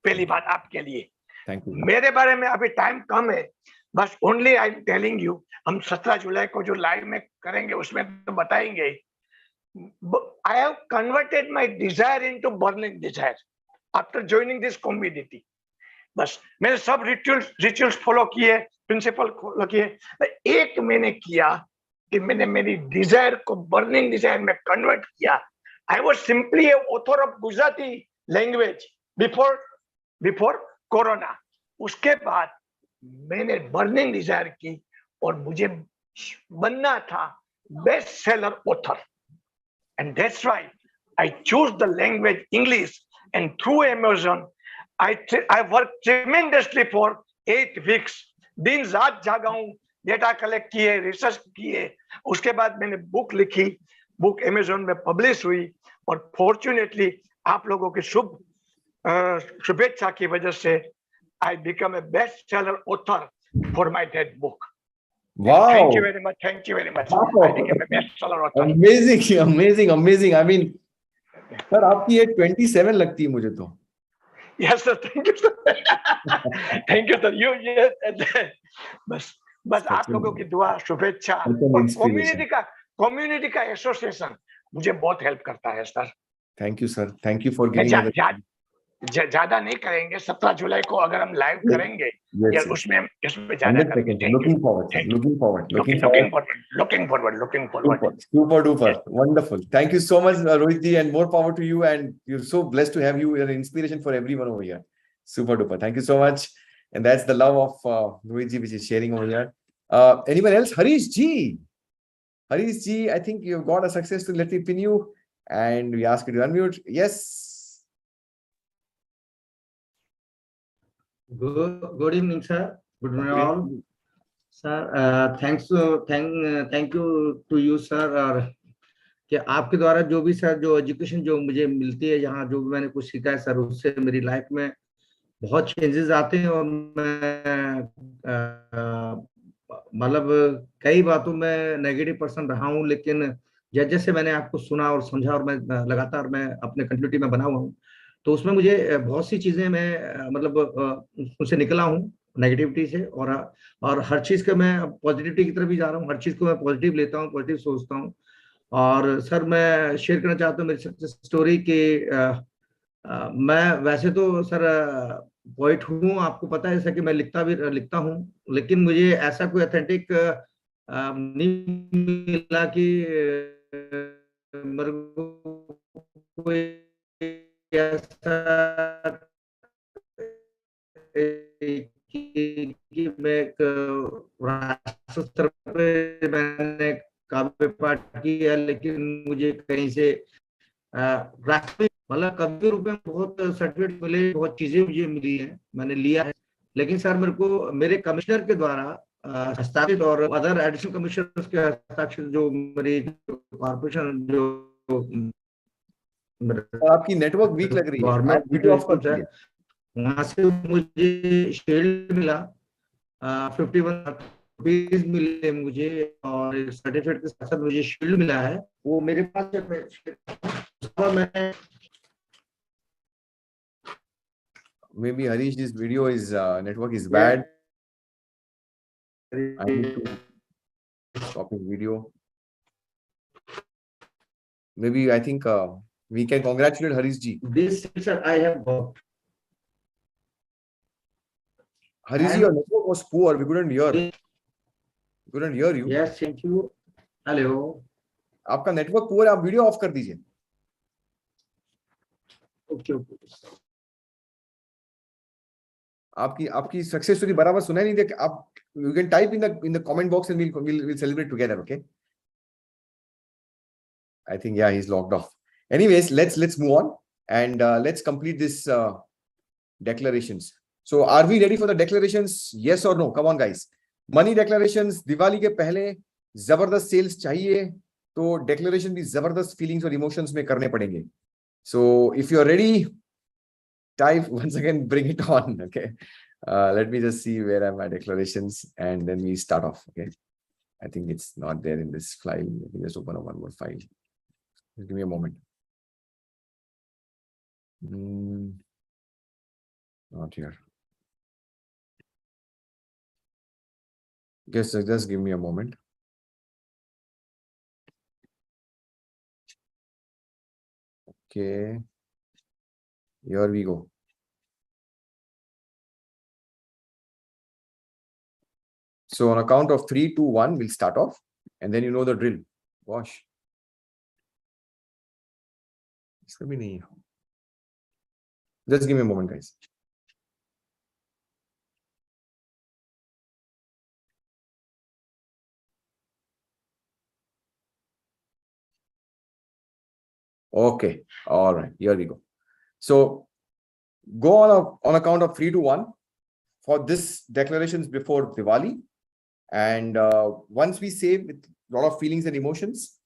पहली बात आपके लिए. Thank you. मेरे बारे में अभी टाइम कम है, बस only I am telling you, हम 17 जुलाई को जो लाइव में करेंगे उसमें तो बताएंगे. I have converted my desire into burning desire after joining this community. बस मैंने सब रिचुअल्स फॉलो किए, प्रिंसिपल फॉलो किए. एक मैंने किया कि मैंने मेरी डिजायर को बर्निंग डिजायर में कन्वर्ट किया. I was simply A author of Gujarati language before corona. उसके बाद मैंने बर्निंग डिजायर की और मुझे बनना था best seller author. And that's why I choose the language English. And through Amazon I worked tremendously for 8 weeks. दिन रात जागा हूं, डेटा कलेक्ट किए, रिसर्च किए. उसके बाद मैंने बुक लिखी, बुक Amazon में पब्लिश हुई और फॉर्चुनेटली आप लोगों की शुभेच्छा की वजह से I become a bestseller author for my dead book. Wow. Thank you very much. Thank you very much. I became a bestseller author. Amazing. I mean, sir आपकी एज 27 लगती है मुझे तो. Yes sir, thank you sir. Thank you sir. बस आप लोगों की दुआ, शुभेच्छा और कम्युनिटी का एसोसिएशन मुझे बहुत हेल्प करता है sir. Thank you sir. Thank you for giving. ज्यादा नहीं करेंगे. 17 जुलाई को अगर हम लाइव करेंगे या उसमें ज्यादा करेंगे. Looking forward. Super duper. Wonderful. Thank you so much, Rohit ji, and more power to you. And you're so blessed to have you. You're an inspiration for everyone over here. Super duper. Thank you so much. And that's the love of Rohit ji, which is sharing over here. Anyone else? Harish ji, I think you've got a success to let me pin you. And we ask you to unmute. Yes. Good evening, sir. Good morning, all. Sir, thank you to you, sir. और कि आपके द्वारा जो भी sir जो education जो मुझे मिलती है, यहाँ जो भी मैंने कुछ सीखा है सर, उससे मेरी लाइफ में बहुत चेंजेस आते हैं. और मैं मतलब कई बातों में नेगेटिव पर्सन रहा हूँ, लेकिन जैसे मैंने आपको सुना और समझा और मैं लगातार मैं अपने कंटिन्यूटी में बना हुआ हूँ, तो उसमें मुझे बहुत सी चीजें मैं मतलब उससे निकला हूँ नेगेटिविटी से. और हर चीज का मैं पॉजिटिविटी की तरफ भी जा रहा हूँ. हर चीज को मैं पॉजिटिव लेता हूँ, पॉजिटिव सोचता हूँ. और सर मैं शेयर करना चाहता हूँ मेरी सक्सेस स्टोरी के. मैं वैसे तो सर पोइट हूँ, आपको पता है, जैसा कि मैं लिखता हूँ, लेकिन मुझे ऐसा कोई ऑथेंटिक नहीं मिला कि मेरे को कोई ऐसा कि मैं एक राष्ट्र स्तर पे मैंने काव्य पाठ किया, लेकिन मुझे कहीं से राष्ट्रीय मतलब कवि के रूप में बहुत सर्टिफिकेट मिले, बहुत चीजें मुझे मिली है, मैंने लिया है। लेकिन सर मेरे को मेरे कमिश्नर के द्वारा हस्ताक्षरित और अदर एडिशनल कमिश्नर्स के हस्ताक्षरित जो मेरी कॉर्पोरेशन जो और आपकी नेटवर्क वीक लग रही है, आप गवर्नमेंट वीडियो ऑफ कर है, दीजिए। वहां से मुझे शील्ड मिला, 51 रुपीज मिले मुझे, और सर्टिफिकेट के साथ मुझे शील्ड मिला है, वो मेरे पास है। मैं Maybe Harish, this video is network is bad. I need to stop his video. Maybe I think we can congratulate Harish ji. This sir I have got. Harish ji, your network was poor. We couldn't hear. We couldn't hear you. Yes, thank you. Hello. आपका network poor है, आप video of कर दीजिए। Okay. आपकी आपकी success story बराबर सुनाई नहीं दे। आप you can type in the comment box and we'll celebrate together, okay? I think yeah, he's logged off. Anyways, let's move on and let's complete this declarations. So are we ready for the declarations? Yes or no? Come on guys. Money declarations Diwali के पहले जबरदस्त sales चाहिए, तो declaration भी जबरदस्त feelings और emotions में करने पड़ेंगे. So if you are ready, type once again, bring it on, okay? Let me just see where are my declarations and then we start off, okay? I think it's not there in this file. Let me just open up one more file. Just give me a moment. Not here. Just give me a moment. Okay. Here we go. So on a count of 3, 2, 1, we'll start off, and then you know the drill. Wash. Just give me a moment, guys. Okay. All right. Here we go. So go on a count of 3 to 1 for this declarations before Diwali. And once we say with a lot of feelings and emotions,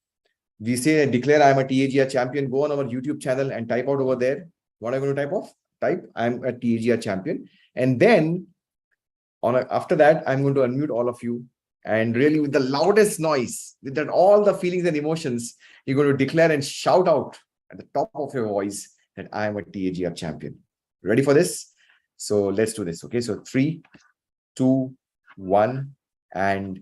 we say declare I am a TAGR champion. Go on our YouTube channel and type out over there. What am I going to type off? Type I am a TAGR champion. And then after that, I'm going to unmute all of you. And really with the loudest noise, with that all the feelings and emotions, you're going to declare and shout out at the top of your voice that I am a TAGR champion. Ready for this? So let's do this. Okay, so 3, 2, 1, and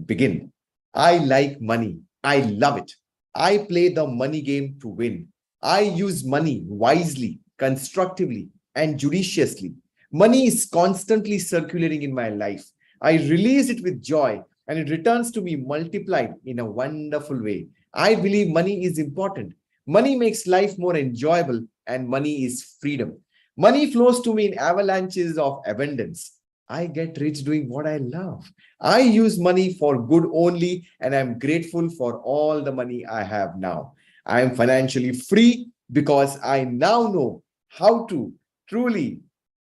begin. I like money. I love it. I play the money game to win. I use money wisely, constructively, and judiciously. Money is constantly circulating in my life. I release it with joy, and it returns to me multiplied in a wonderful way. I believe money is important. Money makes life more enjoyable, and money is freedom. Money flows to me in avalanches of abundance. I get rich doing what I love. I use money for good only, and I'm grateful for all the money I have now. I am financially free because I now know how to truly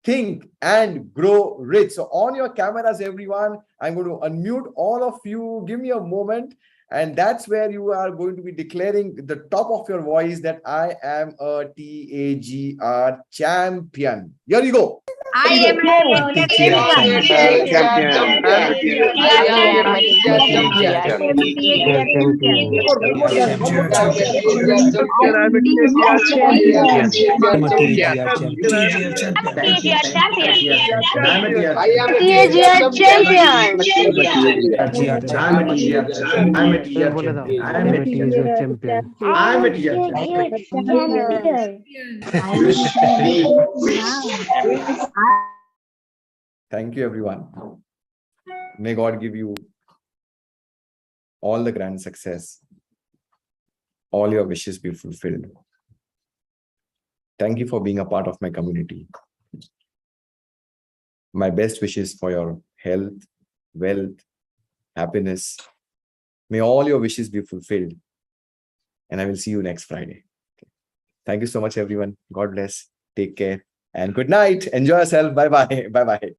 think and grow rich. So on your cameras, everyone, I'm going to unmute all of you. Give me a moment. And that's where you are going to be declaring at the top of your voice that I am a TAGR champion. Here you go. I am a Thank you, everyone. May God give you all the grand success. All your wishes be fulfilled. Thank you for being a part of my community. My best wishes for your health, wealth, happiness. May all your wishes be fulfilled. And I will see you next Friday. Thank you so much, everyone. God bless. Take care. And good night. Enjoy yourself. Bye-bye. Bye-bye.